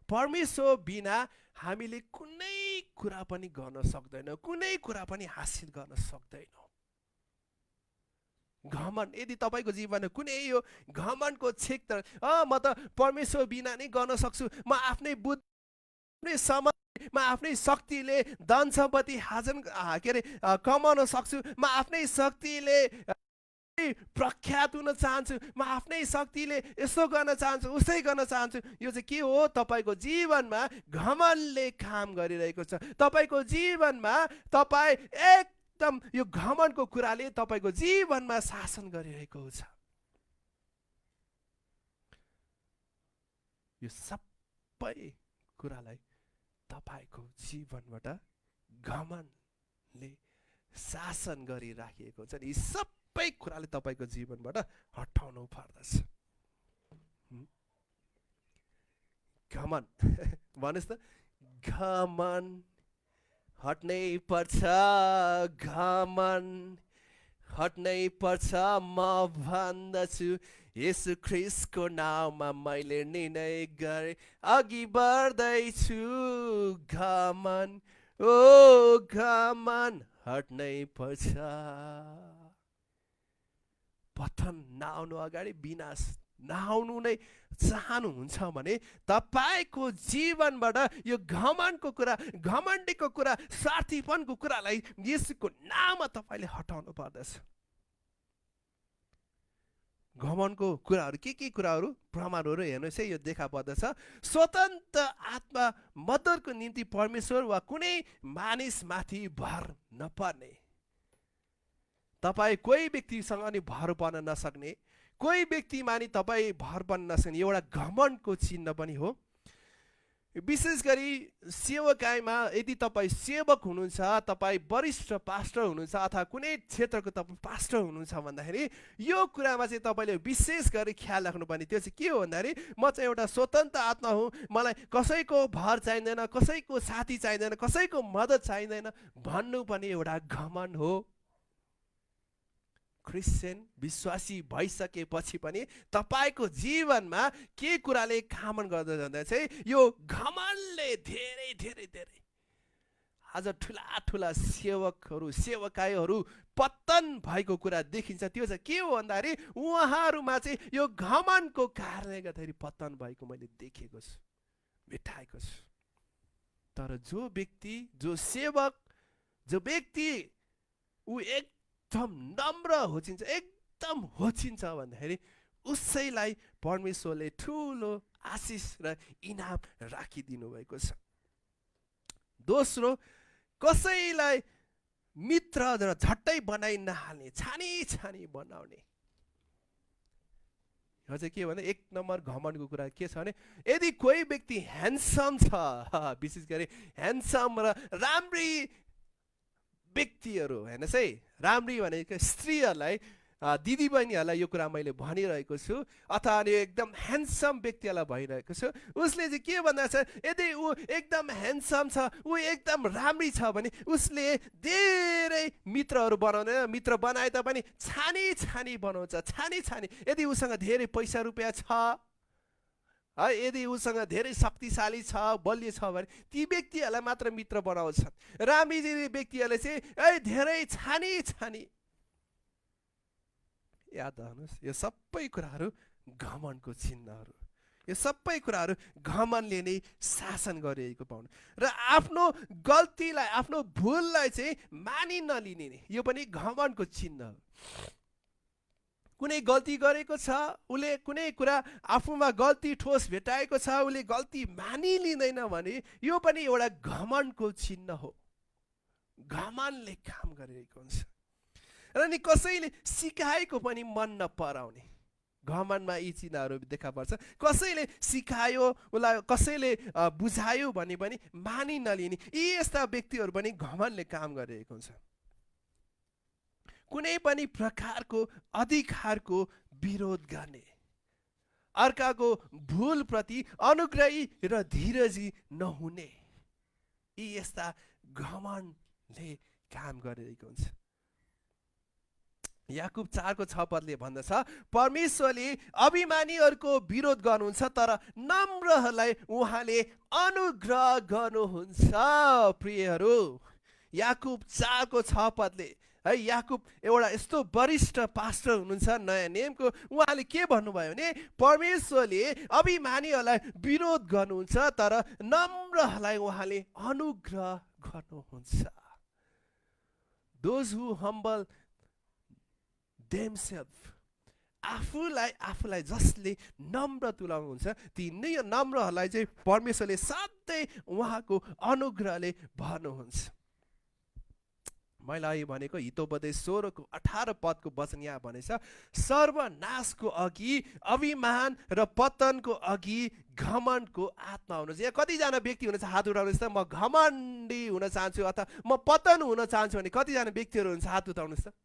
परमेश्वर बिना हामीले कुनै कुरा पनि गर्न सक्दैनौँ, कुनै कुरा पनि हासिल गर्न सक्दैनौँ। घमण्ड, यदि तपाईँको जीवनमा कुनै यो घमण्डको क्षेत्र, म त परमेश्वर बिना नै गर्न सक्छु, म आफ्नै बुद्धि, आफ्नै समय, म आफ्नै शक्तिले धन सम्पत्ति कमाउन सक्छु, म आफ्नै शक्तिले प्रख्यात हुन चाहन्छु, म आफ्नै शक्तिले यसो गर्न चाहन्छु, उसै गर्न चाहन्छु, यो चाहिँ के हो? तपाईँको जीवनमा घमण्डले काम गरिरहेको छ। तपाईँको जीवनमा तपाईँ एकदम यो घमण्डको कुराले तपाईँको जीवनमा शासन गरिरहेको छ। यो सबै कुरालाई तपाईँको जीवनबाट घमण्डले शासन गरिराखेको छ। यी सबै कुराले तपाईँको जीवनबाट हटाउनु पर्दछ। घमण्ड भन्नुहोस् त, घमण्ड हट्नै पर्छ, घमण्ड हट्नै पर्छ। म भन्दछु येशू ख्रीष्टको नाममा मैले निर्णय गरेँ, अघि बढ्दैछु। घमण्ड, ओ घमण्ड हट्नै पर्छ। पतन नआउनु अगाडि, विनाश नआउनु नै चाहनुहुन्छ भने तपाईँको जीवनबाट यो घमण्डको कुरा, घमण्डीको कुरा, स्वार्थीपनको कुरालाई येशूको नाममा तपाईँले हटाउनु पर्दछ। घमण्डको कुराहरू के कुराहरू, प्रमाणहरू हेर्नुहोस् है, यो देखा पर्दछ। स्वतन्त्र आत्मा मद्दतको निम्ति परमेश्वर वा कुनै मानिसमाथि भर नपर्ने। तपाईँ कोही व्यक्तिसँग नि भर पर्न नसक्ने, कोही व्यक्तिमा नि तपाईँ भर पर्न नसक्ने एउटा घमण्डको चिन्ह पनि हो। विशेष गरी सेवकाईमा यदि तपाईँ सेवक हुनुहुन्छ, तपाईँ वरिष्ठ पास्टर हुनुहुन्छ अथवा कुनै क्षेत्रको तपाईँ पास्टर हुनुहुन्छ भन्दाखेरि यो कुरामा चाहिँ तपाईँले विशेष गरी ख्याल राख्नुपर्ने। त्यो चाहिँ के हो भन्दाखेरि, म चाहिँ एउटा स्वतन्त्र आत्मा हुँ, मलाई कसैको भर चाहिँदैन, कसैको साथी चाहिँदैन, कसैको मद्दत चाहिँदैन भन्नु पनि एउटा घमण्ड हो। क्रिस्चियन विश्वासी भइसकेपछि पनि तपाईँको जीवनमा के कुराले काम गर्दै जाँदा चाहिँ यो घमण्डले धेरै धेरै धेरै आज ठुला सेवकहरू, सेवकाईहरू पतन भएको कुरा देखिन्छ। त्यो चाहिँ के हो भन्दाखेरि उहाँहरूमा चाहिँ यो घमण्डको कारणले गर्दाखेरि पतन भएको मैले देखेको छु, भेटाएको छु। तर जो व्यक्ति, जो सेवक, जो व्यक्ति ऊ एकदम नम्र होचिन्छ, एकदम होचिन्छ भन्दाखेरि उसैलाई परमेश्वरले ठुलो आशिष र इनाम राखिदिनु भएको छ। दोस्रो, कसैलाई मित्र र झट्टै बनाइ नहाल्ने, छानी बनाउने। यो चाहिँ के भने एक नम्बर घमण्डको कुरा के छ भने, यदि कोही व्यक्ति ह्यान्डसम छ, विशेष गरी ह्यान्डसम र राम्री व्यक्तिहरू, हेर्नुहोस् है, राम्री भनेको स्त्रीहरूलाई, दिदीबहिनीहरूलाई यो कुरा मैले भनिरहेको छु, अथवा एकदम ह्यान्डसम व्यक्तिहरूलाई भइरहेको छु। उसले चाहिँ के भन्दा छ, यदि ऊ एकदम ह्यान्डसम छ, ऊ एकदम राम्री छ भने उसले धेरै मित्रहरू बनाउँदैन, मित्र बनाए तापनि छानी बनाउँछ, छानी। यदि उसँग धेरै पैसा रुपियाँ छ है, यदि उसँग धेरै शक्तिशाली छ, बलियो छ भने ती व्यक्तिहरूलाई मात्र मित्र बनाउँछन्। राम्री व्यक्तिहरूले चाहिँ धेरै छानी। याद राख्नुहोस्, यो सबै कुराहरू घमण्डको चिन्हहरू। यो सबै कुराहरू घमण्डले नै शासन गरिरहेको पाउनु र आफ्नो गल्तीलाई आफ्नो भुललाई चाहिँ मानि नलिने नि यो पनि घमण्डको चिन्ह हो। कुनै गल्ती गरेको छ, उसले कुनै कुरा आफूमा गल्ती ठोस भेटाएको छ, उसले गल्ती मानिलिँदैन भने यो पनि एउटा घमण्डको चिन्ह हो। घमण्डले काम गरिरहेको हुन्छ र नि कसैले सिकाएको पनि मन नपराउने, घमण्डमा यी चिन्हहरू देखा पर्छ। कसैले सिकायो, उसलाई कसैले बुझायो भने पनि मानि नलिने, यी यस्ता व्यक्तिहरू पनि घमण्डले काम गरिरहेको हुन्छ। कुनै पनि प्रकारको अधिकारको विरोध गर्ने, अर्काको भुलप्रति अनुग्रही र धीरजी नहुने, यी यस्ता घमण्डले काम गरिरहेको हुन्छ। याकुब 4:6 भन्दछ, परमेश्वरले अभिमानीहरूको विरोध गर्नुहुन्छ तर नम्रहरूलाई उहाँले अनुग्रह गर्नुहुन्छ। प्रियहरू, याकुब 4:6 है, याकुब एउटा यस्तो वरिष्ठ पास्टर हुनुहुन्छ नयाँ नियमको, उहाँले के भन्नुभयो भने परमेश्वरले अभिमानीहरूलाई विरोध गर्नुहुन्छ तर नम्रहरूलाई उहाँले अनुग्रह गर्नुहुन्छ। Those who humble themselves, आफूलाई जसले नम्र तुलाउनुहुन्छ ती नम्रहरूलाई चाहिँ परमेश्वरले सधैँ उहाँको अनुग्रहले भर्नुहुन्छ। मैले अहिले भनेको हितोपदेश 16:18 वचन यहाँ भनेछ, सर्वनाशको अघि अभिमान र पतनको अघि घमण्डको आत्मा हुनुहुन्छ। यहाँ कतिजना व्यक्ति हुनुहुन्छ, हात उठाउनुहोस् त। म घमण्डी हुन चाहन्छु अथवा म पतन हुन चाहन्छु भने कतिजना व्यक्तिहरू हुन्छ, हात उठाउनुहोस् त।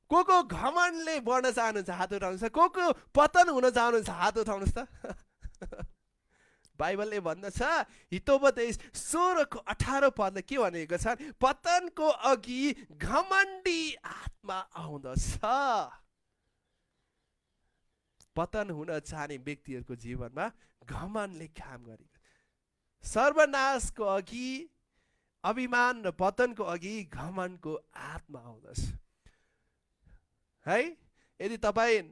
को घमण्डले बढ्न चाहनुहुन्छ, हात उठाउनुहोस् त। को पतन हुन चाहनुहुन्छ, हात उठाउनुहोस् त। बाइबलले भन्दछ, हितोपदेश 16:18 के भनेको छ, पतनको अघि घमण्डी आत्मा आउँदछ। पतन हुन चाहने व्यक्तिहरूको जीवनमा घमण्डले काम गरेको। सर्वनाशको अघि अभिमान र पतनको अघि घमण्डको आत्मा आउँदछ है। यदि तपाईँ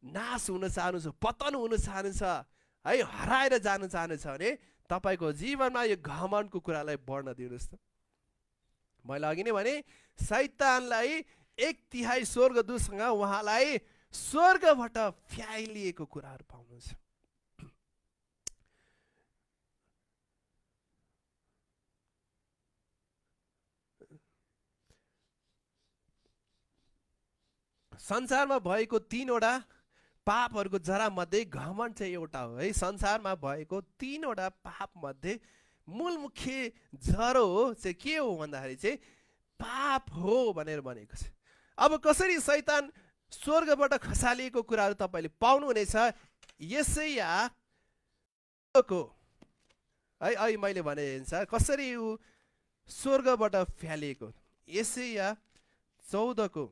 नाश हुन चाहनुहुन्छ, पतन हुन चाहनुहुन्छ है, हराएर जान चाहनुहुन्छ भने तपाईँको जीवनमा यो घमण्डको कुरालाई बढ्न दिनुहोस् त। मैले अघि नै भने शैतानलाई 1/3 स्वर्गदूतसँग उहाँलाई स्वर्गबाट फ्यालिएको कुराहरू पाउनुहुन्छ। संसारमा भएको 3वटा पापहरूको जरा मध्ये घमण्ड चाहिँ एउटा हो है। संसारमा भएको 3वटा पाप मध्ये मूल मुख्य जरो हो चाहिँ के हो भन्दाखेरि चाहिँ पाप हो भनेर भनेको छ। अब कसरी शैतान स्वर्गबाट खसालिएको कुराहरू तपाईँले पाउनुहुनेछ। यशायाको है, अहिले मैले भने कसरी ऊ स्वर्गबाट फ्यालिएको। यशाया 14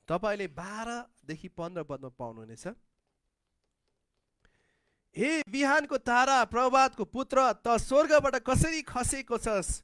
तपाईले 12देखि 15 पदमा पाउनुहुनेछ। हे बिहानको तारा, प्रभातको पुत्र, त स्वर्गबाट कसरी खसेको छस्?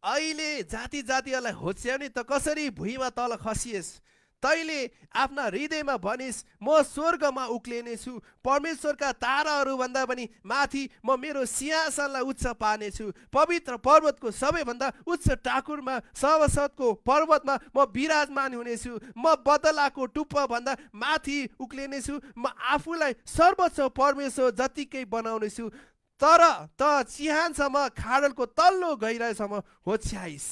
अहिले जाति जातिहरूलाई होच्याउने त कसरी भुइँमा तल खसिएस्? तैले आफ्ना हृदयमा भनिस्, म स्वर्गमा उक्लिनेछु, परमेश्वरका ताराहरू भन्दा पनि माथि म मेरो सिंहासनलाई उच्च पार्नेछु। पवित्र पर्वतको सबैभन्दा उच्च टाकुरमा सभासदको पर्वतमा म विराजमान हुनेछु। म बदलाको टुप्पा भन्दा माथि उक्लिनेछु। म आफूलाई सर्वोच्च परमेश्वर जतिकै बनाउनेछु, तर त चिहानसम्म खाडलको तल्लो गहिराइसम्म होच्याइस्।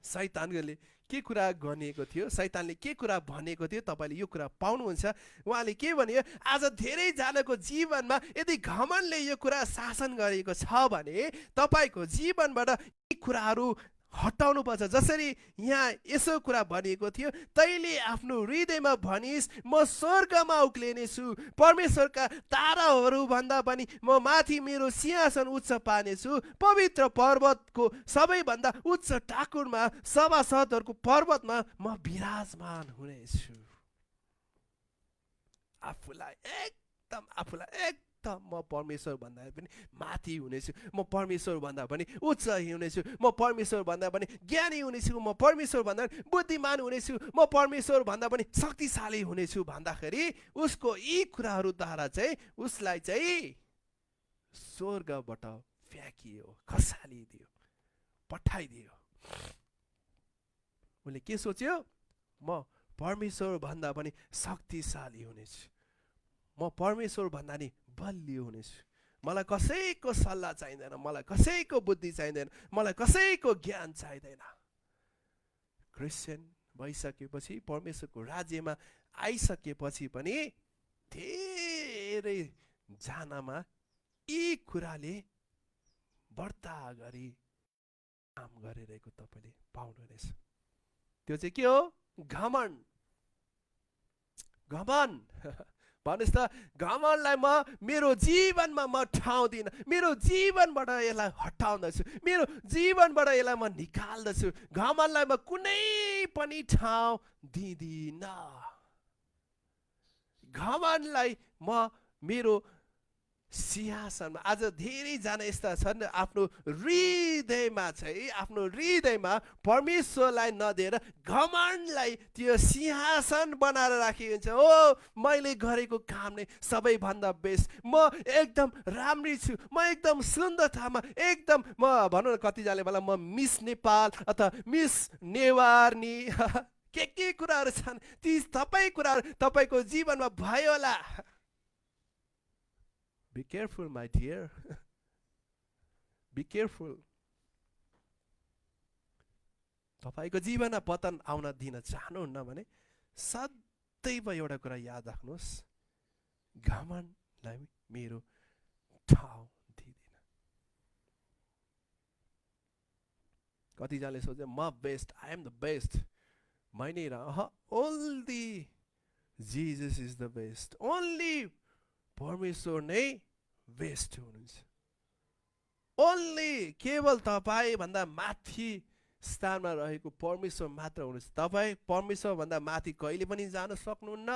शैतानले के कुरा गनिएको थियो, शैतानले के कुरा भनेको थियो, तपाईँले यो कुरा पाउनुहुन्छ। उहाँले के भन्यो, आज धेरैजनाको जीवनमा यदि घमण्डले यो कुरा शासन गरेको छ भने तपाईँको जीवनबाट यी कुराहरू हटाउनु पर्छ। जसरी यहाँ यसो कुरा भनिएको थियो, तैले आफ्नो हृदयमा भनिस्, म स्वर्गमा उक्लिनेछु, परमेश्वरका ताराहरू भन्दा पनि म माथि मेरो सिंहासन उच्च पार्नेछु। पवित्र पर्वतको सबैभन्दा उच्च टाकुरमा सभासदहरूको पर्वतमा म विराजमान हुनेछु। आफूलाई एकदम म परमेश्वर भन्दा पनि माथि हुनेछु, म परमेश्वर भन्दा पनि उच्च हुनेछु, म परमेश्वर भन्दा पनि ज्ञानी हुनेछु, म परमेश्वर भन्दा पनि बुद्धिमान हुनेछु, म परमेश्वर भन्दा पनि शक्तिशाली हुनेछु भन्दाखेरि उसको यी कुराहरूद्वारा चाहिँ उसलाई चाहिँ स्वर्गबाट फ्याँकियो, खसालिदियो, पठाइदियो। उसले के सोच्यो? म परमेश्वर भन्दा पनि शक्तिशाली हुनेछु, म परमेश्वर भन्दा नि बलियो हुनेछु, मलाई कसैको सल्लाह चाहिँदैन, मलाई कसैको बुद्धि चाहिँदैन, मलाई कसैको ज्ञान चाहिँदैन। क्रिस्चियन भइसकेपछि, परमेश्वरको राज्यमा आइसकेपछि पनि धेरै जनामा यी कुराले बढ्ता गरी काम गरिरहेको तपाईँले पाउनुहुनेछ। त्यो चाहिँ के हो? घमण्ड। घमण्ड भन्नुहोस् त, घमण्डलाई म मेरो जीवनमा म ठाउँ दिन, मेरो जीवनबाट यसलाई हटाउँदछु, मेरो जीवनबाट यसलाई म निकाल्दछु, घमण्डलाई म कुनै पनि ठाउँ दिँदिन। घमण्डलाई म मेरो सिंहासनमा, आज धेरैजना यस्ता छन् आफ्नो हृदयमा परमेश्वरलाई नदिएर घमण्डलाई त्यो सिंहासन बनाएर राखेको हुन्छ। ओ मैले गरेको काम नै सबैभन्दा बेस्ट, म एकदम राम्री छु, म एकदम सुन्दरतामा एकदम, म भनौँ न कतिजनाले मलाई म मिस नेपाल अथवा मिस नेवार नि के कुराहरू छन्, ती सबै कुराहरू तपाईँको जीवनमा भयो होला। Be careful, my dear. Be careful. तपाईँको जीवनमा पतन आउन दिन चाहनुहुन्न भने सदैव एउटा कुरा याद राख्नुहोस्, घमण्डलाई मेरो ठाउँ दिँदिन। कतिजनाले सोचे म best, I am the best, मै नै only Jesus is the best, only परमेश्वर नै बेस्ट हुनुहुन्छ, ओन्ली केवल तपाईँ भन्दा माथि स्थानमा रहेको परमेश्वर मात्र हुनुहुन्छ। तपाईँ परमेश्वर भन्दा माथि कहिले पनि जान सक्नुहुन्न,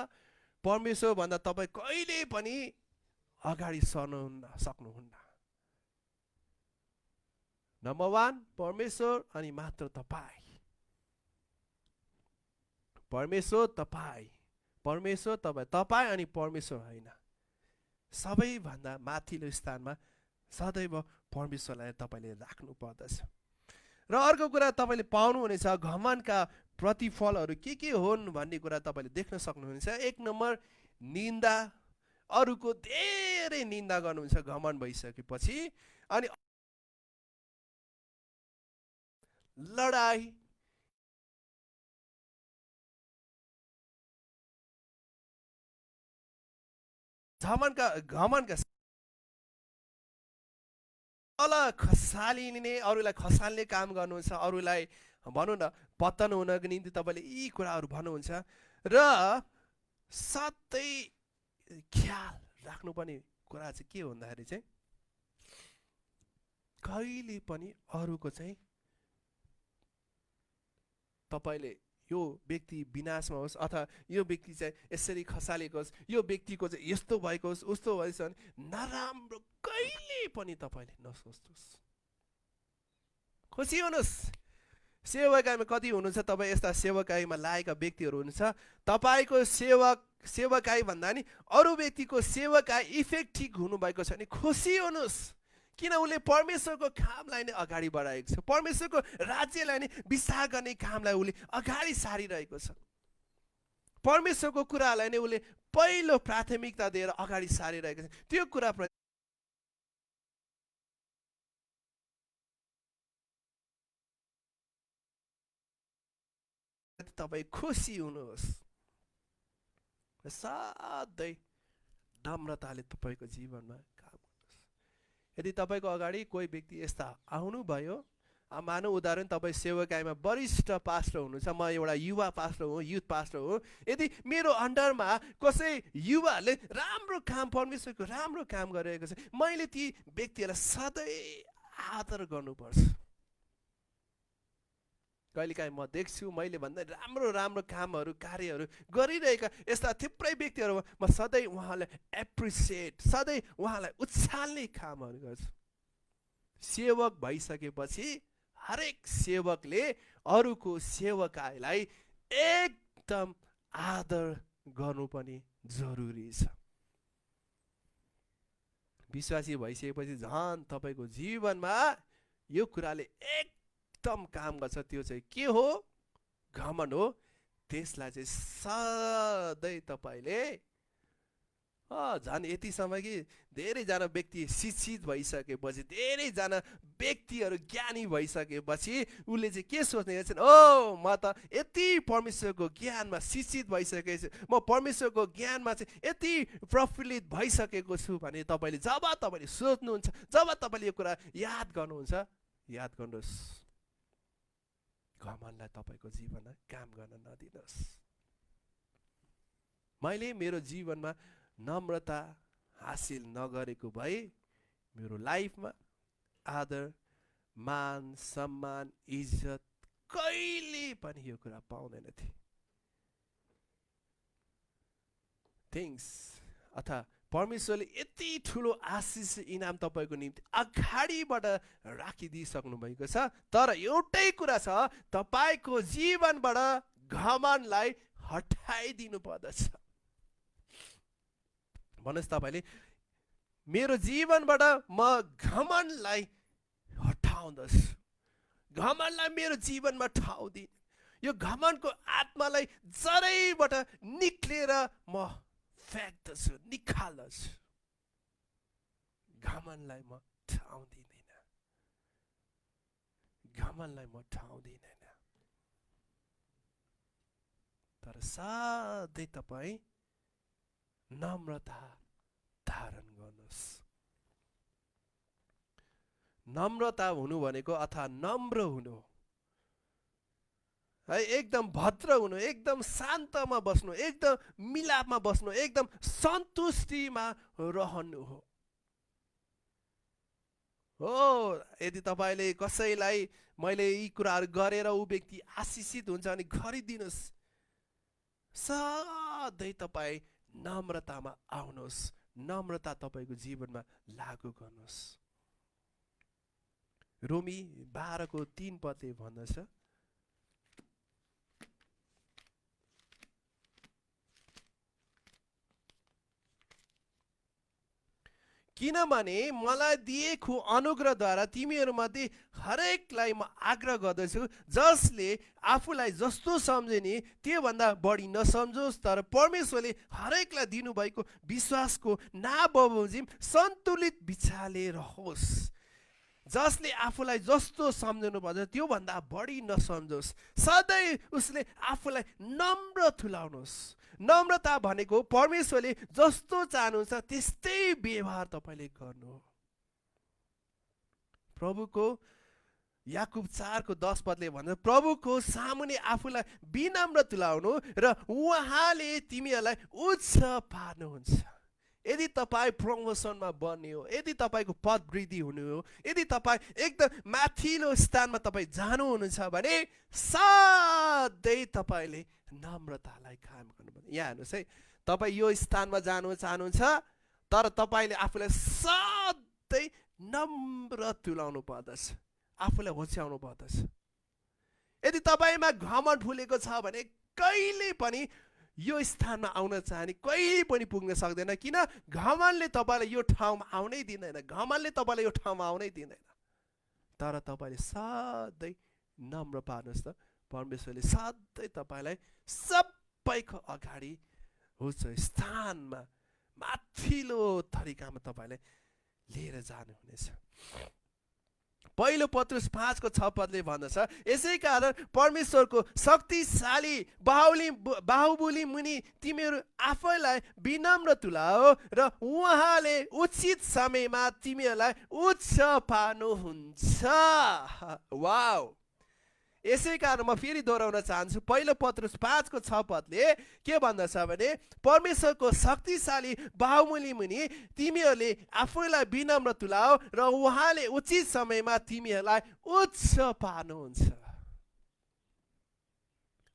परमेश्वर भन्दा तपाईँ कहिले पनि अगाडि सक्नुहुन्न। नम्बर 1 परमेश्वर अनि मात्र तपाईँ। परमेश्वर तपाईँ, परमेश्वर तपाईँ, तपाईँ अनि परमेश्वर होइन। सबैभन्दा माथिल्लो स्थानमा सदैव परमेश्वरलाई तपाईँले राख्नु पर्दछ। र अर्को कुरा तपाईँले पाउनुहुनेछ, घमण्डका प्रतिफलहरू के हुन् भन्ने कुरा तपाईँले देख्न सक्नुहुन्छ। 1 नम्बर निन्दा, अरूको धेरै निन्दा गर्नुहुन्छ घमण्ड भइसकेपछि। अनि लडाई, घमण्डका तल खसालिने, अरूलाई खसाल्ने काम गर्नुहुन्छ, अरूलाई भनौँ न पतन हुनको निम्ति तपाईँले यी कुराहरू भन्नुहुन्छ। र साथै ख्याल राख्नुपर्ने कुरा चाहिँ के भन्दाखेरि चाहिँ कहिले पनि अरूको चाहिँ तपाईँले यो व्यक्ति विनाशमा होस् अथवा यो व्यक्ति चाहिँ यसरी खसालेको होस्, यो व्यक्तिको चाहिँ यस्तो भएको होस्, उस्तो भएछ भने नराम्रो कहिले पनि तपाईँले नसोच्नुहोस्। खुसी हुनुहोस्। सेवाकाईमा कति हुनुहुन्छ तपाईँ यस्ता सेवाकाईमा लागेका व्यक्तिहरू हुनुहुन्छ, तपाईँको सेवाकाई भन्दा नि अरू व्यक्तिको सेवाकाई इफेक्टिभ हुनुभएको छ भने खुसी हुनुहोस्। किन? उसले परमेश्वरको कामलाई नै अगाडि बढाएको छ, परमेश्वरको राज्यलाई नै विस्तार गर्ने कामलाई उसले अगाडि सारिरहेको छ, परमेश्वरको कुरालाई नै उसले पहिलो प्राथमिकता दिएर अगाडि सारिरहेको छ। त्यो कुरा तपाईँ खुसी हुनुहोस्। सधैँ नम्रताले तपाईँको जीवनमा काम गर्नुहोस्। यदि तपाईँको अगाडि कोही व्यक्ति यस्ता आउनुभयो, मानव उदाहरण तपाईँ सेवाकाईमा वरिष्ठ पास्टर हुनुहुन्छ, म एउटा युवा पास्टर हुँ, युथ पास्टर हुँ। यदि मेरो अन्डरमा कसै युवाहरूले राम्रो काम, परमेश्वरको राम्रो काम गरिरहेको छ, मैले ती व्यक्तिहरूलाई सधैँ आदर गर्नुपर्छ। कहिलेकाहीँ म देख्छु मैले भन्दा राम्रो राम्रो कामहरू कार्यहरू गरिरहेका यस्ता थुप्रै व्यक्तिहरू म सधैँ उहाँलाई एप्रिसिएट, सधैँ उहाँलाई उछाल्ने कामहरू गर्छु। सेवक भइसकेपछि हरेक सेवकले अरूको सेवकाईलाई एकदम आदर गर्नु पनि जरुरी छ। विश्वासी भइसकेपछि झन् तपाईँको जीवनमा यो कुराले एकदम काम गर्छ। त्यो चाहिँ के हो? घमण्ड हो। त्यसलाई चाहिँ सधैँ तपाईँले झन् यतिसम्म कि धेरैजना व्यक्ति शिक्षित भइसकेपछि, धेरैजना व्यक्तिहरू ज्ञानी भइसकेपछि उसले चाहिँ के सोच्ने गर्छन्? ओ म त यति परमेश्वरको ज्ञानमा शिक्षित भइसकेको छु, म परमेश्वरको ज्ञानमा चाहिँ यति प्रफुल्लित भइसकेको छु भने तपाईँले जब तपाईँले सोच्नुहुन्छ, जब तपाईँले यो कुरा याद गर्नुहुन्छ, याद गर्नुहोस्, घमण्डलाई तपाईँको जीवनमा काम गर्न नदिनुहोस्। मैले मेरो जीवनमा नम्रता हासिल नगरेको भए मेरो लाइफमा आदर, मान, सम्मान, इज्जत कहिले पनि यो कुरा पाउँदैन थिए। थिङ्स अथवा परमेश्वरले यति ठुलो आशिष इनाम तपाईँको निम्ति अगाडिबाट राखिदिइसक्नु भएको छ। तर एउटै कुरा छ, तपाईँको जीवनबाट घमण्डलाई हटाइदिनु पर्दछ। भन्नुहोस् तपाईँले, मेरो जीवनबाट म घमण्डलाई हटाउँदछु, घमण्डलाई मेरो जीवनमा ठाउँ दिए। यो घमण्डको आत्मालाई जरैबाट निक्लेर म फ्याँक्दछु, निकाल्दछु। घमण्डलाई म ठाउँ दिँदैन, घमण्डलाई म ठाउँ दिँदैन। तर सधैँ तपाईँ नम्रता धारण गर्नुहोस्। नम्रता हुनु भनेको अथवा नम्र हुनु है, एकदम भद्र हुनु, एकदम शान्तमा बस्नु, एकदम मिलापमा बस्नु, एकदम सन्तुष्टिमा रहनु हो। यदि तपाईँले कसैलाई मैले यी कुराहरू गरेर ऊ व्यक्ति आशिषित हुन्छ भने गरिदिनुहोस्। सधैँ तपाईँ नम्रतामा आउनुहोस्, नम्रता तपाईँको जीवनमा लागू गर्नुहोस्। रोमी 12:3 भन्दछ, किनभने मलाई दिएको अनुग्रहद्वारा तिमीहरूमध्ये हरेकलाई म आग्रह गर्दछु, जसले आफूलाई जस्तो सम्झिने त्योभन्दा बढी नसम्झोस्, तर परमेश्वरले हरेकलाई दिनुभएको विश्वासको नाबमोजिम सन्तुलित विचारले रहोस्। जसले आफूलाई जस्तो सम्झनु पर्छ त्योभन्दा बढी नसम्झोस्। सधैँ उसले आफूलाई नम्र तुल्याउनुहोस्। नम्रता भनेको परमेश्वरले जस्तो चाहनुहुन्छ त्यस्तै व्यवहार तपाईँले गर्नु हो। प्रभुको याकुब 4:10 भन्छ, प्रभुको सामुने आफूलाई विनम्र तुल्याउनु र उहाँले तिमीहरूलाई उच्च पार्नुहुन्छ। यदि तपाईँ प्रमोसनमा बन्ने हो, यदि तपाईँको पद वृद्धि हुनु हो, यदि तपाईँ एकदम माथिल्लो स्थानमा तपाईँ जानुहुनेछ भने सधैँ तपाईँले नम्रतालाई कायम गर्नुपर्छ। यहाँ हेर्नुहोस् है, तपाईँ यो स्थानमा जानु चाहनुहुन्छ, तर तपाईँले आफूलाई सधैँ नम्र तुल्याउनु पर्दछ, आफूलाई होच्याउनु पर्दछ। यदि तपाईँमा घमण्ड फुलेको छ भने कहिले पनि यो स्थानमा आउन चाहने कहिले पनि पुग्न सक्दैन। किन? घमण्डले तपाईँलाई यो ठाउँमा आउनै दिँदैन, घमण्डले तपाईँलाई यो ठाउँमा आउनै दिँदैन। तर तपाईँले सधैँ नम्र पार्नुहोस् त, परमेश्वरले सधैँ तपाईँलाई सबैको अगाडि उच्च स्थानमा माथिल्लो तरिकामा तपाईँलाई लिएर जानुहुनेछ। पहिलो पत्रुस 5:6 भन्दछ, यसै कारण परमेश्वरको शक्तिशाली बाहुबली मुनि तिमीहरू आफैलाई विनम्र तुल्याओ र उहाँले उचित समयमा तिमीहरूलाई उच्च पार्नुहुन्छ। वाउ! यसै कारण म फेरि दोहोऱ्याउन चाहन्छु, पहिलो पत्रुस 5:6 के भन्दछ भने, परमेश्वरको शक्तिशाली बाहुबली मुनि तिमीहरूले आफैलाई विनम्र तुल्याओ र उहाँले उचित समयमा तिमीहरूलाई उच्च पार्नुहुन्छ।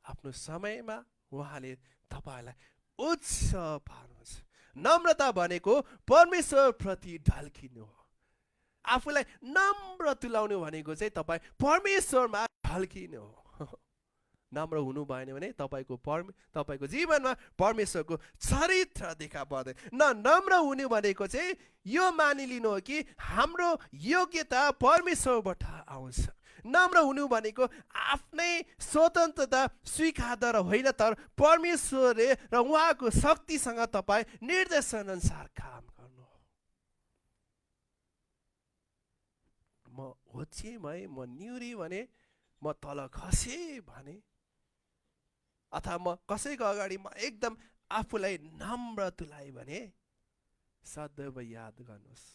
आफ्नो समयमा उहाँले तपाईँलाई उच्च पार्नुहुन्छ। नम्रता भनेको परमेश्वरप्रति ढल्किनु हो। आफूलाई नम्र तुल्याउनु भनेको चाहिँ तपाईँ परमेश्वरमा ढल्किनु हो। नम्र हुनु भएन भने तपाईँको जीवनमा परमेश्वरको चरित्र देखा पर्दैन। नम्र हुनु भनेको चाहिँ यो मानिलिनु हो कि हाम्रो योग्यता परमेश्वरबाट आउँछ। नम्र हुनु भनेको आफ्नै स्वतन्त्रता स्वीकार होइन, तर परमेश्वरले र उहाँको शक्तिसँग तपाईँ निर्देशन अनुसार काम गर्नु हो। म होचे भए, म न्युरी भने, म तल खसे भने, अथवा म कसैको अगाडि म एकदम आफूलाई नम्र तुलाए भने सदैव याद गर्नुहोस्,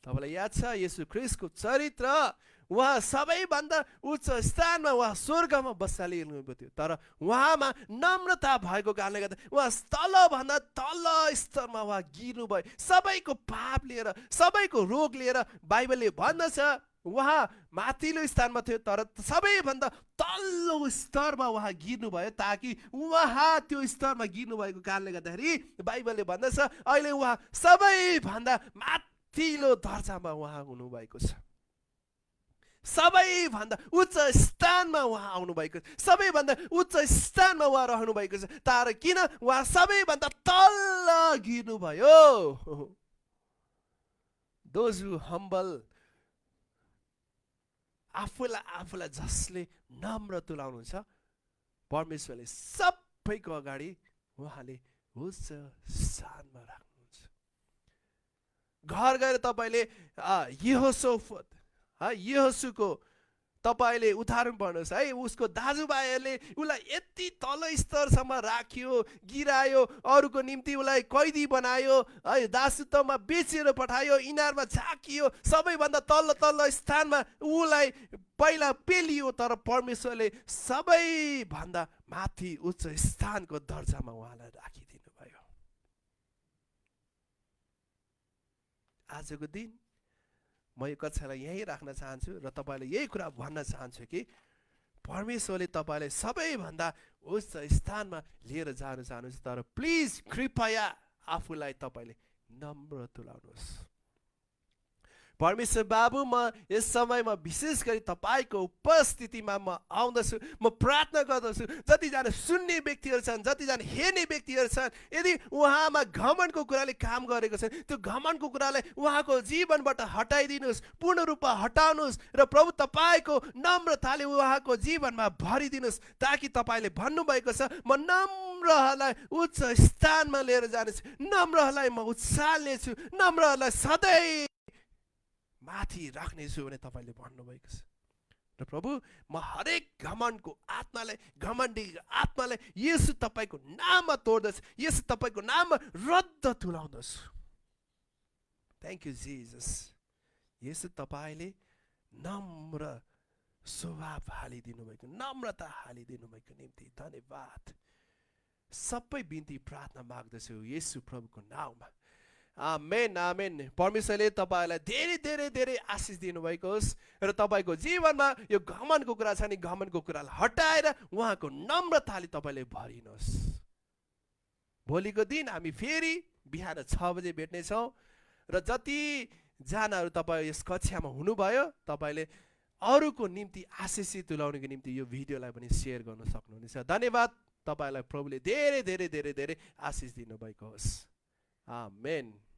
तपाईँलाई याद छ येशू ख्रीष्टको चरित्र, उहाँ सबैभन्दा उच्च स्थानमा उहाँ स्वर्गमा बसालिनु थियो, तर उहाँमा नम्रता भएको कारणले गर्दा उहाँ तलभन्दा तल स्तरमा उहाँ गिर्नु भयो। सबैको पाप लिएर, सबैको रोग लिएर बाइबलले भन्दछ उहाँ माथिल्लो स्थानमा थियो, तर सबैभन्दा तल्लो स्तरमा उहाँ गिर्नु भयो, ताकि उहाँ त्यो स्तरमा गिर्नु भएको कारणले गर्दाखेरि बाइबलले भन्दछ अहिले उहाँ सबैभन्दा माथिल्लो दर्जामा उहाँ हुनुभएको छ। सबैभन्दा उच्च स्थानमा उहाँ आउनु भएको छ, सबैभन्दा उच्च स्थानमा उहाँ रहनु भएको छ। तर किन उहाँ सबैभन्दा तल गिर्नु भयो? Those who humble, आफूलाई जसले नम्र तुलाउनुहुन्छ, परमेश्वरले सबैको अगाडि उहाँले उच्च स्थानमा राख्नुहुन्छ। घर गएर तपाईँले यहोशूको तपाईँले उदाहरण पढ्नुहोस् है। उसको दाजुभाइहरूले उसलाई यति तल स्तरसम्म राख्यो, गिरायो, अरूको निम्ति उसलाई कैदी बनायो है, दासत्वमा बेचेर पठायो, इनारमा झाकियो, सबैभन्दा तल्लो स्थानमा उसलाई पहिला पेलियो, तर परमेश्वरले सबैभन्दा माथि उच्च स्थानको दर्जामा उहाँलाई राखिदिनु भयो। आजको दिन म यो कक्षालाई यहीँ राख्न चाहन्छु र तपाईँलाई यही कुरा भन्न चाहन्छु कि परमेश्वरले तपाईँलाई सबैभन्दा उच्च स्थानमा लिएर जान चाहनुहुन्छ, तर प्लिज कृपया आफूलाई तपाईँले नम्र तुलाउनुहोस्। परमेश्वर बाबु, म यस समयमा विशेष गरी तपाईँको उपस्थितिमा म आउँदछु, म प्रार्थना गर्दछु। जतिजना सुन्ने व्यक्तिहरू छन्, जतिजना हेर्ने व्यक्तिहरू छन्, यदि उहाँमा घमण्डको कुराले काम गरेको छ, त्यो घमण्डको कुरालाई उहाँको जीवनबाट हटाइदिनुहोस्, पूर्ण रूपमा हटाउनुहोस् र प्रभु तपाईँको नम्रताले उहाँको जीवनमा भरिदिनुहोस्, ताकि तपाईँले भन्नुभएको छ म नम्रहरूलाई उच्च स्थानमा लिएर जानेछु, नम्रहरूलाई म उचाल्नेछु, नम्रहरूलाई सधैँ माथि राख्नेछु भने तपाईँले भन्नुभएको छ। र प्रभु, म हरेक घमण्डको आत्मालाई येशू तपाईँको नाममा तोड्दछु, येशू तपाईँको नाममा रद्द तुलाउँदछु। Thank you Jesus. येशू तपाईँले नम्र स्वभाव हालिदिनु भएको, नम्रता हालिदिनु भएको निम्ति धन्यवाद। सबै बिन्ती प्रार्थना माग्दछु येशू प्रभुको नाममा, आमेन आमेन। परमेश्वरले तपाईँलाई धेरै धेरै धेरै आशिष दिनुभएको होस् र तपाईँको जीवनमा यो घमण्डको कुरा छ नि, घमण्डको कुरालाई हटाएर उहाँको नम्रताले तपाईँले भरिनुहोस्। भोलिको दिन हामी फेरि बिहान 6 बजे भेट्नेछौँ र जतिजनाहरू तपाईँ यस कक्षामा हुनुभयो, तपाईँले अरूको निम्ति आशिषित तुल्याउनुको निम्ति यो भिडियोलाई पनि सेयर गर्न सक्नुहुनेछ। धन्यवाद। तपाईँलाई प्रभुले धेरै धेरै धेरै धेरै आशिष दिनुभएको होस्। आमेन।